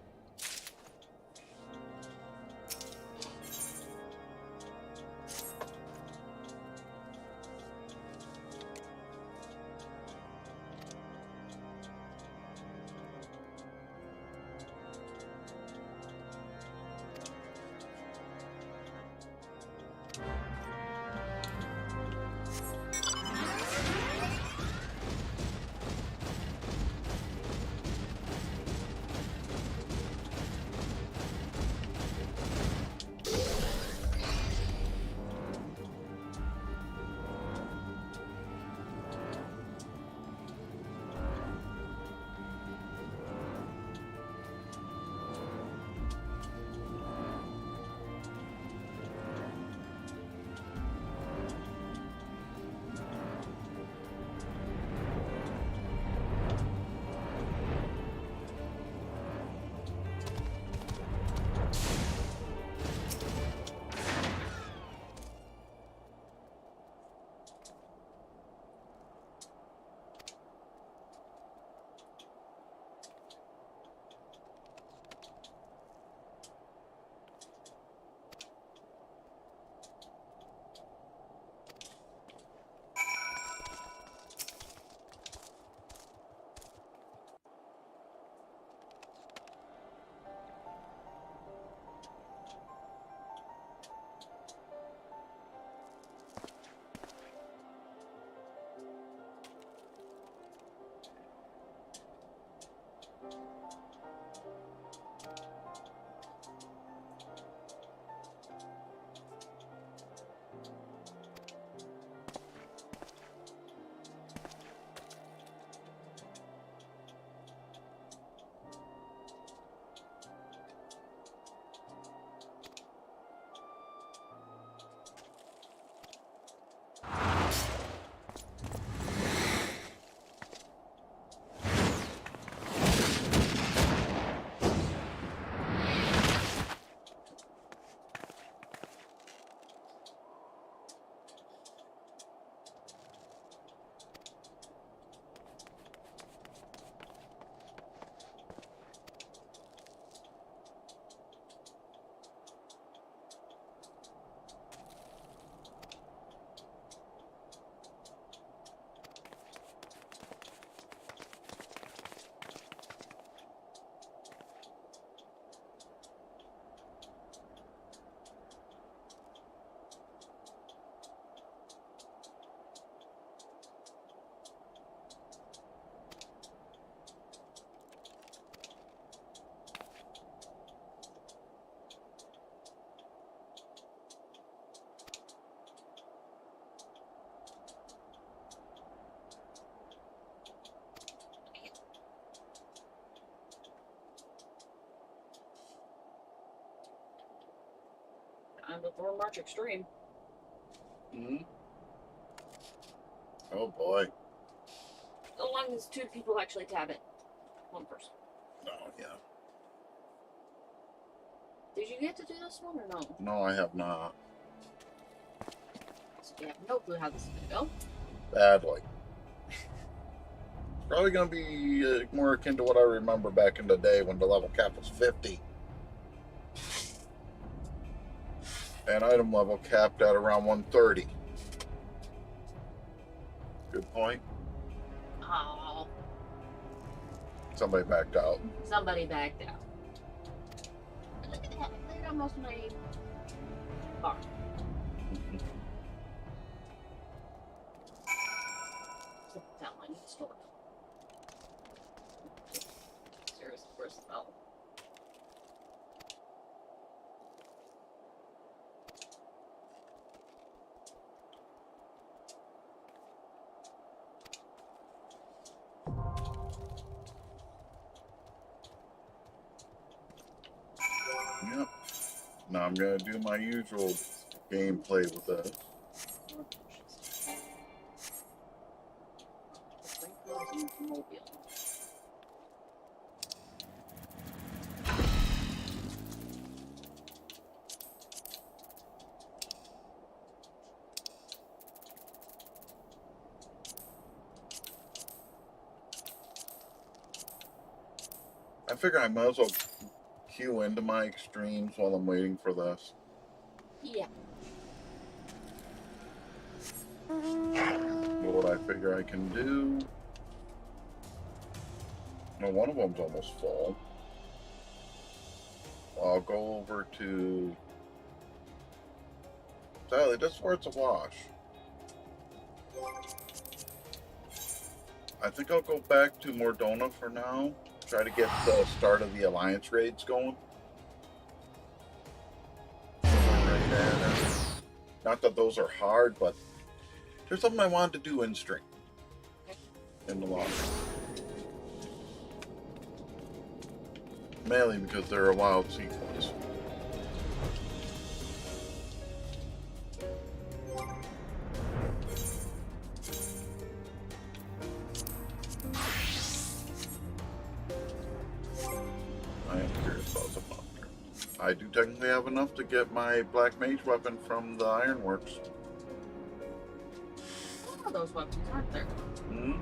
Time to Thorn March Extreme. Hmm. Oh boy. As long as 2 people actually tab it. 1 person. Oh yeah. Did you get to do this one or no? No, I have not. So you have no clue how this is gonna go. Badly. Probably gonna be more akin to what I remember back in the day when the level cap was 50. And item level capped at around 130. Good point. Oh, Somebody backed out. somebody backed out. Look at that. I cleared almost my bar. Sit down, I need to store it. Seriously, where's the bell? Yep. Now I'm gonna do my usual gameplay with this. Mobile. I figure I might as well queue into my extremes while I'm waiting for this. Yeah. What I figure I can do. No, one of them's almost full. I'll go over to. Sally, this is where it's a wash. I think I'll go back to Mordona for now. Try to get the start of the Alliance raids going. Not that those are hard, but there's something I wanted to do in stream. In the long run. Mainly because they're a wild sequence. I am curious about the bunker. I do technically have enough to get my Black Mage weapon from the Ironworks. What are those weapons, aren't there? Hmm?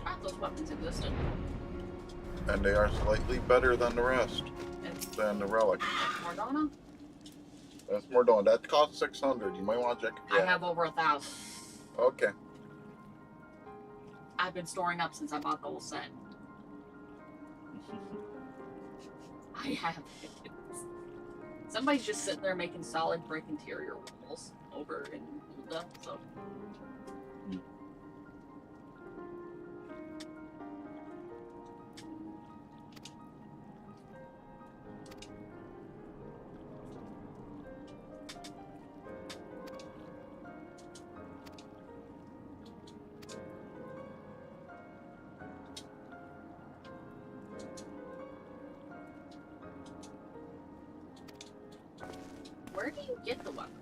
Aren't those weapons existent? And they are slightly better than the rest. Than the relic. Mordona? That's Mordona. That costs 600. You might want to check it. I have over 1,000. Okay. I've been storing up since I bought the whole set. I have. Somebody's just sitting there making solid brick interior walls over in Ulda, so. Where do you get the weapons?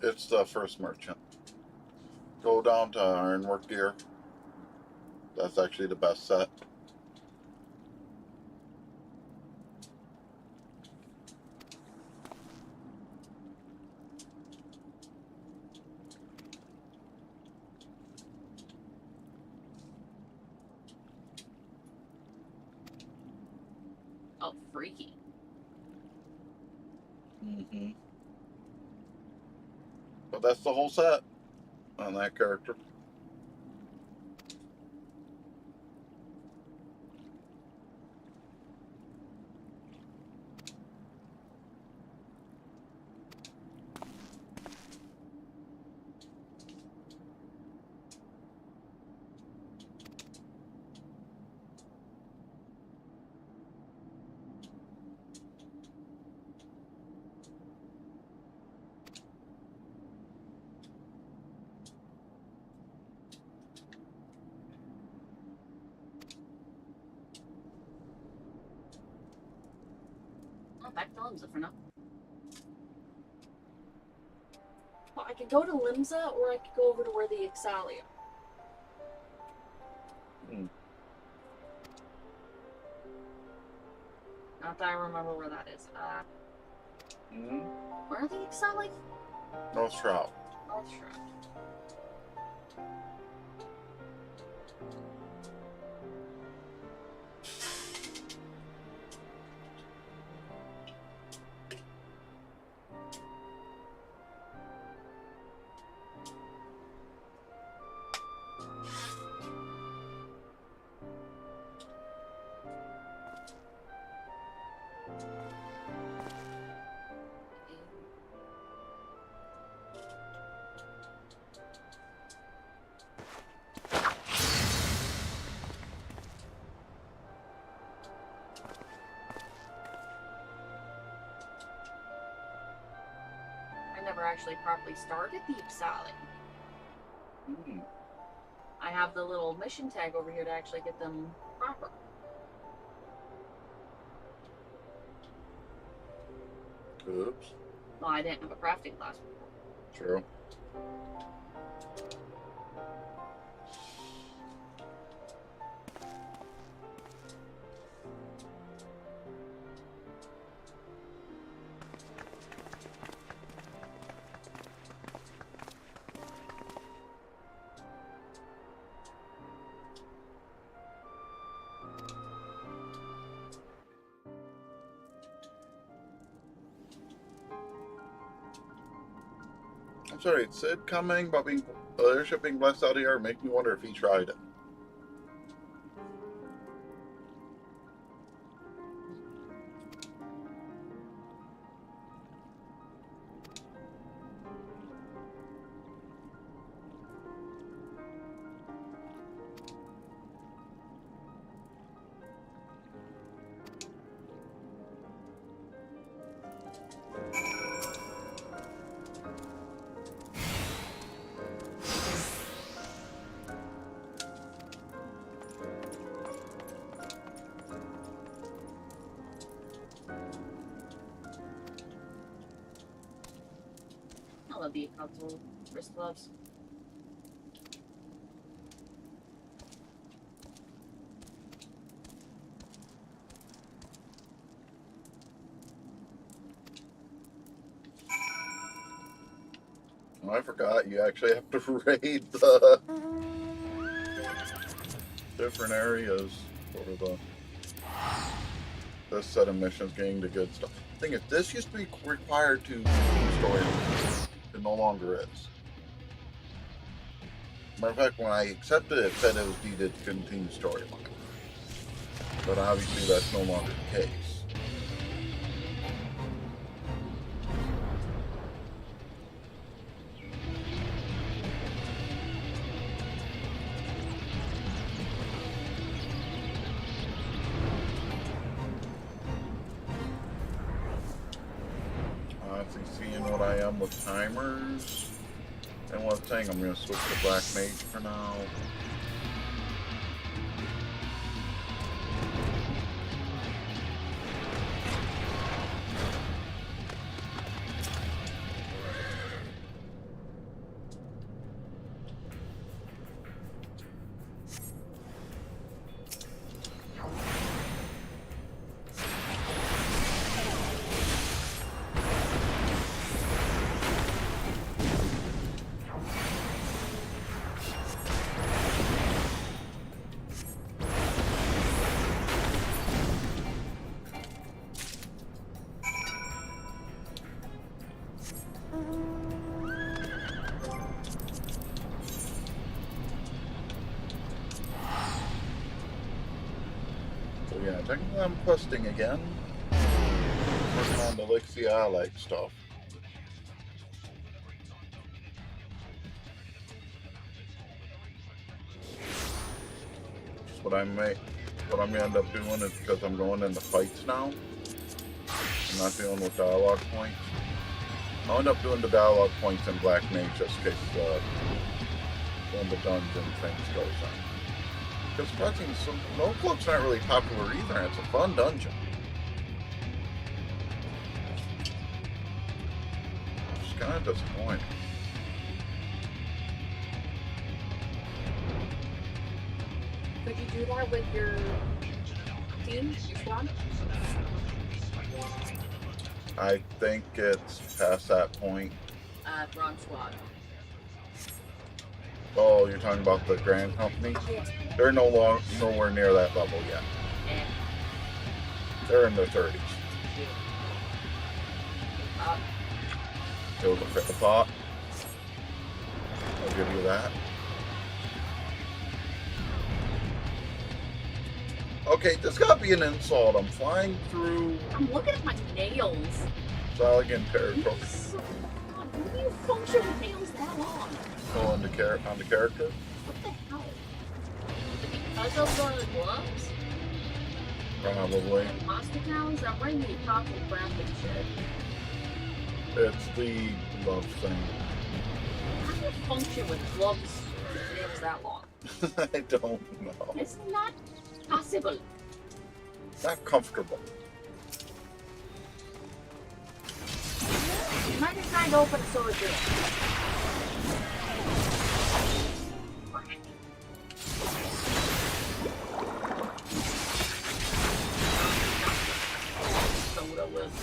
It's the first merchant. Go down to Ironwork Gear. That's actually the best set. Oh, freaky. Mm-hmm. But that's the whole set on that character. Oh, back to Elmsa for now. Well, I could go to Limsa, or I could go over to where the Ixali are. Not that I remember where that is. Where are the Ixali? North Shroud. North Shroud. Never actually properly started the Ixali. I have the little mission tag over here to actually get them proper. Oops. Well, I didn't have a crafting class before. True. I'm sorry, it said coming about being airship being blessed out here. Make me wonder if he tried it. I love the console wrist gloves. Oh, I forgot you actually have to raid the different areas for this set of missions, getting the good stuff. The thing is, this used to be required to story. It no longer is. Matter of fact, when I accepted it, it said it was needed to continue storyline. But obviously that's no longer the case. Seeing what I am with timers and one thing, I'm going to switch to Black Mage for now. Yeah, technically I'm questing again. Working on the XIV stuff. What I'm gonna end up doing is, because I'm going into fights now, I'm not dealing with dialogue points. I'll end up doing the dialogue points in Black Mage just in case when the dungeon things goes on. Because fighting No Cloak's not really popular either, and it's a fun dungeon. It's kind of disappointing. Could you do that with your team, your squad? I think it's past that point. Wrong squad. Oh, you're talking about the Grand Company? Yes. They're nowhere near that level yet. Eh. They're in their 30s. Up. It was a thought. I'll give you that. Okay, this gotta be an insult. I'm flying through I'm looking at my nails. Zaligan territory. So, God, how do you function with nails that long? Oh, on the character? What the hell? Is it because of the gloves? Probably. Monster towns? I'm wearing the powerful graphic shit. It's the glove thing. How do you function with gloves with nails that long? I don't know. It's not possible. Not comfortable. Imagine trying to open a sword door. Soda with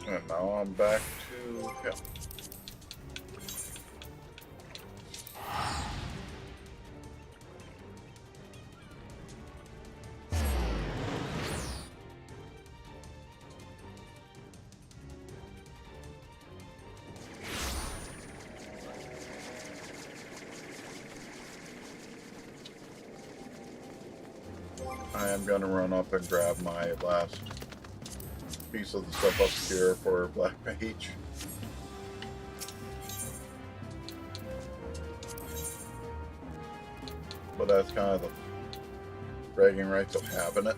And now I'm back to hell. I am gonna run up and grab my last piece of the stuff up here for Black Mage. But that's kind of the bragging rights of having it.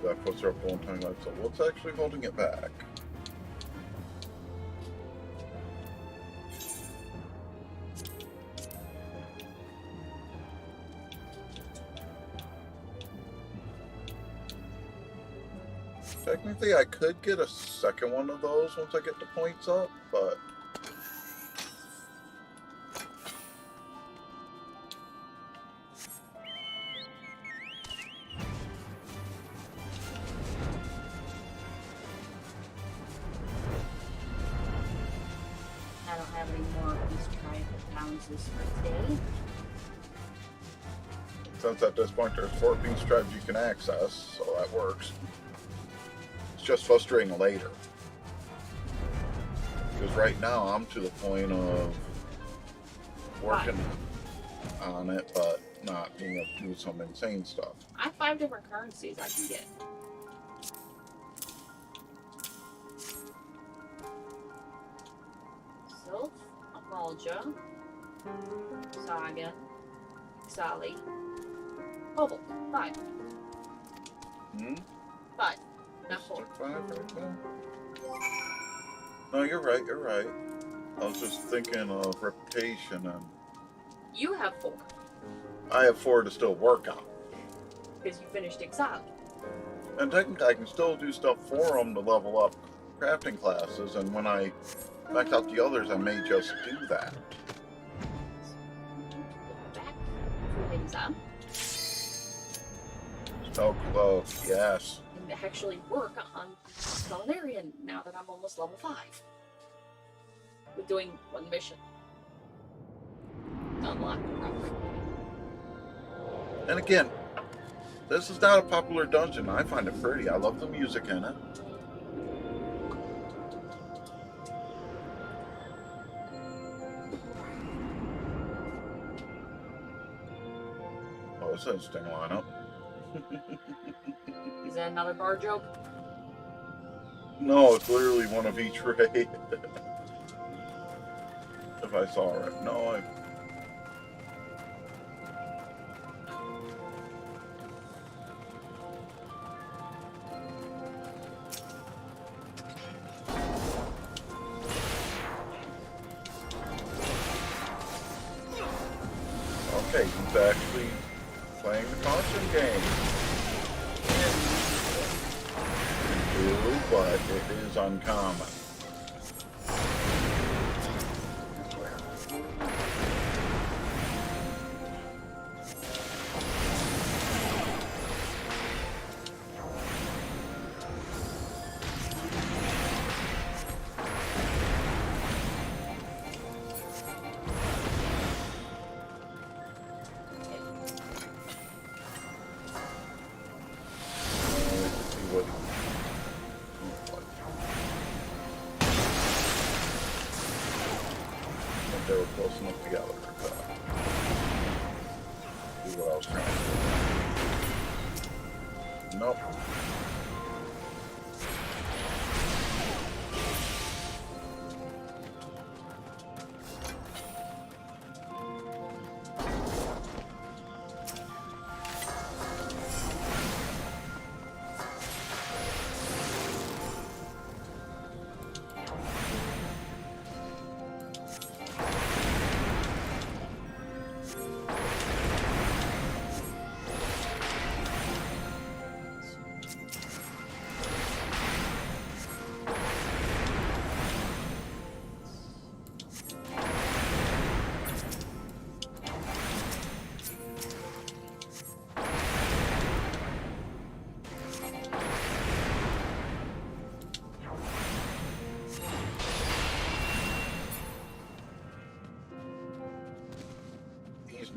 That puts her up one time, so what's actually holding it back? Technically, I could get a second one of those once I get the points up, but I don't have any more of these triumphant balances for today. since at this point there's 4 piece tribes you can access, so that works. It's just frustrating later. Because right now I'm to the point of working on it, but not being able to do some insane stuff. I have 5 different currencies I can get. Sylph, Amalja, Saga, Sally, Cobalt. 5. Hmm? 5. Not 4. 5 right now? No, you're right, you're right. I was just thinking of reputation, and You have 4. I have 4 to still work on. Because you finished XIV. And technically I can still do stuff for them to level up crafting classes, and when I max out the others I may just do that. Back to XIV. So close, yes. And actually work on Culinarian now that I'm almost level 5. With doing one mission. Unlock the property. And again, this is not a popular dungeon. I find it pretty. I love the music in it. Oh, it's an interesting lineup. Is that another bar joke? No, it's literally one of each raid. If I saw it. No, Okay, he's actually playing the caution game. True, but it is uncommon. They were close enough together. See what I was trying to do. Nope.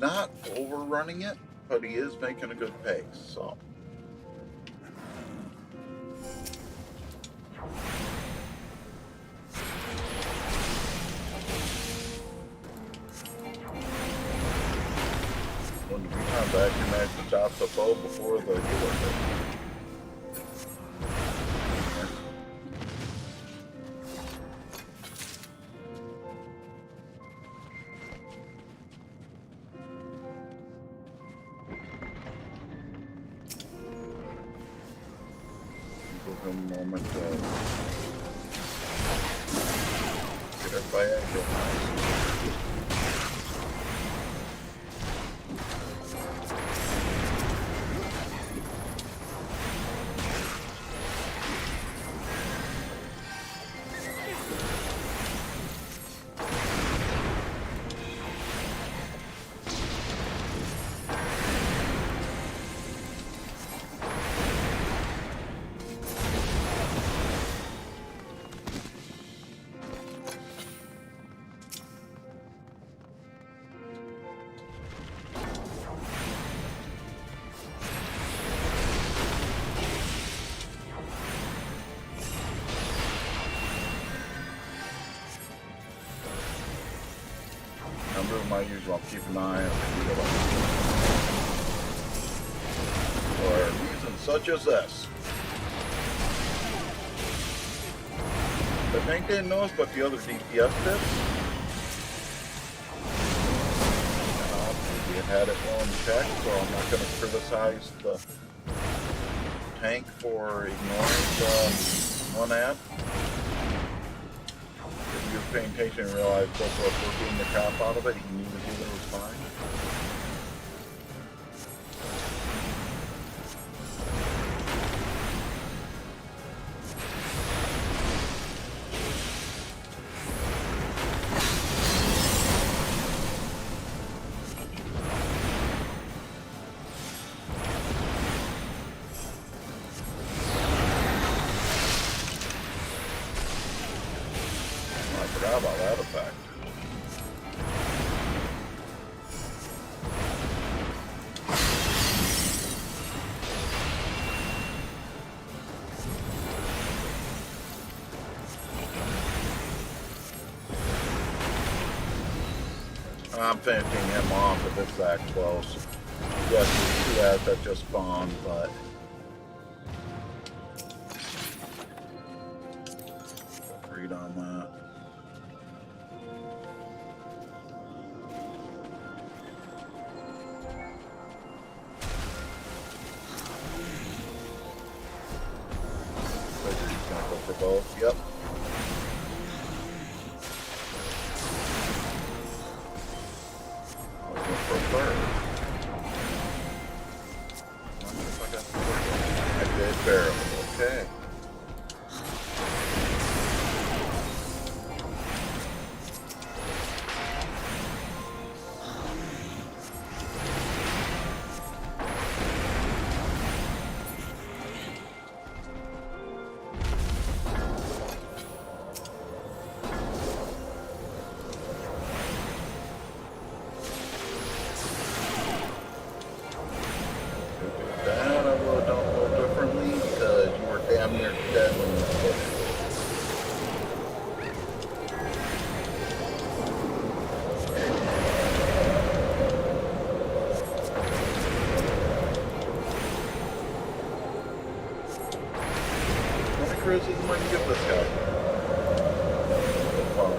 Not overrunning it, but he is making a good pace, so. When the times I actually managed to chop the bow before the healer hit. A moment to get everybody active. I'm doing my usual. I'll keep an eye on it. For reasons such as this. The tank didn't notice, but the other DPS did. We had it well in check, so I'm not going to criticize the tank for ignoring the one ad. If you're paying attention and realize both of us were beating the crap out of it, he knew the healer was fine. I forgot about that effect. I'm finishing him off if it's that close. Yes, there's 2 ads that just spawned, but agreed on that. He's gonna go for both. Yep. Looking for first. Dead barrel. Okay. That I would have done a little differently because you were damn near dead when you hit it. How many criticism I can give this guy? Wow.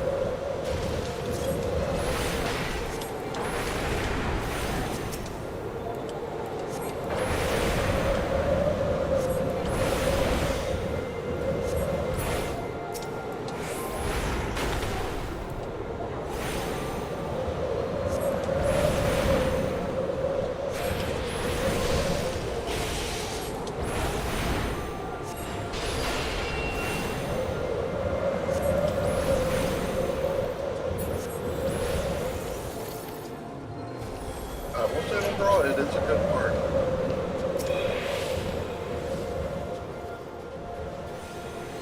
I will say overall, it is a good part.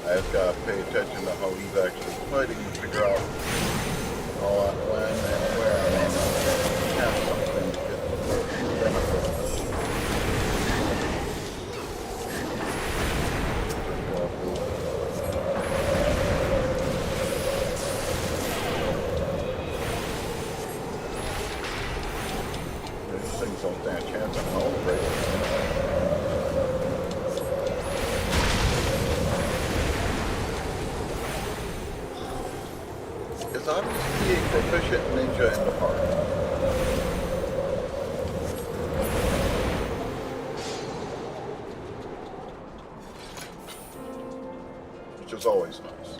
I just gotta pay attention to how he's actually fighting to figure out all that when and where I want to have something to get the benefit of it. These things don't stand a chance on all the breaks. Is obviously a proficient ninja in the park. Which is always nice.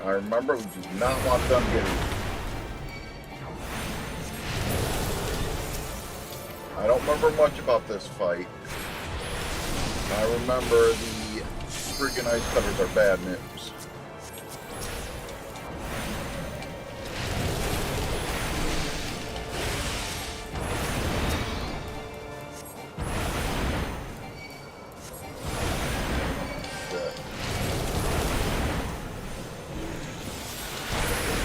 I remember we do not want them getting. I don't remember much about this fight. I remember the freaking ice cutters are bad news. Shit.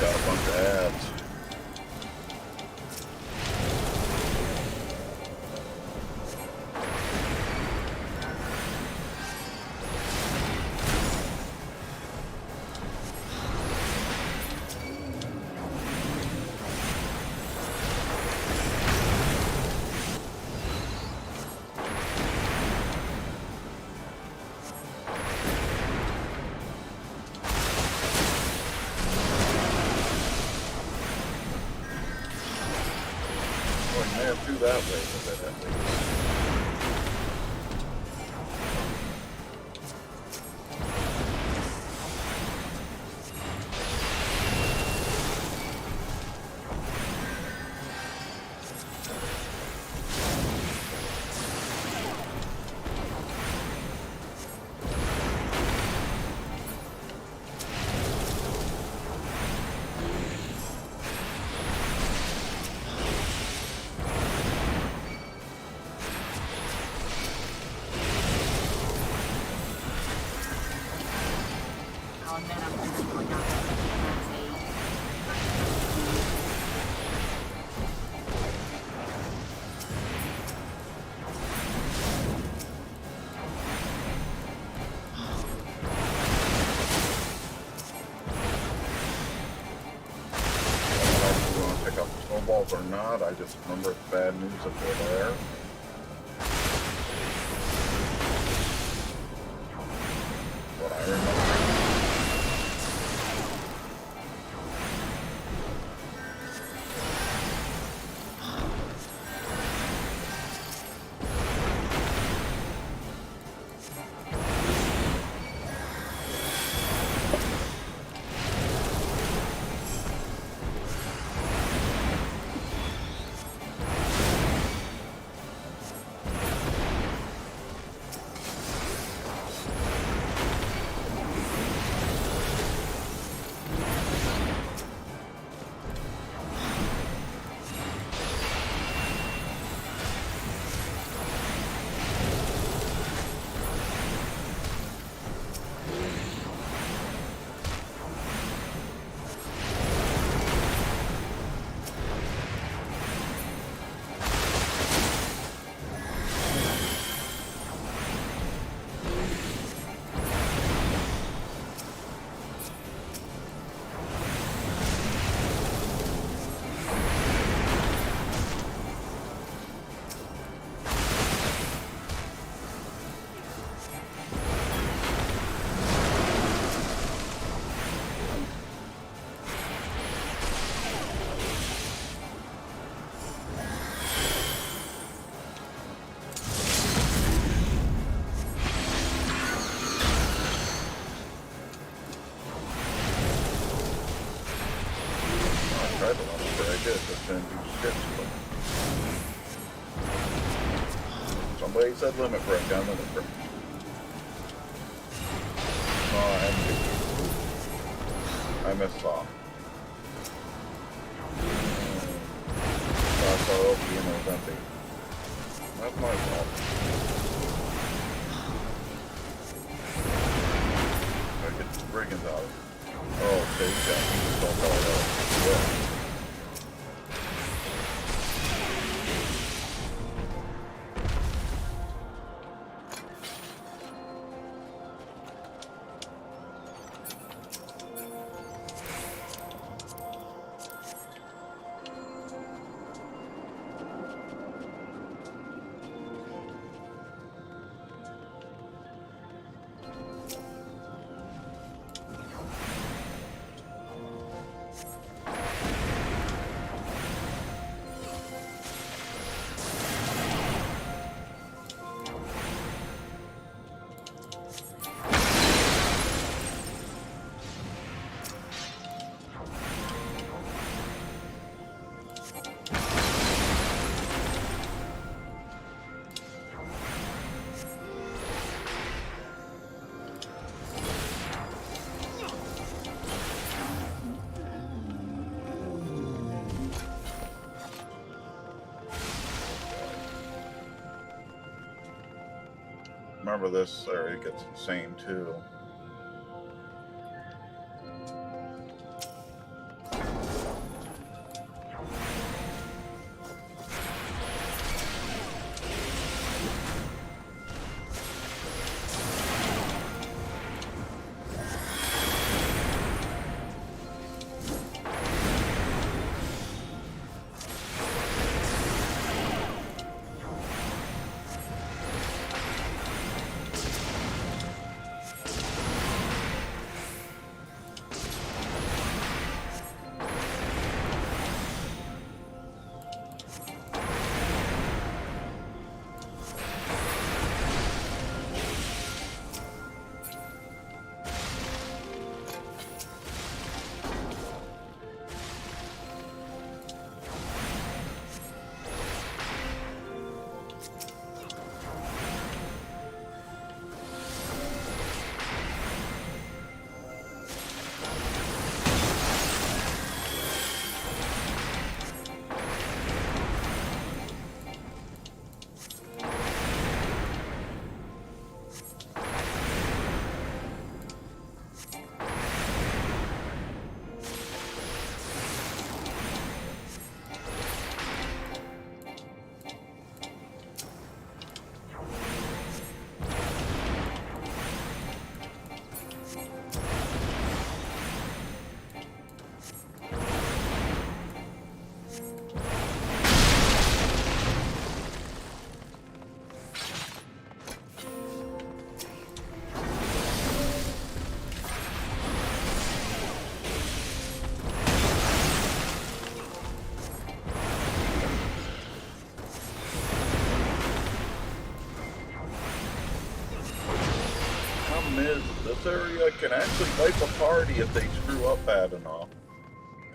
Got a bunch of ads. Through that way with it at least. Snowballs or not, I just remember it's bad news if they're there. What I remember. this. It's gonna do shit to it. Somebody said limit break, down limit break. Oh, I missed off. That's all over, you know, that thing. That's my fault. I get the brigands out. Oh, okay, you got me. Don't fall out. Yeah. Remember, this area gets insane too. This area can actually wipe a party if they screw up bad enough.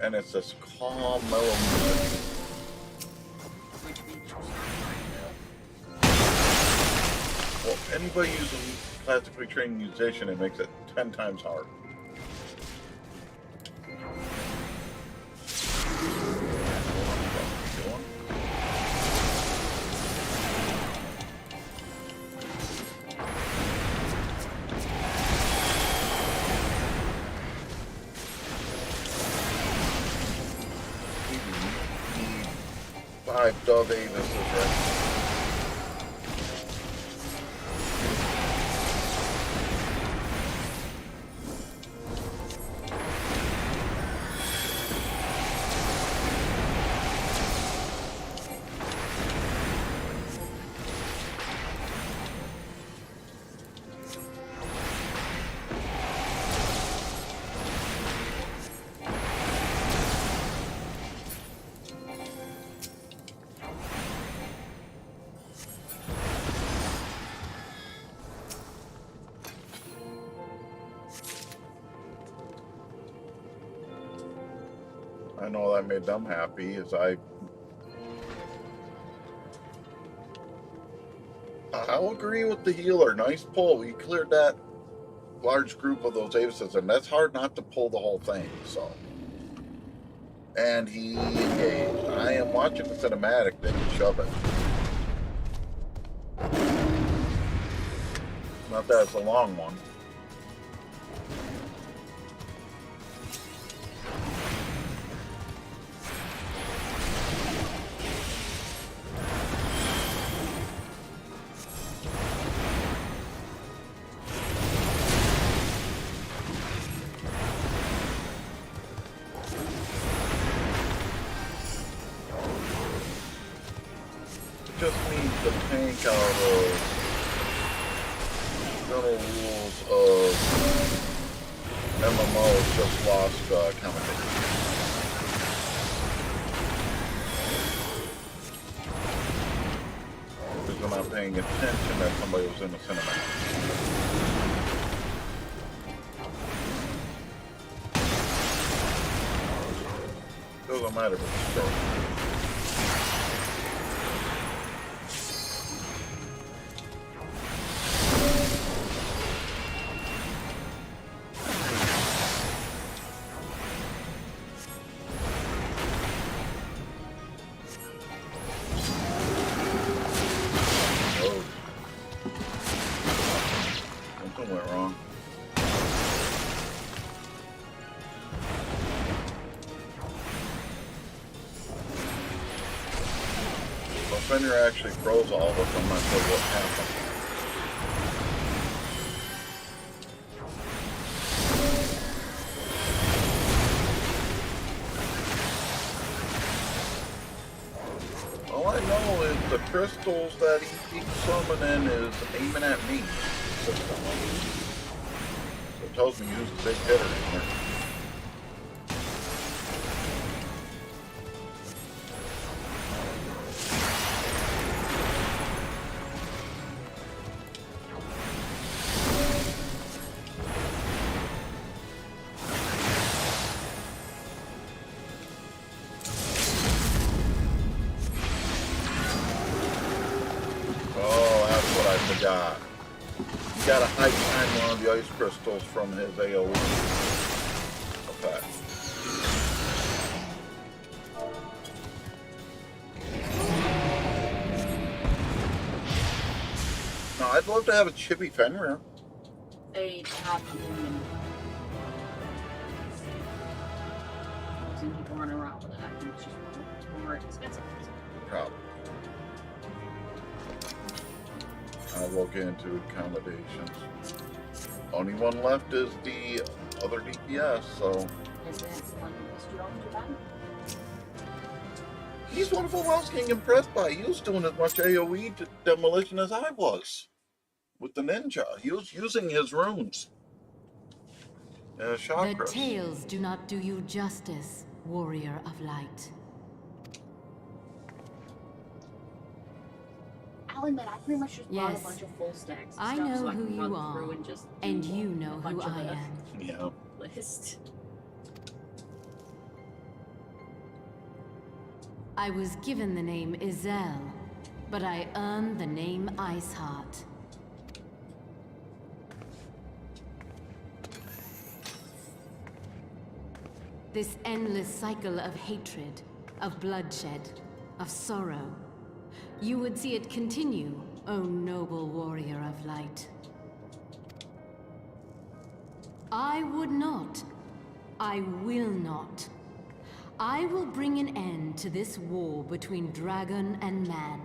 And it's this calm, mellow music. Which means you're starting Well, anybody using classically trained musician, it makes it 10 times harder. Dove Avis is right. I know that made them happy. I'll agree with the healer. Nice pull. He cleared that large group of those Avises, and that's hard not to pull the whole thing. So, and he engaged. I am watching the cinematic. Then he shove it. Not that it's a long one. Just means the tank out of general rules of MMO just lost commentator. Because I'm not paying attention that somebody was in the cinematic. Doesn't matter if it's short. Fender actually froze all of us. I'm not sure what happened. All I know is the crystals that he keeps summoning is aiming at me. So it tells me who's the big hitter in here. You gotta hide behind one of the ice crystals from his AoE effect. No, I'd love to have a chippy Fenrir. They have them. Some people running around with it. I think it's just more expensive. Probably. I'll look into accommodations. Only one left is the other DPS, so. Is that one you don't do that? He's one of who I was getting impressed by. He was doing as much AoE demolition as I was with the ninja. He was using his runes. Chakras. The tales do not do you justice, warrior of light. I'll admit, I pretty much just bought a bunch of full stacks. I know so who you are, and you know who I am. Yeah. List. I was given the name Izel, but I earned the name Iceheart. This endless cycle of hatred, of bloodshed, of sorrow. You would see it continue, O noble warrior of light. I would not. I will not. I will bring an end to this war between dragon and man,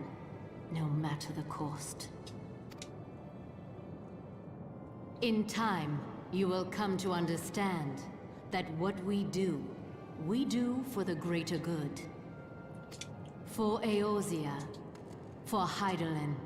no matter the cost. In time, you will come to understand that what we do for the greater good. For Eorzea, for Hydaelyn.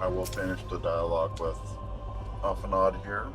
I will finish the dialogue with Afanad here.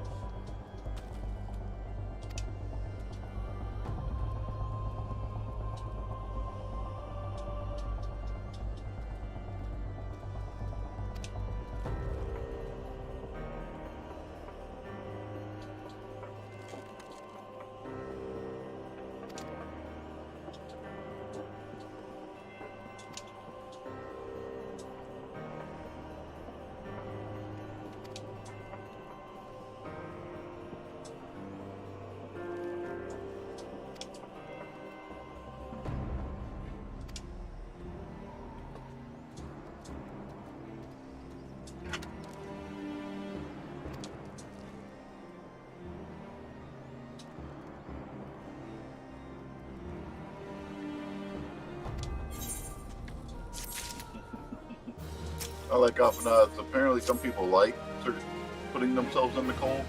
I like Afanad. Apparently some people like putting themselves in the cold.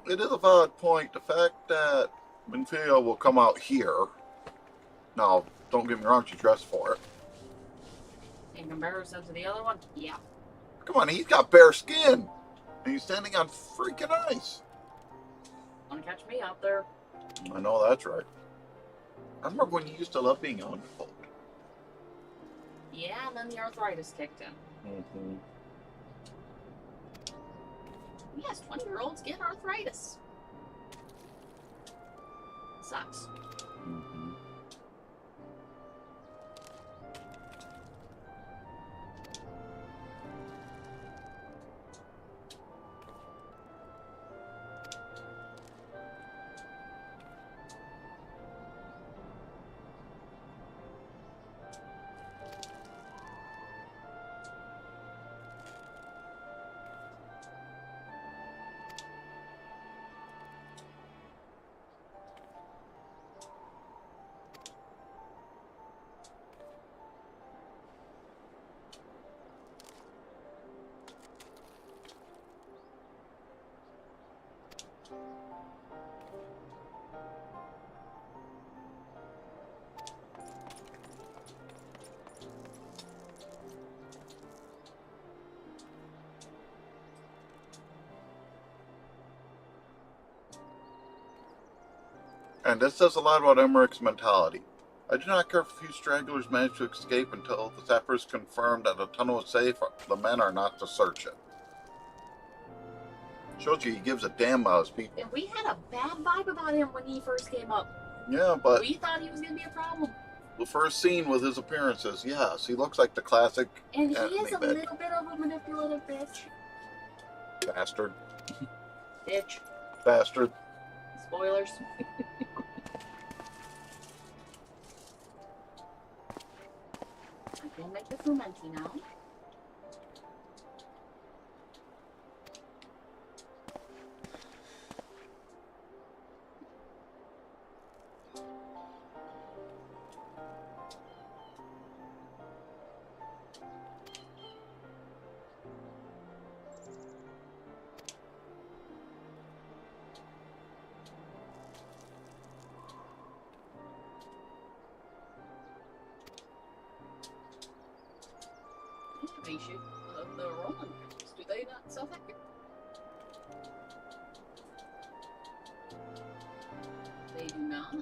It is a valid point. The fact that Minfia will come out here. Now, don't get me wrong, she's dressed for it. In comparison to the other one, yeah. Come on, he's got bare skin. And he's standing on freaking ice. Wanna catch me out there? I know that's right. I remember when you used to love being out in the cold. Yeah, and then the arthritis kicked in. Mm-hmm. Yes, 20-year-olds get arthritis. Sucks. Mm-hmm. And this says a lot about Emmerich's mentality. I do not care if a few stragglers manage to escape until the sappers confirm that the tunnel is safe. The men are not to search it. Shows you he gives a damn about his people. And we had a bad vibe about him when he first came up. Yeah, but We thought he was gonna be a problem. the first scene with his appearances, yes, he looks like the classic And he Anthony is a bit. little bit of a manipulative bitch. Bastard. Bitch. Bastard. Spoilers. I can make the fumenti now. Information of the Roman Catholics. Do they not sell that here? They do not.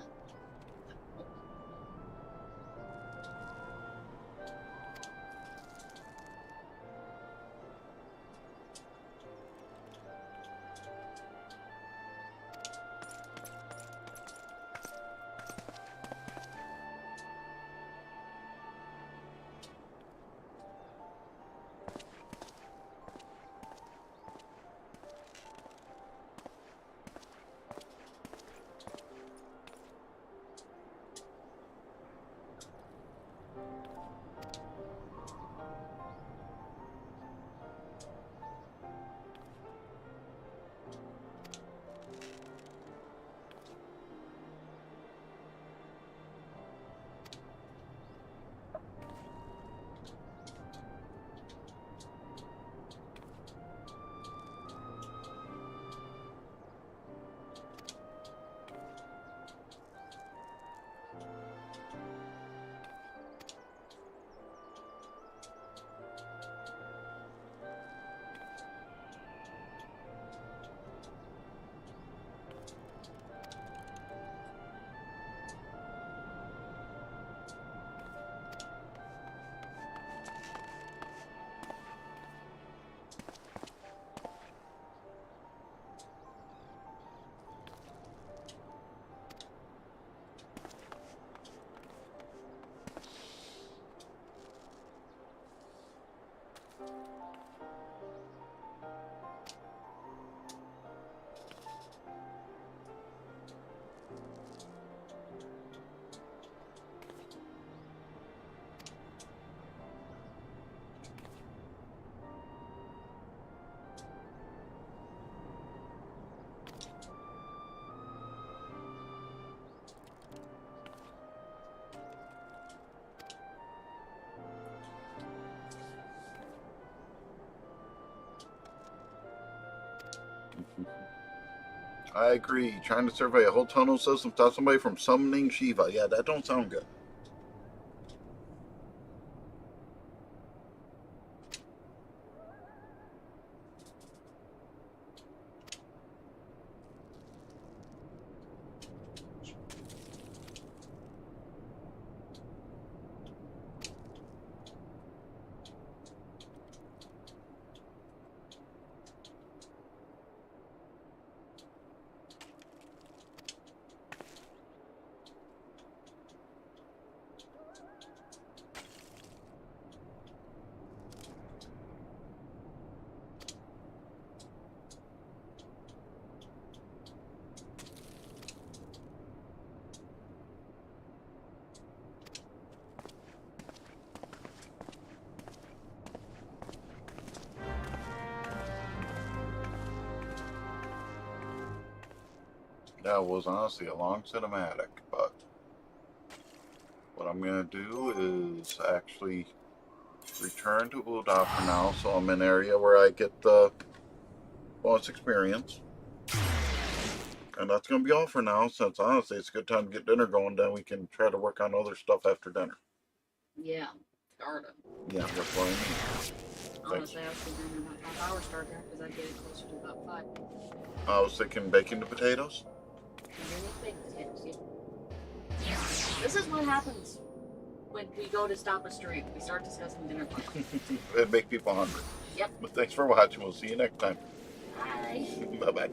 I agree. Trying to survey a whole tunnel system without somebody from summoning Shiva. Yeah, that don't sound good. That was honestly a long cinematic, but what I'm going to do is actually return to Ul'dah for now, so I'm in an area where I get the bonus experience. And that's going to be all for now, since honestly it's a good time to get dinner going, then we can try to work on other stuff after dinner. Yeah, start it. Yeah, that's what I mean. Honestly, I was thinking about half-hour starter because I get it closer to about 5. I was thinking baking the potatoes. This is what happens when we go to stop a stream. We start discussing dinner plans. It'd make people hungry. Yep. But thanks for watching. We'll see you next time. Bye. Bye-bye.